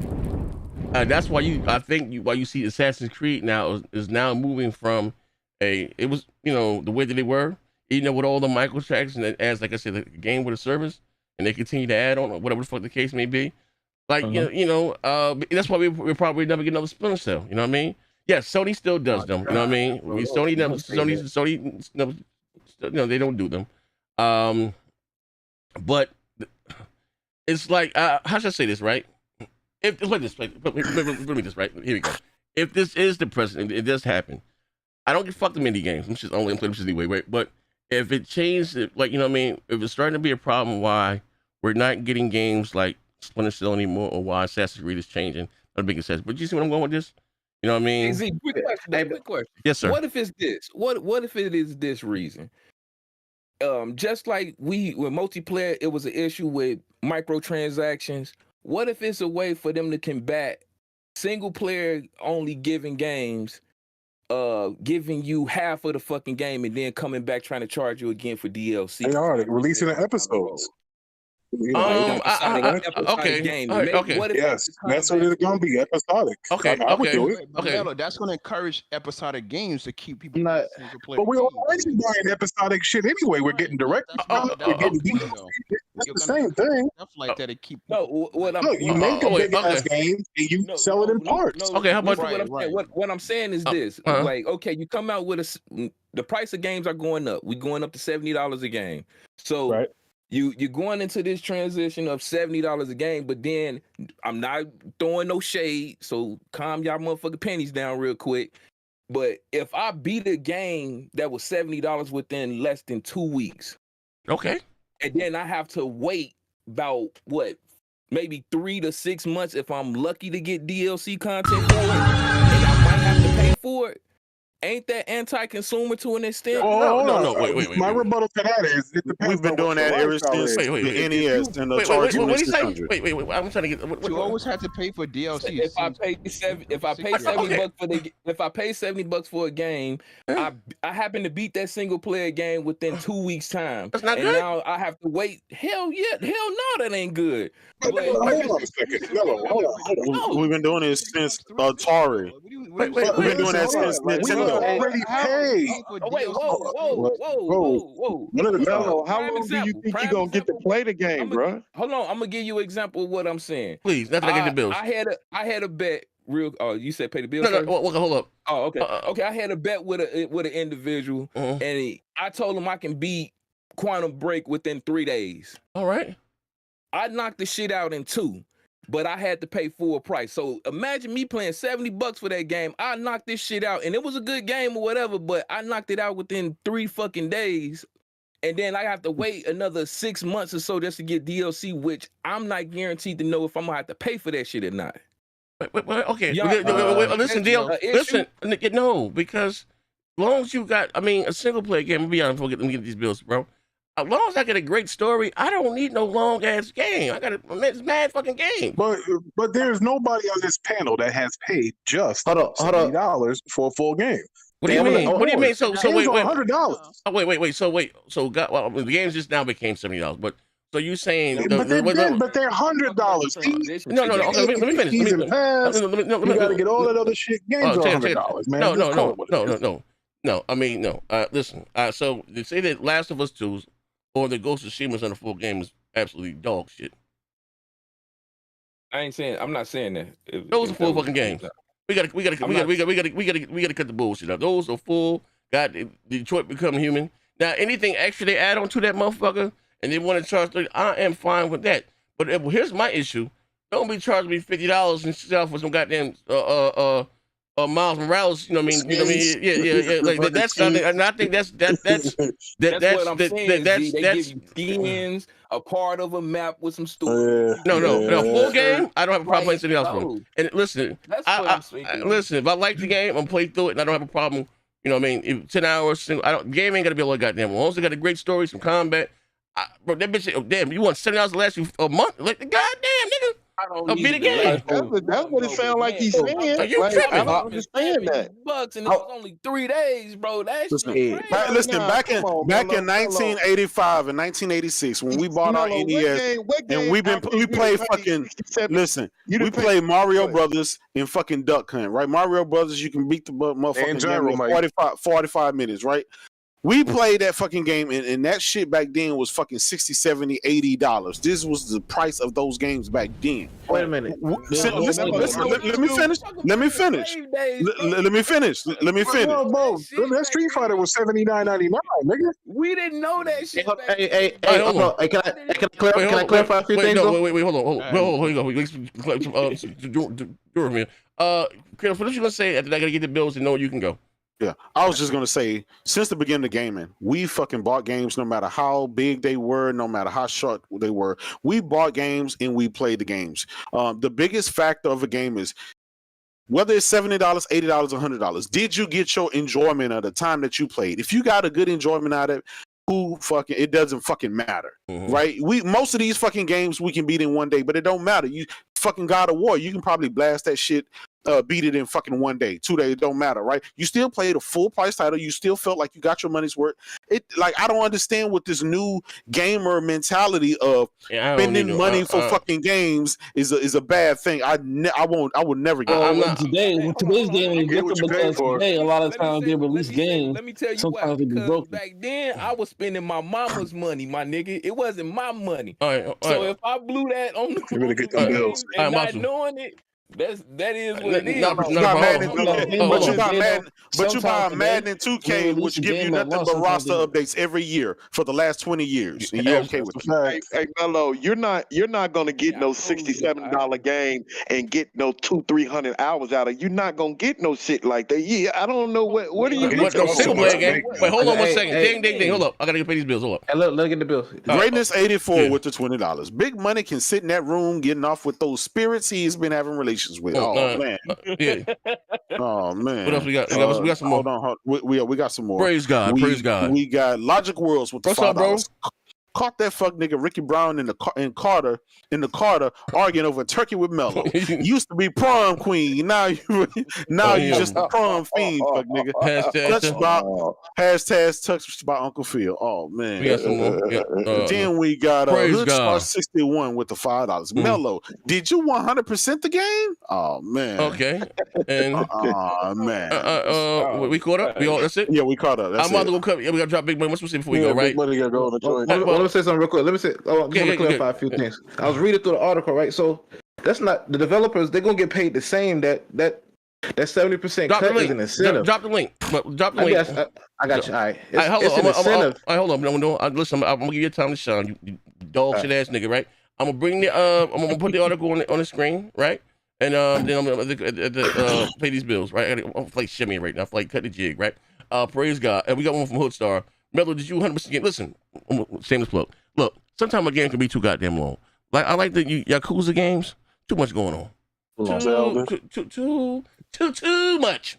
That's why you see Assassin's Creed now is now moving from it was the way that they were, with all the microtransactions as, like I said, the game with a service, and they continue to add on whatever the fuck the case may be. Like that's why we're probably never get another Splinter Cell. You know what I mean? Yes, Sony still does them. You know what I mean? Sony they don't do them. But it's like how should I say this, right? If let me just right here we go. If this is the precedent, it does happen. I don't get fucked the indie games. I'm just only playing this anyway, right? But if it changed, like what I mean, if it's starting to be a problem, why we're not getting games like Splinter Cell anymore, or why Assassin's Creed is changing, that making sense. But you see what I'm going with this? You know what I mean? Hey, quick question. Yes, sir. What if it's this? What if it is this reason? Just like with multiplayer, it was an issue with microtransactions. What if it's a way for them to combat single player only giving games, giving you half of the fucking game and then coming back trying to charge you again for DLC? They are releasing the episodes. Okay. Yes, that's what it's gonna be, episodic. I would do it. Okay. That's gonna encourage episodic games to keep people. But we're already buying episodic shit anyway. We're getting direct. We're getting it's the same thing. Stuff like that to keep. You make a big ass game and you sell it in parts. Okay, how much? What I'm saying is this: like, okay, you come out with the price of games are going up. We're going up to $70 a game. So. Right. You're going into this transition of $70 a game, but then I'm not throwing no shade, so calm y'all motherfucking panties down real quick. But if I beat a game that was $70 within less than 2 weeks, okay, and then I have to wait about maybe 3 to 6 months if I'm lucky to get DLC content for it, and I might have to pay for it. Ain't that anti-consumer to an extent? No. Wait. My rebuttal to that is it depends. We've been doing that ever since the NES and the Atari 2600. Wait. I'm trying to get. You always have to pay for DLC. If I pay $70 if I pay $70 for a game, I happen to beat that single player game within 2 weeks time. That's not and good. now I have to wait. Hell no, that ain't good. Hold on a second. Hold on. We've been doing this since Atari. We've been doing that since Nintendo. Already paid. Wait, whoa. Mello, how long do you think you're gonna get to play the game, bro? Hold on, I'm gonna give you an example of what I'm saying. Please, not that I get the bills. I had a bet. Oh, you said pay the bills? No, hold up. Oh, okay. Okay, I had a bet with an individual, and I told him I can beat Quantum Break within 3 days. All right. I knocked the shit out in 2, but I had to pay full price. So imagine me playing $70 for that game. I knocked this shit out, and it was a good game or whatever, but I knocked it out within 3 fucking days. And then I have to wait another 6 months or so just to get DLC, which I'm not guaranteed to know if I'm gonna have to pay for that shit or not. Wait, okay. Listen, no, because as long as you got, a single player game, let me get these bills, bro. As long as I get a great story, I don't need no long ass game. I got a mad fucking game. But there's nobody on this panel that has paid just $70 for a full game. What do you mean? What do you mean? So wait, $100. Oh, wait. So the games just now became $70, but so you saying? But they're $100. No. Okay, let me finish. You gotta get all that other shit. Games are $100, man. No. Listen. So they say that Last of Us 2 or the Ghost of Tsushima's on the full game is absolutely dog shit. I'm not saying that. Those are full fucking games. We gotta cut the bullshit out. Those are full. Got Detroit Become Human. Now anything extra they add on to that motherfucker, and they want to charge $30, I am fine with that. But here's my issue: don't be charging me $50 and stuff for some goddamn Miles Morales. You know what I mean? Yeah. Like that's something, and I think that's what I'm saying. They give you skins, a part of a map with some story. No, full game. I don't have a problem playing something else for them. And listen, listen. If I like the game, I'm gonna play through it, and I don't have a problem. You know what I mean? If 10 hours, game ain't gotta be all that goddamn. As long as they got a great story, some combat. Bro, that bitch. Damn, you want $70 to last you a month? Like the goddamn nigga. I'll beat the game. That's what it sounds like he's saying. You tripping? I don't understand that. $100 and it was only 3 days, bro. That's listen, back in 1985 and 1986 when we bought our NES and we played fucking. Listen, we played Mario Brothers in fucking Duck Hunt, right? Mario Brothers, you can beat the motherfucking game in 45 minutes, right? We played that fucking game, and that shit back then was fucking $60, $70, $80. This was the price of those games back then. Wait a minute. Listen, let me finish. Let me finish. That Street Fighter was $79.99, nigga. We didn't know that shit. Hey, can I clarify a few things? Wait, hold on. Chris, what you gonna say after I gotta get the bills and know you can go? Yeah, I was just gonna say, since the beginning of gaming, we fucking bought games no matter how big they were, no matter how short they were. We bought games and we played the games. The biggest factor of a game is whether it's $70, $80, $100. Did you get your enjoyment of the time that you played? If you got a good enjoyment out of it, it doesn't fucking matter, right? Most of these fucking games we can beat in one day, but it don't matter. You fucking God of War, you can probably blast that shit. Beat it in fucking 1 day, 2 days, don't matter, right? You still played a full price title. You still felt like you got your money's worth. I don't understand what this new gamer mentality of spending money for fucking games is a bad thing. I would never get today's game is different because today a lot of times they release games. Let me tell you why. Because back then I was spending my mama's money, my nigga. It wasn't my money. So if I blew that on the bills and not knowing it. That is what it is. But you buy Madden and 2K, which give you nothing but roster updates every year for the last 20 years. And you're okay with it. Hey, Mello, you're not gonna get no $67 game and get no 200-300 hours out of it. You're not gonna get no shit like that. Yeah, I don't know what are you getting? Single player game. Wait, hold on 1 second. Ding. Hold up. I gotta pay these bills. Hold up. Hey, look at the bills. Greatness 84 with the $20. Big Money can sit in that room getting off with those spirits he's been having relations conversations with. Man. Yeah. Oh man. What else we got? We got some more. Hold on. We got some more. Praise God. Praise God. We got Logic Worlds with the What's up, bro? Caught that fuck nigga Ricky Brown in the Carter arguing over turkey with Mello. Used to be prom queen. Now you just a prom fiend, fuck nigga. Hashtag touched by Uncle Phil. Oh man. We got some more. Then we got Praise God. 61 with the $5. Mello, did you 100% the game? Oh man. Okay. And oh man. We caught up. That's it. Yeah, we caught up. That's I'm about to go cover. Yeah, we gotta drop big money. What's we say before we go? Right. Let me say something real quick. Let me say. I'm just gonna clarify a few things. I was reading through the article, right? So that's not the developers. They're gonna get paid the same. That 70% cut is an incentive. Drop the link. Drop the link. I got you. All right. It's an incentive. Hold on. Listen, I'm gonna give you time to shine. You dog shit ass nigga, right? I'm gonna bring the. I'm gonna put the article on the screen, right? And then I'm gonna pay these bills, right? I'm like shimmy right now. I'm like cut the jig, right? Praise God. And we got one from Hoodstar. Mello, did you 100% get? Listen, shameless plug. Look, sometimes a game can be too goddamn long. Like I like the Yakuza games. Too much going on. Too much.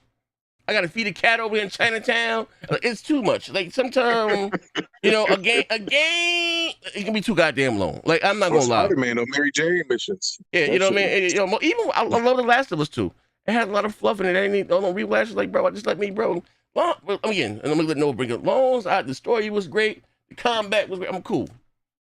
I gotta feed a cat over here in Chinatown. It's too much. Like sometimes, a game, it can be too goddamn long. Like I'm not gonna lie. Spider-Man or Mary Jane missions. Yeah, you know what I mean. Even I love The Last of Us too. It had a lot of fluff in it. I didn't need no rewatches. Like bro, just let me, bro. Again, and let me let Noah bring it. Loans, the story was great. The combat was great. I'm cool.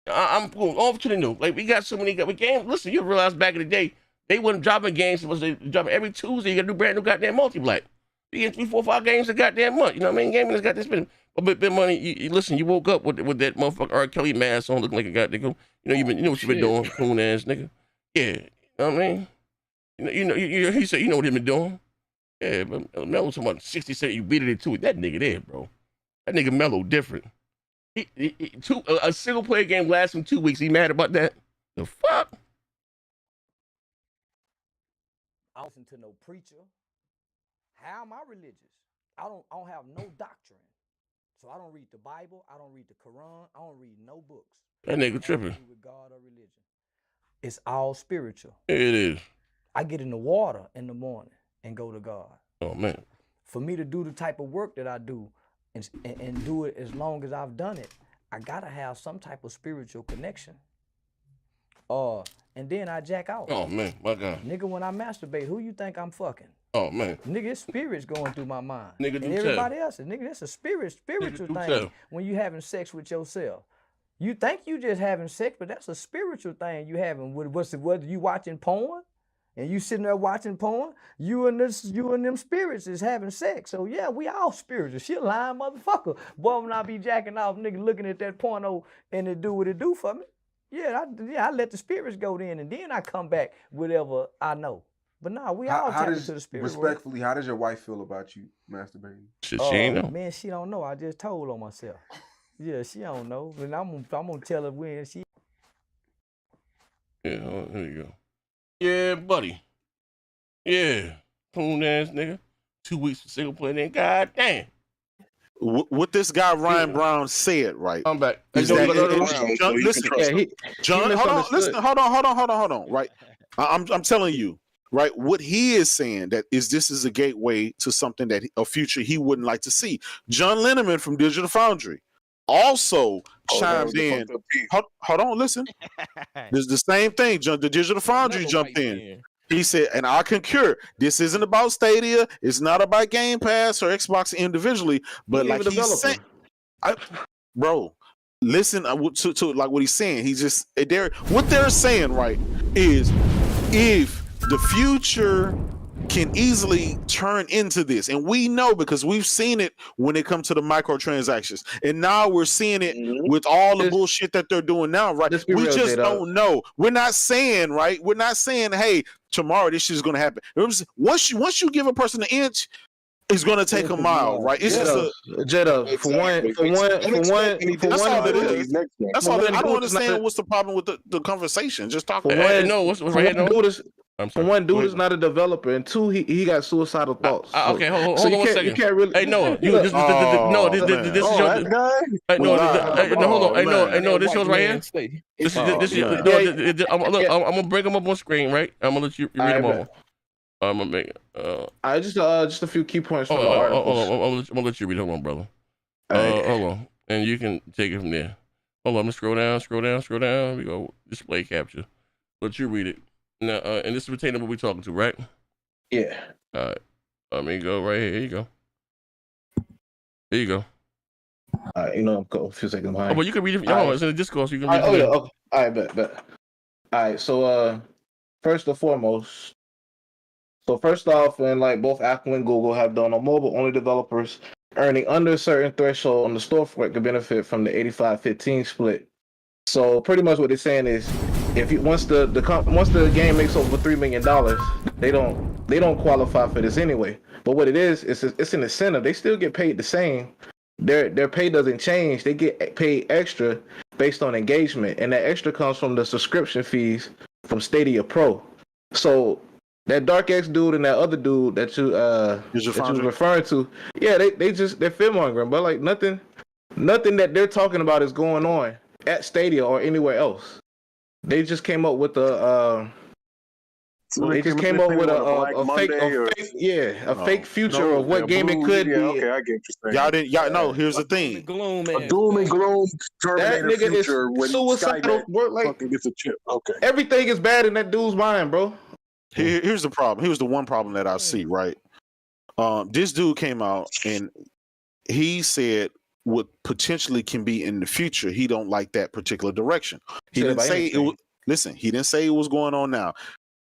I'm cool. Off to the new. Like we got so many games. Listen, you realize back in the day they wasn't dropping games. They dropping every Tuesday. You got to do brand new goddamn multi-black. You get 3, 4, 5 games a goddamn month. You know what I mean? Gaming has got to spend a bit of money. You woke up with that motherfucker R. Kelly mask on, looking like a goddamn. You know what you been doing, coon ass nigga. Yeah, you know what I mean. He said you know what he been doing. Yeah, but Mello talking about 60 cents. You beat it to it. That nigga there, bro. That nigga Mello different. A single player game lasts him 2 weeks. He mad about that? The fuck? I don't listen to no preacher. How am I religious? I don't have no doctrine. So I don't read the Bible. I don't read the Quran. I don't read no books. That nigga tripping. With God or religion. It's all spiritual. It is. I get in the water in the morning and go to God. Oh man. For me to do the type of work that I do and do it as long as I've done it, I gotta have some type of spiritual connection. And then I jack out. Oh man, my God. Nigga, when I masturbate, who you think I'm fucking? Oh man. Nigga, it's spirits going through my mind. Nigga, and everybody else's. Nigga, that's a spiritual thing when you having sex with yourself. You think you just having sex, but that's a spiritual thing you having with whether you watching porn and you sitting there watching porn, you and them spirits is having sex. So yeah, we all spiritual. She a lying motherfucker. Boy, when I be jacking off, nigga looking at that porno and it do what it do for me. Yeah, I let the spirits go then, and then I come back whatever I know. But nah, we all tap into the spirit. Respectfully, how does your wife feel about you masturbating? She ain't know. Man, she don't know. I just told on myself. Yeah, she don't know. And I'm gonna tell her when she. Yeah, there you go. Yeah, buddy. Yeah, coon ass nigga. 2 weeks for single player, then god damn. What this guy Ryan Brown said, right? I'm back. Listen, John, hold on. Right, I'm telling you, right. What he is saying this is a gateway to something that a future he wouldn't like to see. John Linneman from Digital Foundry also chimed in. Hold on, listen. This is the same thing. The Digital Foundry jumped in. He said, and I concur, this isn't about Stadia. It's not about Game Pass or Xbox individually, but like he's saying, bro, listen to like what he's saying. He's just what they're saying, right, is if the future can easily turn into this, and we know because we've seen it when it comes to the microtransactions, and now we're seeing it with all the bullshit that they're doing now, right? We just don't know. We're not saying, right? We're not saying, hey, tomorrow this shit is going to happen. Once you give a person an inch, it's going to take a mile, right? It's just Jada. For one. That's all it is. That's all. I don't understand what's the problem with the conversation. Just talk. No, what's right here? No. sorry. For one, dude is not a developer, and two, he got suicidal thoughts. Okay, hold so on you 1 can't, second. You can't really. Hey, Noah, this is your. that guy? No, hold on. Hey, no, this yours right here. This I'm gonna bring them up on screen, right? I'm gonna let you read them all. I'm gonna make just a few key points from the I'm articles. gonna let you read. Hold on, brother. Hold on, and you can take it from there. Hold on, I'm gonna scroll down. We go display capture. Let you read it now, and this is pertaining to what we're talking to, right? Yeah. All right. Let me go right here. Here you go. Here you go. All right, go a few seconds behind. Oh, but you can read it. No, it's in the Discord, so you can read it. Oh, yeah. Okay. All right, bet. All right, so first and foremost, first off, and like both Apple and Google have done on mobile-only developers earning under a certain threshold on the storefront can benefit from the 85-15 split. So pretty much what they're saying is, once the game makes over $3 million, they don't qualify for this anyway. But what it is, it's an incentive. They still get paid the same. Their pay doesn't change. They get paid extra based on engagement, and that extra comes from the subscription fees from Stadia Pro. So that Dark X dude and that other dude that you was referring to, yeah, they're fear mongering, but like nothing that they're talking about is going on at Stadia or anywhere else. They just came up with a fake future of what gaming could be. Okay, I get you saying. Y'all know. Here's the thing. A doom and gloom Terminator That nigga future is when suicidal. Skynet fucking gets a chip. Okay. Everything is bad in that dude's mind, bro. Here's the problem. Here's the one problem that I see, right? This dude came out and he said what potentially can be in the future. He don't like that particular direction. He didn't say it was, listen, he didn't say it was going on now.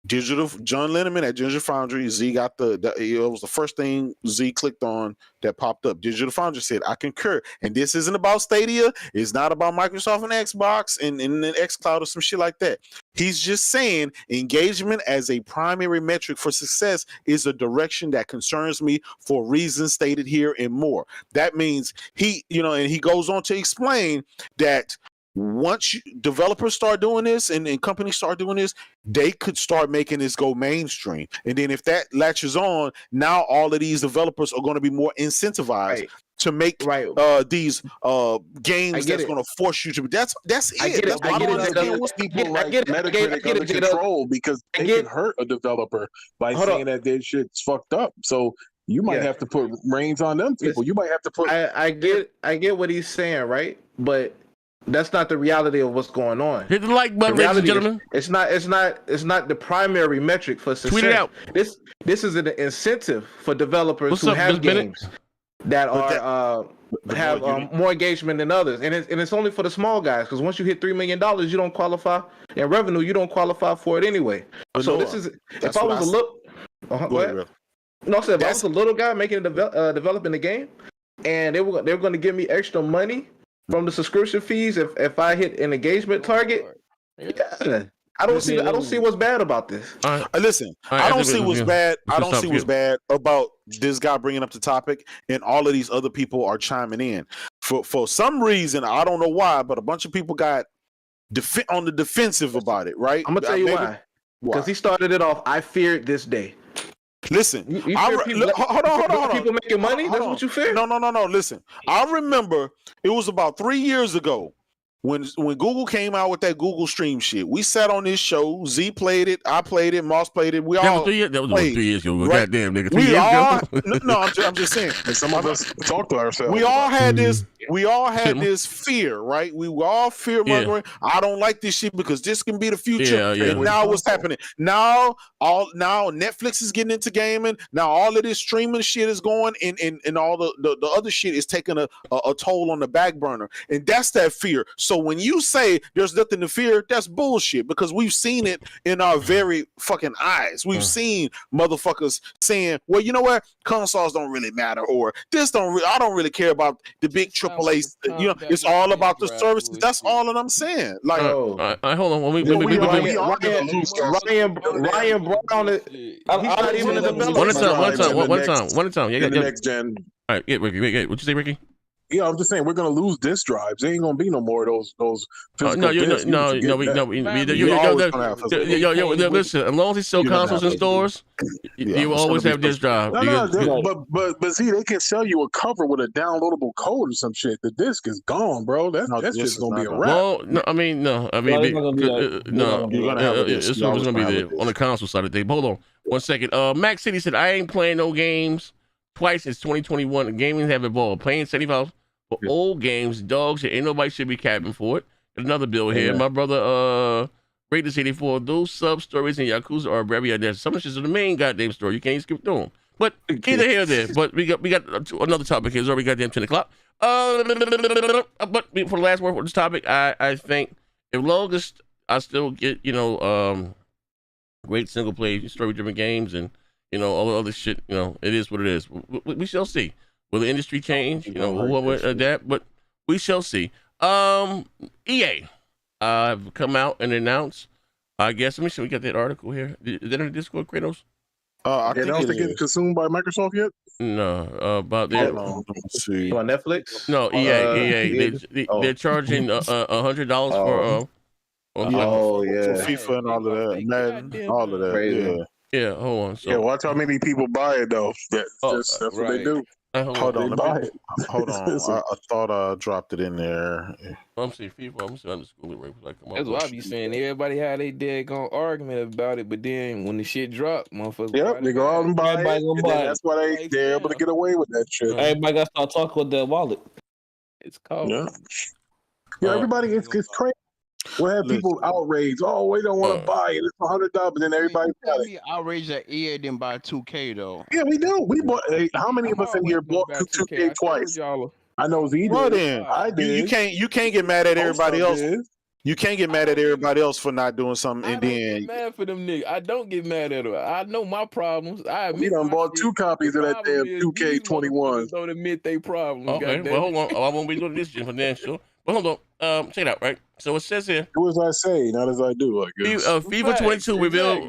John Linneman at Digital Foundry, Z got it was the first thing Z clicked on that popped up. Digital Foundry said, I concur. And this isn't about Stadia. It's not about Microsoft and Xbox and the xCloud or some shit like that. He's just saying engagement as a primary metric for success is a direction that concerns me for reasons stated here and more. That means and he goes on to explain that once developers start doing this and companies start doing this, they could start making this go mainstream. And then if that latches on, now all of these developers are going to be more incentivized to make these games that's going to force you to. That's it. I get it. I get people like Metacritic under control because they can hurt a developer by saying that their shit's fucked up. So you might have to put reins on them people. You might have to put. I get what he's saying, right? But that's not the reality of what's going on. Hit the like button, ladies and gentlemen. It's not the primary metric for success. Tweet it out. This is an incentive for developers who have games that have more engagement than others, and it's only for the small guys, because once you hit $3 million, you don't qualify in revenue. You don't qualify for it anyway. So this is if I was a little. No, I said if I was a little guy making developing the game, and they were going to give me extra money from the subscription fees if I hit an engagement target. Yeah. I don't see what's bad about this. Listen, I don't see what's bad. I don't see what's bad about this guy bringing up the topic, and all of these other people are chiming in. For some reason, I don't know why, but a bunch of people got on the defensive about it. Right? I'm gonna tell you why. Because he started it off. I feared this day. Listen, hold on. People making money. That's what you fear. No. Listen, I remember it was about 3 years ago when Google came out with that Google Stream shit. We sat on this show. Z played it. I played it. Moss played it. That was 3 years ago. Right? Goddamn, nigga. 3 years ago. No, I'm just saying. And some of us talk to ourselves. We all had this. We all had this fear, right? We were all fear mongering. Yeah. I don't like this shit because this can be the future. Yeah. And now what's happening? Now Netflix is getting into gaming. Now all of this streaming shit is going, and all the other shit is taking a toll on the back burner. And that's that fear. So when you say there's nothing to fear, that's bullshit, because we've seen it in our very fucking eyes. We've seen motherfuckers saying, well, you know what? Consoles don't really matter, or I don't really care about the big AAA. It's all about the services. That's all that I'm saying. Like, hold on. Ryan Brown, he's not even a developer. One at a time. Yeah, Next gen. All right, Ricky. What'd you say, Ricky? Yeah, I'm just saying we're gonna lose disk drives. There ain't gonna be no more of those physical No, discs. listen. As long as they sell consoles in stores, you will always have disk drive. But see, they can sell you a cover with a downloadable code or some shit. The disc is gone, bro. That's just gonna be a wrap. Well, no, I mean, it's always gonna be there on the console side of things. Hold on, 1 second. Mac City said, "I ain't playing no games twice since 2021. Gaming have evolved. Playing 75 for old games, dogs. Ain't nobody should be capping for it." Another bill here. My brother, Greatness 84. Those sub stories in Yakuza are very unnecessary. Some of this is the main goddamn story. You can't even skip through them. But either here or there. But we got another topic here. It's already goddamn 10 o'clock. But for the last word for this topic, I think as long as I still get great single play story driven games and all the other shit, it is what it is. We shall see. Will the industry change? Who will adapt? But we shall see. EA have come out and announced. I guess. Let me see. We got that article here. Is that in the Discord, Kratos? I think they get consumed by Microsoft yet? No, about that. On Netflix? No, EA. They're charging $100 for. Yeah, FIFA and all of that, Madden, all of that. Crazy. Yeah, hold on. So, yeah, watch how many people buy it though. That's what they do. Hold on, buy it. Hold on. I thought I dropped it in there. I'm seeing FIFA. I'm seeing underscore it right before I come up. That's what I be saying. Everybody had they daggone argument about it, but then when the shit drop, motherfuckers. Yep, they go out and buy it. And that's why they're able to get away with that shit. Everybody got to start talking with their wallet. It's called. Yeah, everybody. It's crazy. We'll have people outraged. Oh, we don't want to buy it. It's $100, but then everybody got it. Outraged that EA didn't buy 2K though. Yeah, we do. We bought. How many of us in here bought 2K twice? I know Z did. Well, then I did. You can't get mad at everybody else. You can't get mad at everybody else for not doing something, and then get mad for them niggas. I don't get mad at them. I know my problems. I admit. We done bought 2 copies of that damn 2K21. Don't admit they problems. Okay, well hold on. I won't be doing this for damn sure. But hold on. Check it out, right? So it says here. Do as I say, not as I do, I guess. FIFA 22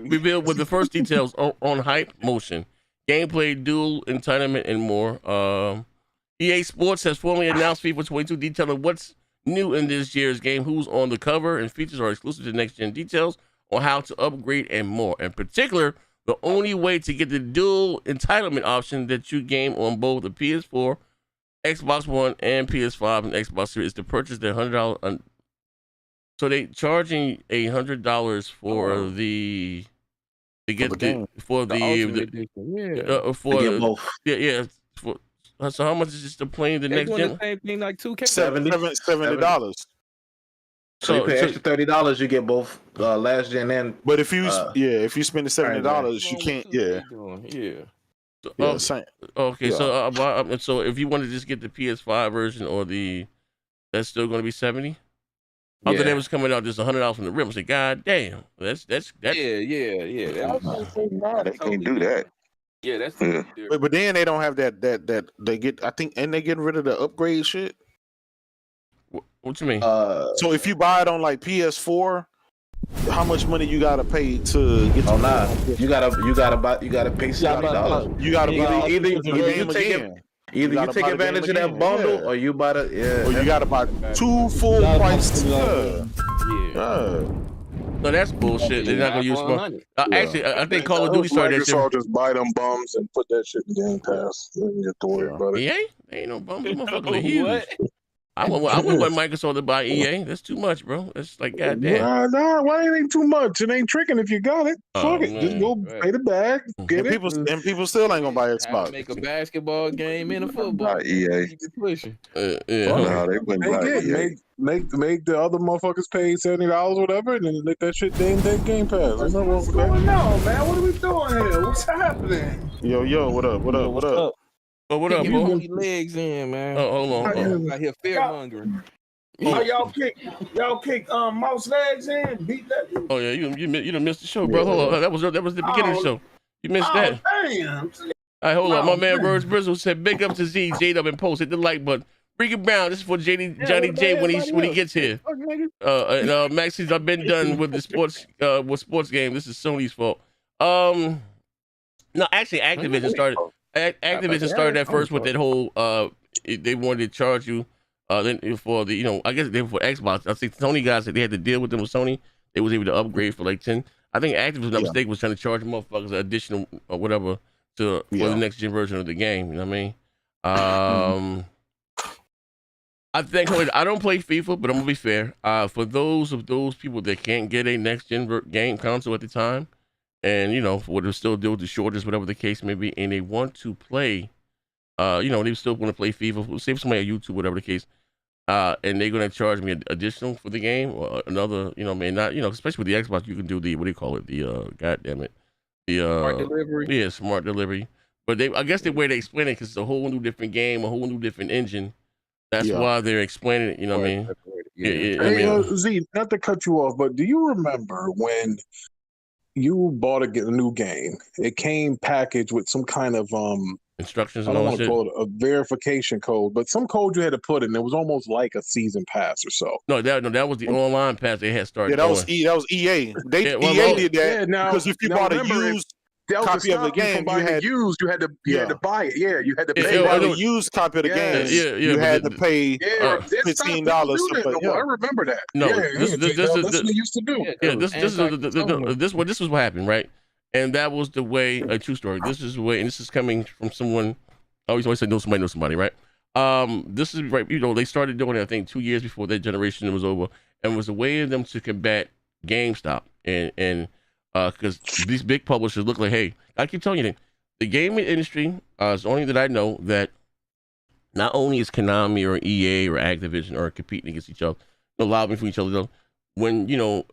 revealed with the first details on hype motion, gameplay, dual entitlement, and more. EA Sports has formally announced FIFA 22, detailing what's new in this year's game, who's on the cover, and features are exclusive to next-gen details on how to upgrade and more. In particular, the only way to get the dual entitlement option that you game on both the PS4, Xbox One, and PS5 and Xbox Series is to purchase their $100. So they charging $100 for the to get for so how much is this to play the next gen? The same thing like 2K. $70. So you pay extra $30, you get both last gen and. But if you spend the $70, you can't. So if you want to just get the PS5 version or that's still going to be 70. I thought that was coming out just $100 from the rip. I said, God damn, that's They can't do that. Yeah, that's but then they don't have that they get. I think, and they getting rid of the upgrade shit. What you mean? So if you buy it on like PS4, how much money you gotta pay to get? You gotta pay $70. You gotta buy either you take advantage of that bundle, or you buy the or you gotta buy 2 full price. No, that's bullshit. They're not gonna use money. Actually, I think Call of Duty started that shit. Just buy them bums and put that shit in Game Pass. You don't get to worry about it. EA? Ain't no bums. Motherfuckers are huge. I wouldn't want Microsoft to buy EA. That's too much, bro. That's like goddamn. Nah, why it ain't too much? It ain't tricking if you got it. Fuck it. Just go pay the bag. Get it. People still ain't gonna buy Xbox. Make a basketball game and a football. EA. Keep it pushing. No, they wouldn't buy EA. Make the other motherfuckers pay $70 or whatever, and then let that shit take Game Pass. There's no wrong with that. What's going on, man? What are we doing here? What's happening? Yo, what up? What up? Oh, what up, bro? Legs in, man. Oh, hold on. I hear fear mongering. Oh, y'all kick mouse legs in, beat that. Oh yeah, you done missed the show, bro. Hold on, that was the beginning of the show. You missed that. Damn. All right, hold on. My man Verge Brizzle said, "Big up to Z, J-Dub, and Post. Hit the like button. Bring it Brown. This is for Johnny J when he gets here. Maxie's I've been done with the sports game. This is Sony's fault. No, actually, Activision started that first with that whole they wanted to charge you then for the, you know, I guess they were for Xbox. I think Sony guys that they had to deal with them with Sony. They was able to upgrade for like 10. I think Active, was not mistake, was trying to charge motherfuckers additional or whatever for the next gen version of the game. You know what I mean? I think I don't play FIFA, but I'm gonna be fair. For those people that can't get a next gen game console at the time, and you know, what they still deal with the shortages, whatever the case may be, and they want to play, you know, they still want to play FIFA. Save somebody on YouTube, whatever the case. And they're gonna charge me additional for the game or another, you know, man, not, you know, especially with the Xbox, you can do the, what do you call it, the goddamn it, the smart delivery. Yeah, smart delivery. But I guess the way they explain it, because it's a whole new different game, a whole new different engine. That's why they're explaining it. You know what I mean? Hey, Z, not to cut you off, but do you remember when you bought a new game? It came packaged with some kind of instructions. I don't want to call it a verification code, but some code you had to put in. It was almost like a season pass or so. No, that was the online pass they had started. Yeah, that was EA. EA did that because if you bought a used copy of the game, you had to buy it. Yeah, you had to pay. If you bought a used copy of the game, you had to pay $15. I remember that. No, that's what they used to do. Yeah, this was what happened, right? And that was the way, a true story. This is the way, and this is coming from someone. I always say, know somebody, right? This is right. You know, they started doing it, I think, 2 years before that generation was over, and it was a way of them to combat GameStop and because these big publishers look like, hey, I keep telling you that the gaming industry is only that I know that not only is Konami or EA or Activision or competing against each other, lobbying for each other, though, when, you know,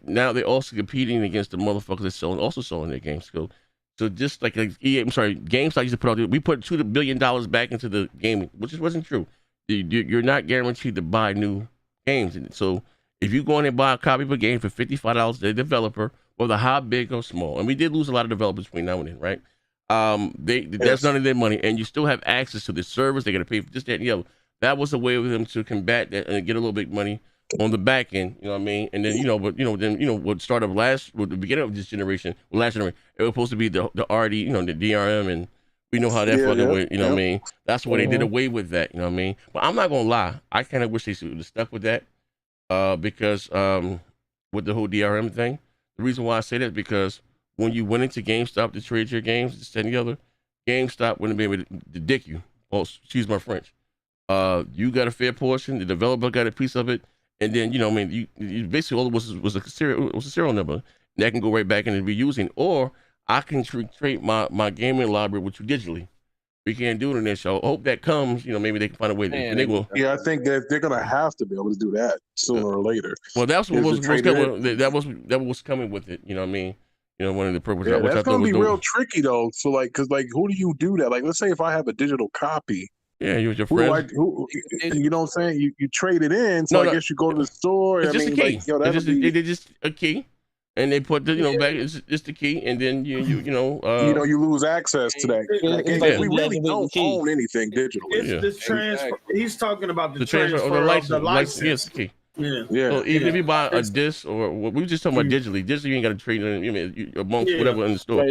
now they're also competing against the motherfuckers that also selling their games. So just like EA, I'm sorry, GameStop used to put out, we put $2 billion back into the gaming, which wasn't true. You're not guaranteed to buy new games. And so if you go in and buy a copy of a game for $55, the developer, whether how big or small, and we did lose a lot of developers between now and then, right? That's none of their money, and you still have access to the servers. They got to pay for this, that, and the other. That was a way for them to combat that and get a little bit of money on the back end. You know what I mean? And then what started with the beginning of this generation, last generation, it was supposed to be the RD, you know, the DRM, and we know how that fucking went. You know what I mean? That's why they did away with that. You know what I mean? But I'm not gonna lie, I kind of wish they should have stuck with that, because with the whole DRM thing. The reason why I say that is because when you went into GameStop to trade your games, this and the other, GameStop wouldn't be able to dick you. Oh, excuse my French. You got a fair portion, the developer got a piece of it, and then, you know, I mean, you basically all it was a serial number, and that can go right back into reusing, or I can trade my gaming library with you digitally. We can't do it in this show. I hope that comes. You know, maybe they can find a way. And they will. Yeah, I think that they're gonna have to be able to do that sooner or later. Well, that's what was coming. That was coming with it. You know what I mean? You know, one of the purposes. Yeah, that's gonna be real tricky though. So because who do you do that? Like, let's say if I have a digital copy. Yeah, you with your friends. You know what I'm saying? You trade it in. So I guess you go to the store. It's just a key. It's just a key. And they put the, you know, back. It's the key, and then you lose access to that. We really don't own anything digitally. It's the transfer. He's talking about the transfer of the license. Yes, the key. Yeah. So even if you buy a disc or we were just talking about digitally, you ain't got to trade it amongst whatever in the store.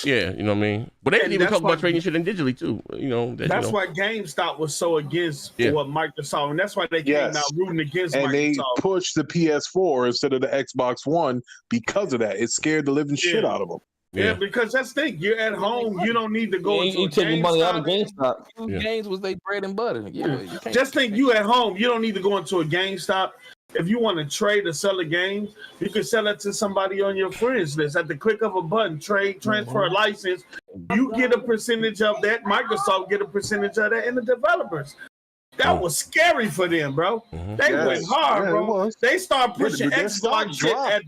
Yeah, you know what I mean. But they didn't even talk about trading shit in digitally too. You know. That's why GameStop was so against what Microsoft, and that's why they came out rooting against Microsoft. And they pushed the PS4 instead of the Xbox One because of that. It scared the living shit out of them. Yeah, because that's the thing. You're at home. You don't need to go into you take your money out of GameStop. Games was they bread and butter. Yeah, just think you at home. You don't need to go into a GameStop. If you want to trade or sell a game, you can sell it to somebody on your friends list. At the click of a button, transfer a license. You get a percentage of that. Microsoft get a percentage of that, and the developers. That was scary for them, bro. They went hard, bro. They start pushing Xbox shit at.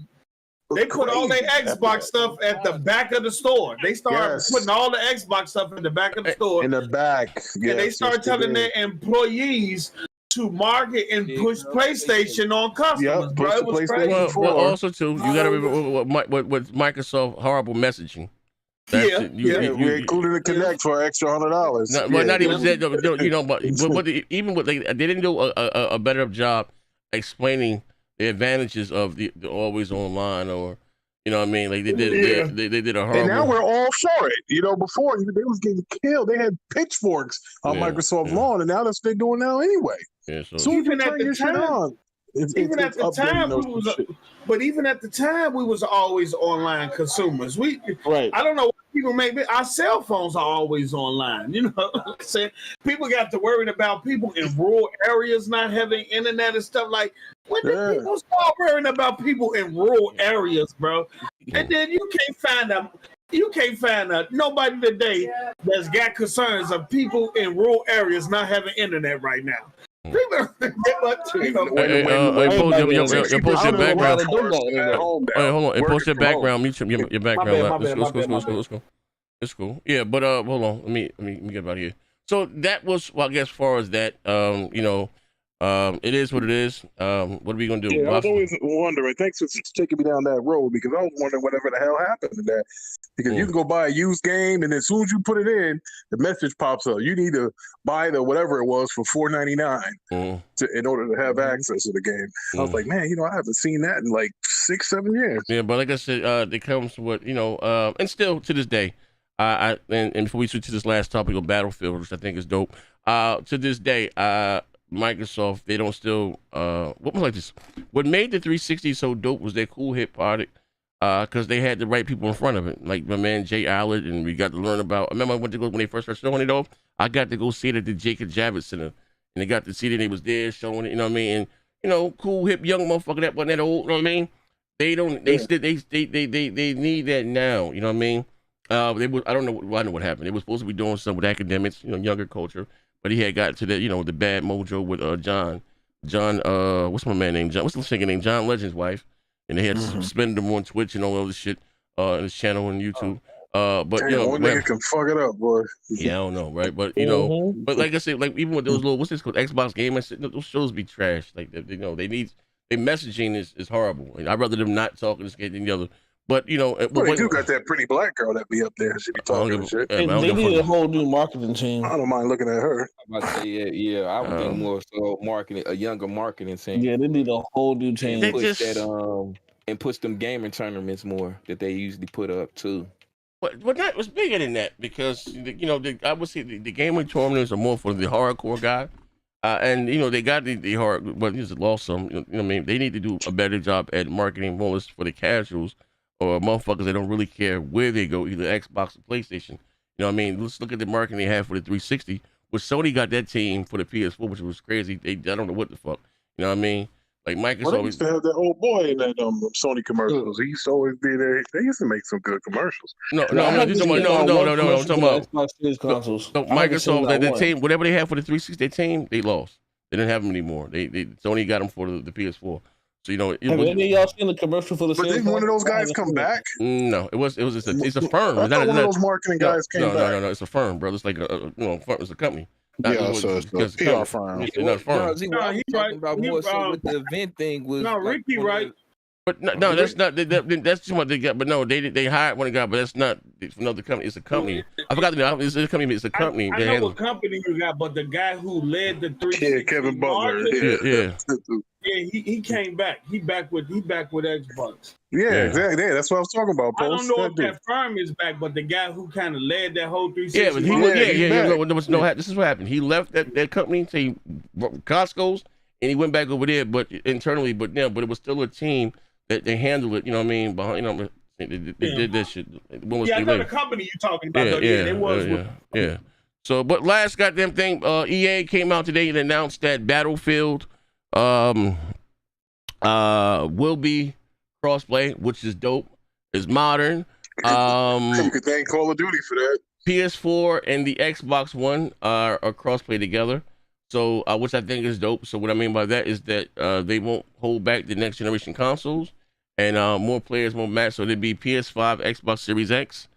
They put all their Xbox stuff at the back of the store. They start putting all the Xbox stuff in the back of the store. In the back. And they start telling their employees to market and push PlayStation on customers. Bro, it was crazy. Well, also too, you got to remember what Microsoft horrible messaging. We included a Connect for an extra $100. Well, not even that, you know, but even what they didn't do a better job explaining the advantages of the always online, or You know what I mean? Like they did, they did a horrible. And now we're all for it. You know, before they was getting killed, they had pitchforks on Microsoft lawn, and now that's what they're doing now anyway. Yeah, so even at the time, even at the time, but even at the time, we was always online consumers. I don't know what people make our cell phones are always online. You know what I'm saying? People got to worry about people in rural areas not having internet and stuff like. When did people start worrying about people in rural areas, bro? And then you can't find nobody today that's got concerns of people in rural areas not having internet right now. People, post your background. Hold on, and post your background. Mute your background. It's cool. Yeah, but hold on. Let me get about here. So that was, well, I guess, as far as that, it is what it is. What are we gonna do? Yeah, I was always wondering. Thanks for taking me down that road, because I was wondering whatever the hell happened to that. Because you can go buy a used game, and as soon as you put it in, the message pops up. You need to buy the whatever it was for $4.99 in order to have access to the game. I was like, man, I haven't seen that in like 6-7 years. Yeah, but like I said, it comes with and still to this day, and before we switch to this last topic of Battlefield, which I think is dope, to this day, Microsoft, they don't still what was like this? What made the 360 so dope was their cool hit product, because they had the right people in front of it, like my man Jay Allard, and we got to learn about. I remember I went to go when they first started showing it off. I got to go see it at the Jacob Javits Center, and they got to see that they was there showing it. You know what I mean? And cool hip young motherfucker that wasn't that old. You know what I mean? They don't. They need that now. You know what I mean? I don't know what happened. They were supposed to be doing something with academics, younger culture. But he had got to that, the bad mojo with John, what's my man name? What's the singer name? John Legend's wife. And they had suspended him on Twitch and all this shit, on his channel on YouTube. But one nigga can fuck it up, boy. Yeah, I don't know, right? But but like I said, like even with those little, what's this called, Xbox Gamertag, those shows be trash. Like their messaging is horrible. And I'd rather them not talking this game than the other. But they do got that pretty black girl that be up there. She be talking shit. They need a whole new marketing team. I don't mind looking at her. I'm about to say, I would think more so marketing, a younger marketing team. Yeah, they need a whole new team. They push that and push them gaming tournaments more that they usually put up too. But that was bigger than that, because I would say the gaming tournaments are more for the hardcore guy. And they got the hard, but he's lost some. You know what I mean? They need to do a better job at marketing more for the casuals, or motherfuckers that don't really care where they go, either Xbox or PlayStation. You know what I mean? Let's look at the marketing they have for the 360, which Sony got that team for the PS4, which was crazy. I don't know what the fuck. You know what I mean? Like Microsoft. They used to have that old boy in that Sony commercials. He used to always be there. They used to make some good commercials. No. I'm talking about consoles. So Microsoft, the team, whatever they have for the 360, their team, they lost. They didn't have them anymore. Sony got them for the PS4. So have any of y'all seen the commercial for the? But didn't one of those guys come back? No, it's a firm. I thought one of those marketing guys came back. No, it's a firm, brother. It's like it's a company. It's a PR firm. It's not a firm. He's right about more so with the event thing was. No, Ricky, right? But no, that's not. That's just what they got. But no, they hired one guy, but that's not another company. It's a company. I forgot the name. It's a company. It's a company. I know what company you got, but the guy who led the 360, yeah, Kevin Butler. Yeah, he came back. He back with Xbox. Yeah, exactly. Yeah, that's what I was talking about. I don't know if that firm is back, but the guy who kind of led that whole 360. Yeah, but this is what happened. He left that company to Costco's, and he went back over there, but internally, but it was still a team that they handled it. You know what I mean? Behind, they did that shit. I know the company you're talking about. Yeah. So, but last goddamn thing, EA came out today and announced that Battlefield will be crossplay, which is dope. It's modern. You could thank Call of Duty for that. PS4 and the Xbox One are crossplay together. So, which I think is dope. So what I mean by that is that they won't hold back the next generation consoles, and more players won't match. So there'd be PS5, Xbox Series X,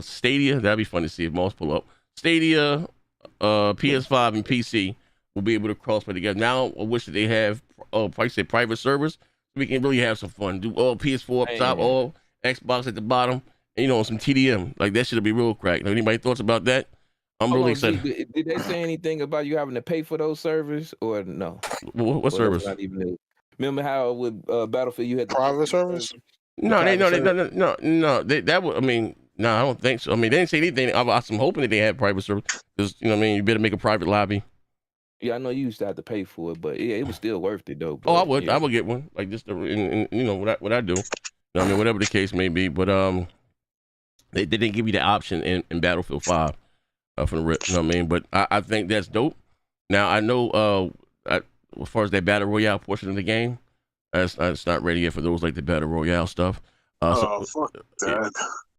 Stadia. That'd be fun to see if most pull up. Stadia, PS5, and PC will be able to crossplay together. Now, I wish that they have, private servers, so we can really have some fun. Do all PS4 up top, all Xbox at the bottom, and some TDM. Like that should be real crack. Anybody thoughts about that? I'm really excited. Did they say anything about you having to pay for those servers or no? What service? Remember how with Battlefield you had private service? No, that would. I mean, no, I don't think so. I mean, they didn't say anything. I'm hoping that they have private service. Because you know what I mean. You better make a private lobby. Yeah, I know you used to have to pay for it, but yeah, it was still worth it though. Oh, I would. Yeah. I would get one. Like just you know what I do. You know what I mean, whatever the case may be. But they didn't give you the option in Battlefield 5 from the rip. You know what I mean? But I think that's dope. Now I know as far as that battle royale portion of the game, it's not ready yet for those like the battle royale stuff. Fuck that.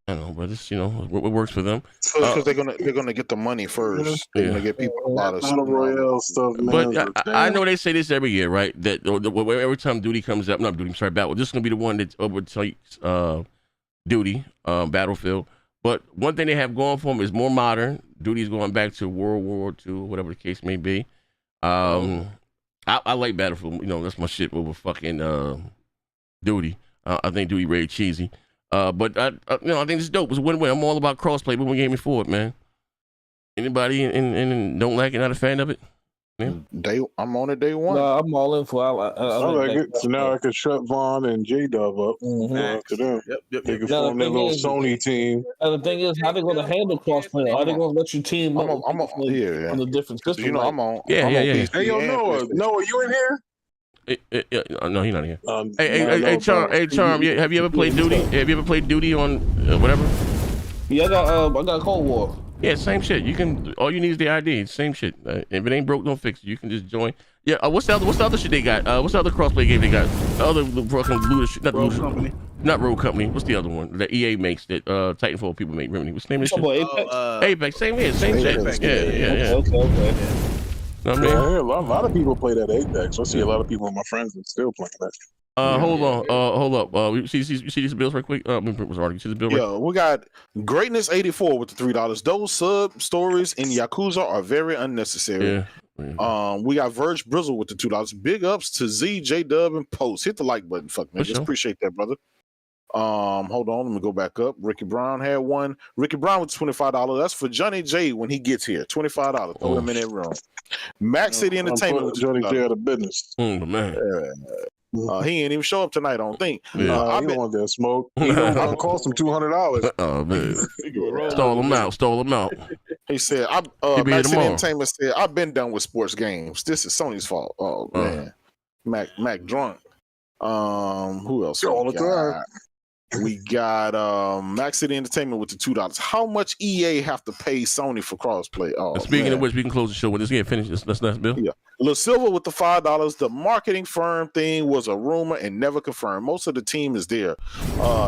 I know, but it's it works for them. Because they're gonna get the money first. They're gonna get people a lot of Battle Royale stuff, man. But I know they say this every year, right? That every time Duty comes up, not Duty, I'm sorry, Battle. This is gonna be the one that overtakes Duty, Battlefield. But one thing they have going for them is more modern. Duty's going back to World War II, whatever the case may be. I like Battlefield. You know, that's my shit over fucking Duty. I think Duty very cheesy. But I think it's dope. It's a win-win. I'm all about crossplay moving gaming forward, man. Anybody and don't like it, not a fan of it? Yeah. I'm on it day one. No, I'm all in for. I like it. So now I can shut Vaughn and J-Dub up. To them. Yep. They can form their little Sony team. And the thing is, how they going to handle crossplay? Are they going to let your team I'm on the different systems? You know, I'm on. Yeah. Hey, yo, Noah, you in here? No, he's not here. Hey, Charm. Yeah, have you ever played Duty? Have you ever played Duty on whatever? Yeah, I got Cold War. Yeah, same shit. You can. All you need is the ID. Same shit. If it ain't broke, don't fix it. You can just join. Yeah. What's the other shit they got? What's the other crossplay game they got? The other fucking looter shit. Not Rogue Company. Not Rogue Company. What's the other one that EA makes that Titanfall people make? Remedy. What's the name of this shit? Apex. Same here. Same shit. Yeah. Okay. Know what I mean? A lot of people play that Apex. I see a lot of people, my friends, that still playing that. Hold on. Hold up. You see these bills right quick? You see the bill right? Yeah, we got Greatness 84 with the $3. Those sub stories in Yakuza are very unnecessary. Yeah. We got Verge Brizzle with the $2. Big ups to Z, J Dub, and Post. Hit the like button, fuck man. Just appreciate that, brother. Hold on, let me go back up. Ricky Brown had one. Ricky Brown with $25. That's for Johnny J when he gets here. $25. Throw him in that room. Max City Entertainment with Johnny J out of business. Man. He ain't even show up tonight, I don't think. He don't want that smoke. I'll cost him $200. Oh man. Stole him out. He said, Max City Entertainment said, I've been done with sports games. This is Sony's fault. Oh man. Mac drunk. Who else? All the time. We got Max City Entertainment with the $2. How much EA have to pay Sony for crossplay? Oh, speaking of which, we can close the show with this. Yeah, finish this. That's Bill. Yeah. La Silva with the $5. The marketing firm thing was a rumor and never confirmed. Most of the team is there.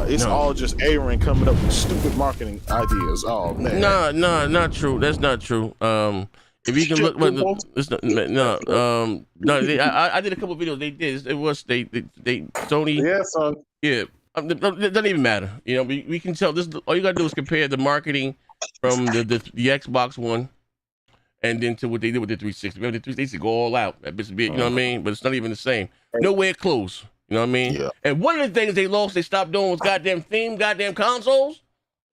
It's all just Aaron coming up with stupid marketing ideas. Oh man. No, not true. That's not true. If you can look, I did a couple videos. They did. It was they Sony. Yeah, son. Yeah. It doesn't even matter. You know, we can tell this. All you gotta do is compare the marketing from the Xbox One, and then to what they did with the 360. Remember, the 360 go all out. That bitch big. You know what I mean? But it's not even the same. Nowhere close. You know what I mean? Yeah. And one of the things they stopped doing was goddamn consoles.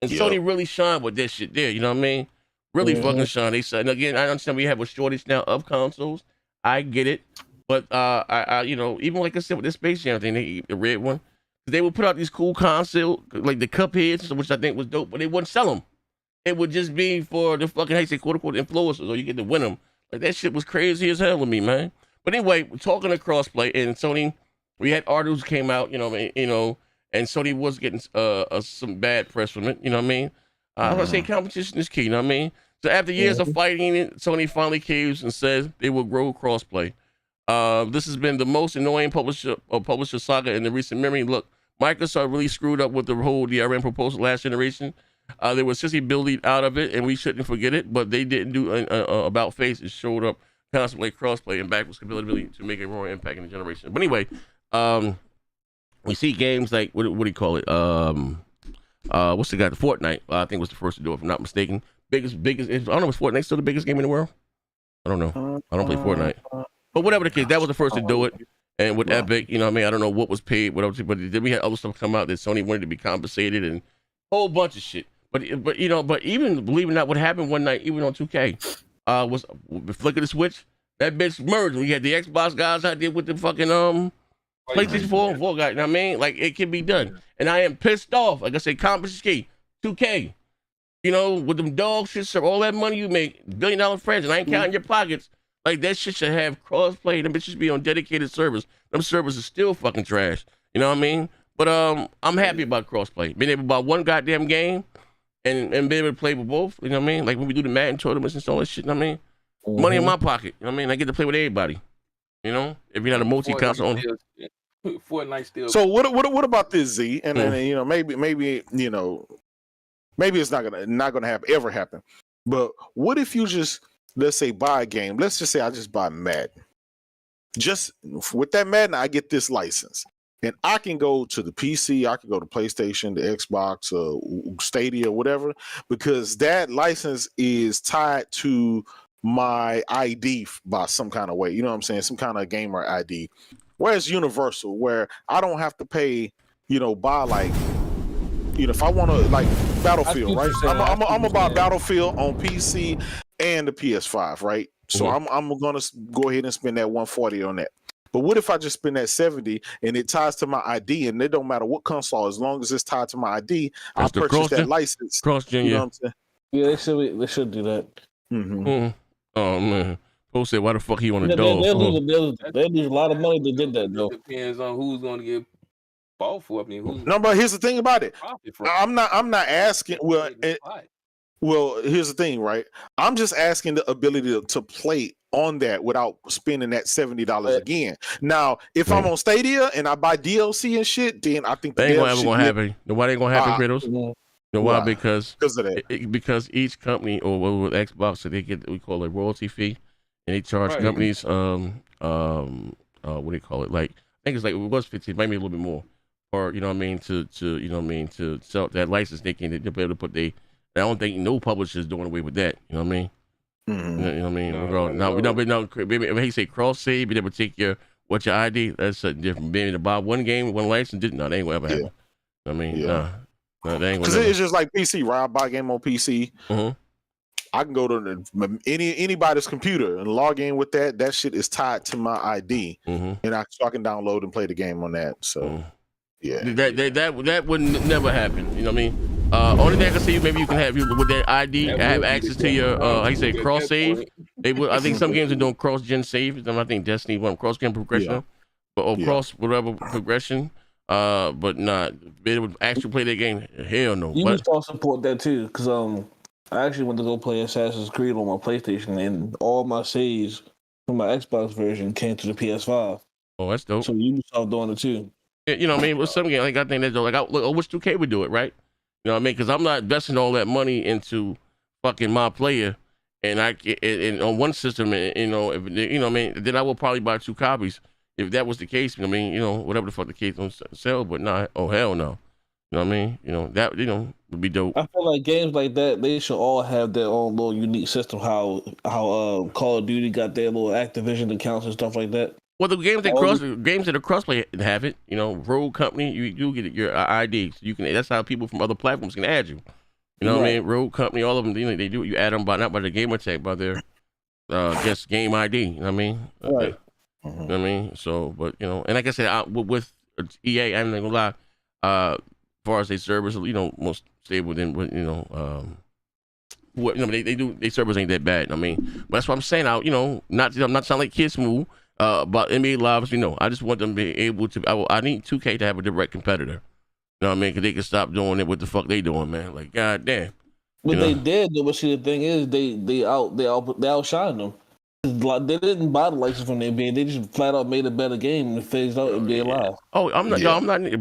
And Sony really shined with that shit there. You know what I mean? Really fucking shine. They said, and again, I understand we have a shortage now of consoles. I get it, but I even like I said with this Space Jam thing, the red one, they would put out these cool consoles like the Cupheads, which I think was dope, but they wouldn't sell them. It would just be for the fucking quote unquote influencers, or you get to win them. Like that shit was crazy as hell to me, man. But anyway, talking to crossplay and Sony, we had articles came out, and Sony was getting some bad press from it. You know what I mean? I was gonna say competition is key. You know what I mean? So after years of fighting it, Sony finally caves and says they will grow crossplay. This has been the most annoying publisher saga in the recent memory. Look, Microsoft really screwed up with the whole DRM proposal last generation. They were sissy building out of it, and we shouldn't forget it. But they didn't do about face. It showed up constantly crossplay and backwards compatibility to make a roaring impact in the generation. But anyway, we see games like what do you call it? What's the guy? The Fortnite. I think was the first to do it, if I'm not mistaken. Biggest. I don't know. Was Fortnite still the biggest game in the world? I don't know. I don't play Fortnite. But whatever the case, that was the first to do it. And with Epic, you know what I mean? I don't know what was paid, but then we had other stuff come out that Sony wanted to be compensated and a whole bunch of shit. But even believe it or not, what happened one night, even on 2K, was flick of the switch, that bitch merged. We had the Xbox guys out there with the fucking PlayStation 4 and 4 got, you know what I mean? Like, it can be done. And I am pissed off. Like I said, confiscate 2K. You know, with them dog shit, sir, all that money you make, $1 billion friends, and I ain't counting your pockets. Like, that shit should have crossplay. Them bitches be on dedicated servers. Them servers are still fucking trash. You know what I mean? But I'm happy about crossplay. Being able to buy one goddamn game and being able to play with both. You know what I mean? Like when we do the Madden tournaments and all that shit. You know what I mean? Money in my pocket. You know what I mean? I get to play with everybody. You know, if you're not a multi-console owner. Fortnite still. So what about this, Z? And then you know maybe you know maybe it's not gonna ever happen. But what if you just, let's say, buy a game? Let's just say I just buy Madden. Just with that Madden, I get this license, and I can go to the PC, I can go to PlayStation, the Xbox, Stadia, whatever, because that license is tied to my ID by some kind of way. You know what I'm saying? Some kind of gamer ID. Whereas Universal, where I don't have to pay, you know, buy like, you know, if I want to like Battlefield, right? I'm gonna buy Battlefield on PC and the PS5, right? So I'm gonna go ahead and spend that $140 on that. But what if I just spend that $70 and it ties to my ID, and it don't matter what console, as long as it's tied to my ID, I purchase that license. Cross-gen, you know what I'm saying? Yeah, they should do that. Oh man, Poe said, "Why the fuck he on a dog?" They lose a lot of money to get that though. It depends on who's going to get bought for. I mean, who's no, but here's the thing about it. I'm not asking. Well, here's the thing, right? I'm just asking the ability to play on that without spending that $70 again. Now, if I'm on Stadia and I buy DLC and shit, then I think they ain't gonna happen. Why they gonna happen, Kratos? You know why? Because of that. Because each company, or with Xbox, so they get, we call it royalty fee, and they charge companies what do they call it? Like, I think it's like, it was 15, maybe a little bit more, or you know what I mean, to you know what I mean, to sell that license. They'll be able to put I don't think no publisher's doing away with that. You know what I mean? You know what I mean? No, if he say cross save, be able to take your ID. That's something different. Being able to buy one game, one license, no, they ain't gonna ever happen. I mean, no, they ain't. Because it's just like PC, right? I buy a game on PC. I can go to anybody's computer and log in with that. That shit is tied to my ID, and so I can download and play the game on that. So, yeah, that would never happen. You know what I mean? Only thing I can see, maybe you can have with that ID, have access to your how you say cross save. I think some games are doing cross gen save. I think Destiny one cross gen progression, or cross whatever progression. But not be able to actually play that game. Hell no. You can start support that too, because I actually went to go play Assassin's Creed on my PlayStation, and all my saves from my Xbox version came to the PS5. Oh, that's dope. So you can start doing it too. Yeah, you know what I mean? With some game, like I think that's dope. Like I wish 2K would do it, right? You know what I mean? Because I'm not investing all that money into fucking my player, and and on one system, and you know, if you know what I mean, then I will probably buy 2 copies if that was the case. You know what I mean? You know, whatever the fuck the case on sale, but not. Oh hell no. You know what I mean? You know that would be dope. I feel like games like that, they should all have their own little unique system. How Call of Duty got their little Activision accounts and stuff like that. Well, the games that are crossplay have it. You know, Rogue Company, you get your ID. So you can. That's how people from other platforms can add you. You know what I mean? Rogue Company, all of them. You know, they do. You add them not by the Gamertag, by their just game ID. You know what I mean? Right. You know what I mean? So, but you know, and like I said, with EA, I'm not gonna lie. As far as their servers, you know, most stable than you know. What you know, they do. Their servers ain't that bad. I mean, but that's what I'm saying. I'm not sounding like Kids Move. About NBA Lives, you know, I just want them to be able to. I need 2K to have a direct competitor. You know what I mean? Because they can stop doing it. What the fuck they doing, man? Like, goddamn. But they did. But see, the thing is, they outshined them. They didn't buy the license from the NBA. They just flat out made a better game and phased out NBA Live. Oh, I'm not,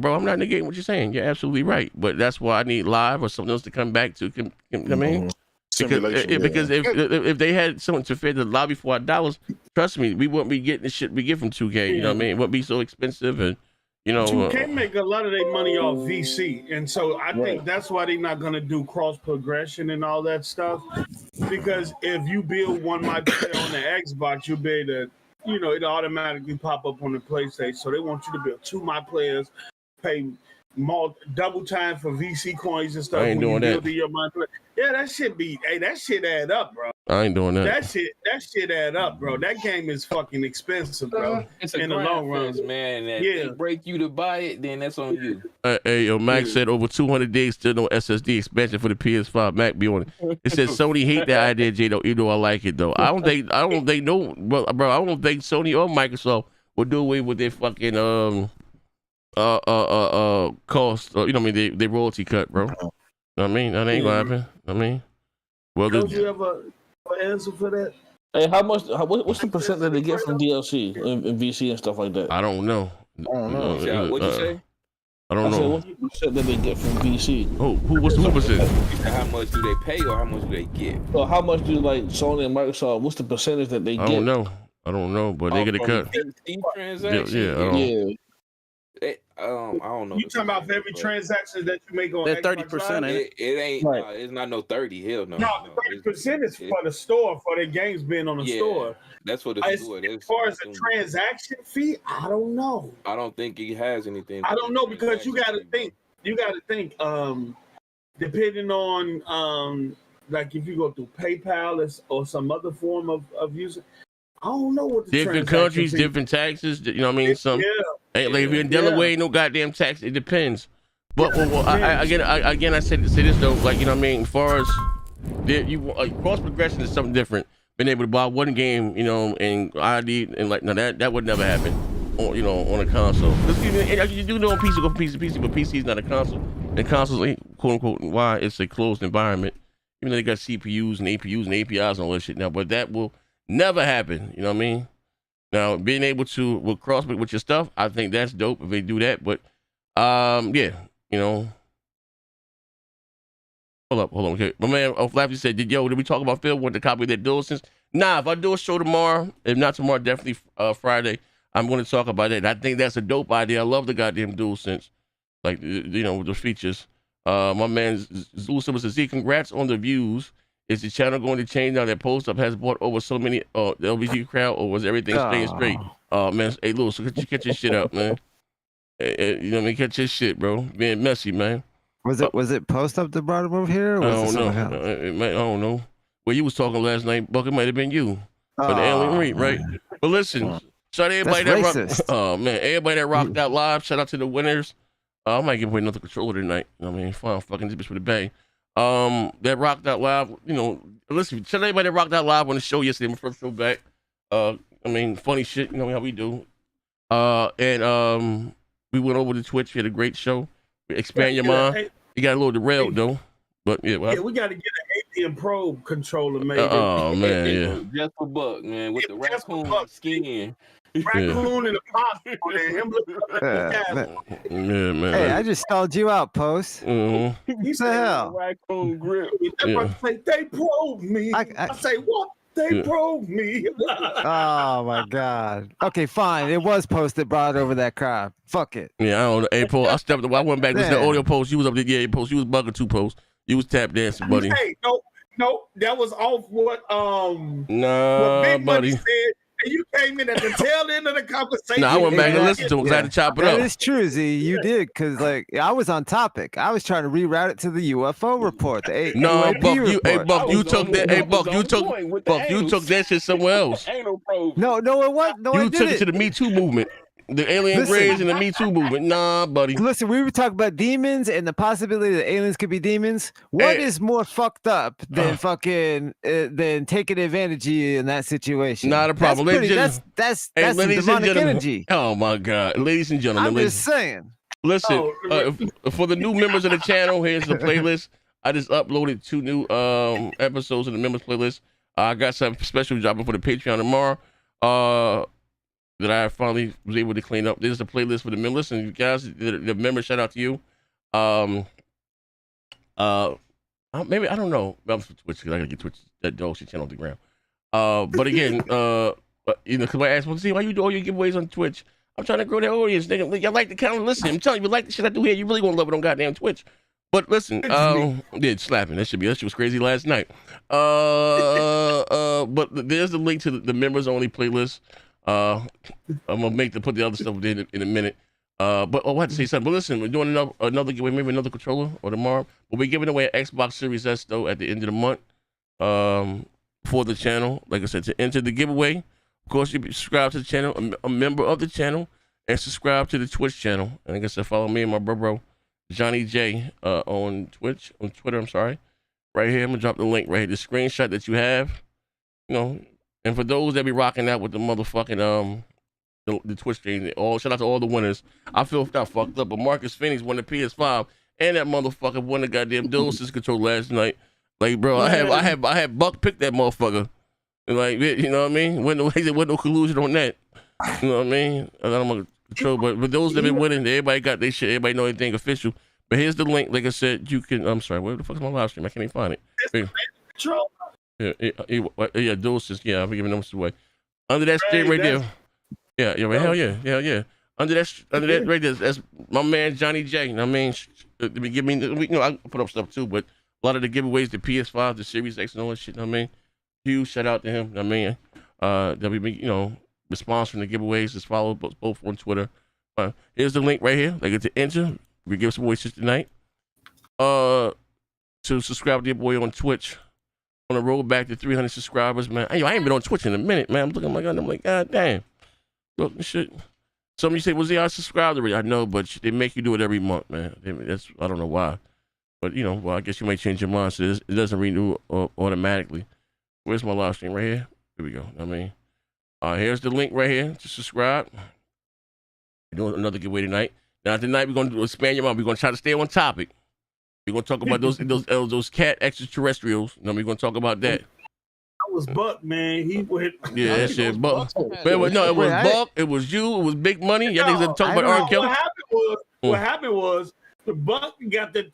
bro. I'm not negating what you're saying. You're absolutely right. But that's why I need Live or something else to come back to. You know what I mean? Because if they had someone to feed the lobby for $5, trust me, we wouldn't be getting the shit we get from 2K. You know what I mean? It wouldn't be so expensive, and you know, 2K make a lot of their money off VC, and so I think that's why they're not gonna do cross progression and all that stuff. Because if you build one my player on the Xbox, you'll be able to, you know, it automatically pop up on the PlayStation. So they want you to build 2 my players, pay more double time for VC coins and stuff. I ain't doing that. Yeah, that shit add up, bro. I ain't doing that. That shit add up, bro. That game is fucking expensive, bro. It's a in the long run, man. That they break you to buy it, then that's on you. Hey, yo, Max said over 200 days still no SSD expansion for the PS5. Mac be on it. It says Sony hate that idea, J. Though, I like it though. I don't think bro. I don't think Sony or Microsoft will do away with their fucking cost. You know what I mean? They royalty cut, bro. You know what I mean? That ain't gonna happen. I mean, well, don't you have an answer for that? Hey, what's the percent that they get from DLC and VC and stuff like that? I don't know. What'd you say? I don't know. What's the percent that they get from VC? What's the percent? How much do they pay or how much do they get? So how much do like Sony and Microsoft? What's the percentage that they get? I don't know, but they get a cut. Yeah. I don't know. You talking about for every transaction that you make on that 30%? It ain't. It's not no 30. Hell no. No, the 30% is for the store, for the games being on the store. That's for the store. As far as the transaction fee, I don't know. I don't think he has anything. I don't know because you got to think. Depending on like if you go through PayPal or some other form of using. I don't know what the different countries, different taxes. You know what I mean? Some like if you're in Delaware, ain't no goddamn tax. It depends. But I say this though, like you know what I mean. As far as cross progression is something different. Being able to buy one game, you know, and ID and like that would never happen. On a console. You do know on PC go from PC to PC, but PC is not a console. And consoles ain't quote unquote why it's a closed environment. Even though they got CPUs and APUs and APIs and all that shit now, but that will never happen. You know what I mean? Now being able to cross with your stuff, I think that's dope if they do that. But yeah, you know. Hold on. Okay, my man Flappy said, did we talk about Phil want to copy that DualSense? Nah, if I do a show tomorrow, if not tomorrow, definitely Friday. I'm going to talk about it. I think that's a dope idea. I love the goddamn DualSense, like you know, with the features. My man Zulsimba says, "See, congrats on the views. Is the channel going to change now that Post Up has brought over so many the LBG crowd, or was everything staying straight?" Man, hey Lewis, so catch your shit up, man. You know what I mean? Catch your shit, bro. Being messy, man. Was it Post Up that brought him over here? Or was I don't know. Well, you was talking last night, Buck. It might have been you, but the alien read, right? But listen. Shout out everybody everybody that rocked out live. Shout out to the winners. I might give away another controller tonight. I mean, fine, fucking this bitch with a bang. That rocked out live. You know, listen. Shout out everybody that rocked out live on the show yesterday. My first show back. I mean, funny shit. You know how we do. And we went over to Twitch. We had a great show. Expand your mind. You got a little derailed though, but yeah. Well, we got to get an APM Pro controller made. Oh man, yeah. Just for Buck, man, with the raccoon skin. Raccoon in the pot. Yeah, man. Hey, I just stalled you out, Post. What the hell? Raccoon grip. They probed me. I say what? They probed me. Oh my god. Okay, fine. It was Post that brought over that crowd. Fuck it. Yeah, I don't know. Hey, Paul, I went back to the audio Post. You was up there. Yeah, Post. You was bugging too, Post. You was tap dancing, buddy. Hey, no, that was off what what Big buddy. Money said. And you came in at the tail end of the conversation. No, I went back and listened to him because I had to chop it up. That is true, Z. You did, because like I was on topic. I was trying to reroute it to the UFO report. No, Buck, you took that. Hey, Buck, you took that shit somewhere else. No, it wasn't. No, you took it to the Me Too movement. The alien grays and the Me Too movement. Nah, buddy. Listen, we were talking about demons and the possibility that aliens could be demons. What is more fucked up than than taking advantage of you in that situation? Not a problem. That's some demonic energy. Oh my God, ladies and gentlemen. I'm just saying. Listen, for the new members of the channel, here's the playlist. I just uploaded 2 new episodes in the members playlist. I got some special dropping for the Patreon tomorrow. That I finally was able to clean up. This is the playlist for the members. And you guys, the members, shout out to you. Maybe I don't know. I'm from Twitch because I gotta get Twitch that dog shit channel off the ground. But again, you know, because I asked, well, see why you do all your giveaways on Twitch. I'm trying to grow that audience, nigga. Y'all like the kind. Listen, I'm telling you, you like the shit I do here. You really gonna love it on goddamn Twitch. But listen, slapping. That shit was crazy last night. But there's the link to the members only playlist. I'm gonna put the other stuff in a minute. But I had to say something. But listen, we're doing another giveaway, maybe another controller or tomorrow. We'll be giving away an Xbox Series S though at the end of the month. for the channel. Like I said, to enter the giveaway, of course, you be subscribe to the channel, a member of the channel, and subscribe to the Twitch channel. And like I said, follow me and my bro, Johnny J, on Twitter, I'm sorry. Right here, I'm gonna drop the link right here. The screenshot that you have, you know, and for those that be rocking out with the motherfucking the Twitch stream, shout out to all the winners. I feel not fucked up, but Marcus Phoenix won the PS5, and that motherfucker won the goddamn dual system control last night. Like, bro, I had Buck pick that motherfucker. And like, you know what I mean? Wasn't no collusion on that. You know what I mean? I don't want to control, but those that been winning, everybody got their shit. Everybody know anything official. But here's the link. Like I said, you can. I'm sorry. Where the fuck is my live stream? I can't even find it. Yeah, dual system. Yeah, I'm giving numbers away. Under that stream right there. Yeah, hell yeah. Under that right there, that's my man Johnny J. You know what I mean? Give me, you know, I put up stuff too, but a lot of the giveaways, the PS5, the Series X, and all that shit. You know what I mean? Huge shout out to him. You know what I mean? That we be, you know, the sponsoring the giveaways. Just follow both on Twitter. Here's the link right here. They get to enter. We give some away shit tonight. To subscribe to your boy on Twitch. On the road back to 300 subscribers, man. Yo, I ain't been on Twitch in a minute, man. I'm looking at my gun. I'm like, God damn. Look, shit. Some of you say, well, I subscribed already. I know, but they make you do it every month, man. I don't know why. But, you know, well, I guess you might change your mind. So it doesn't renew automatically. Where's my live stream? Right here? Here we go. I mean, here's the link right here to subscribe. We're doing another giveaway tonight. Now, tonight, we're going to expand your mind. We're going to try to stay on topic. We're going to talk about those cat extraterrestrials. You know, we're going to talk about that. That was Buck, man. He went. Yeah, that shit, Buck. But it was Buck. It was you. It was Big Money. Y'all niggas talk about R. Kelly. What happened was the Buck got to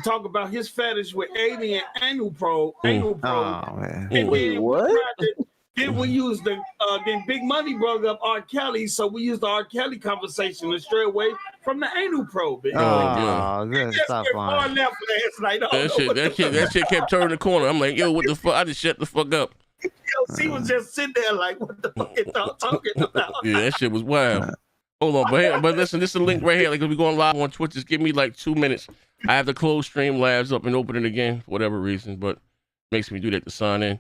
talk about his fetish with alien anal probe. Oh man. And wait, what? Then we used then Big Money brought up R. Kelly, so we used the R. Kelly conversation to stray away from the anal probe. Stop lying. That shit kept turning the corner. I'm like, yo, what the fuck? I just shut the fuck up. Yo, she was just sitting there like, what the fuck is talking about? Yeah, that shit was wild. Hold on, but listen, this is a link right here. Like, if we going live on Twitch, just give me like 2 minutes. I have to close Streamlabs up and open it again for whatever reason, but makes me do that to sign in.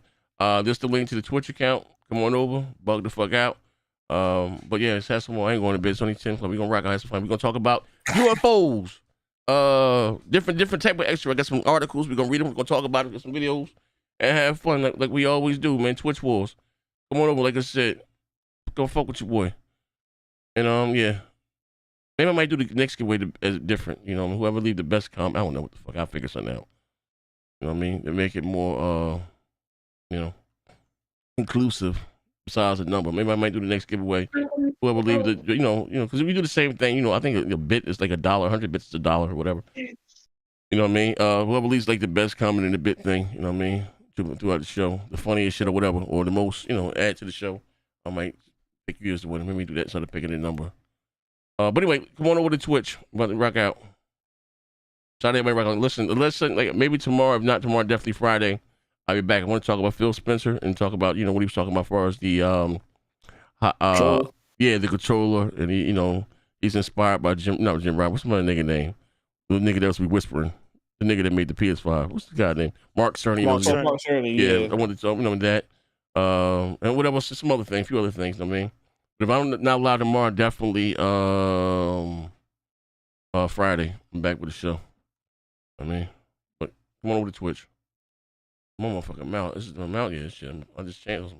This the link to the Twitch account. Come on over, bug the fuck out. But yeah, let's have some more. I ain't going to bed. It's only 10 o'clock. We're gonna rock out, have some fun. We're gonna talk about UFOs. Different type of extra. I got some articles. We're gonna read them. We're gonna talk about it. Get some videos and have fun like we always do, man. Twitch Wars. Come on over, like I said. Go fuck with your boy. And yeah. Maybe I might do the next giveaway as different. You know, whoever leave the best comment. I don't know what the fuck. I'll figure something out. You know what I mean? To make it more you know, inclusive besides the number. Maybe I might do the next giveaway. Whoever leave the, you know, because if we do the same thing, you know, I think a bit is like $1, 100 bits is $1 or whatever. You know what I mean? Whoever leaves like the best comment in the bit thing, you know what I mean? Throughout the show, the funniest shit or whatever, or the most, you know, add to the show. I might pick you as the winner. Maybe do that instead of picking a number. But anyway, come on over to Twitch. I'm about to rock out. Shout out to everybody rock out. Listen, like maybe tomorrow, if not tomorrow, definitely Friday. I'll be back. I want to talk about Phil Spencer and talk about, you know, what he was talking about as far as the the controller, and he, you know, he's inspired by Jim Ryan. What's my nigga name? The nigga that was whispering. The nigga that made the PS5. What's the guy name? Mark Cerny. Mark Cerny. Yeah, I wanted to talk, you know, that. And whatever, some other things, a few other things. I mean, but if I'm not allowed tomorrow, definitely Friday. I'm back with the show. I mean, but come on over to Twitch. I'm on my fucking mouth. This is my mouth. Yeah, shit. I just changed.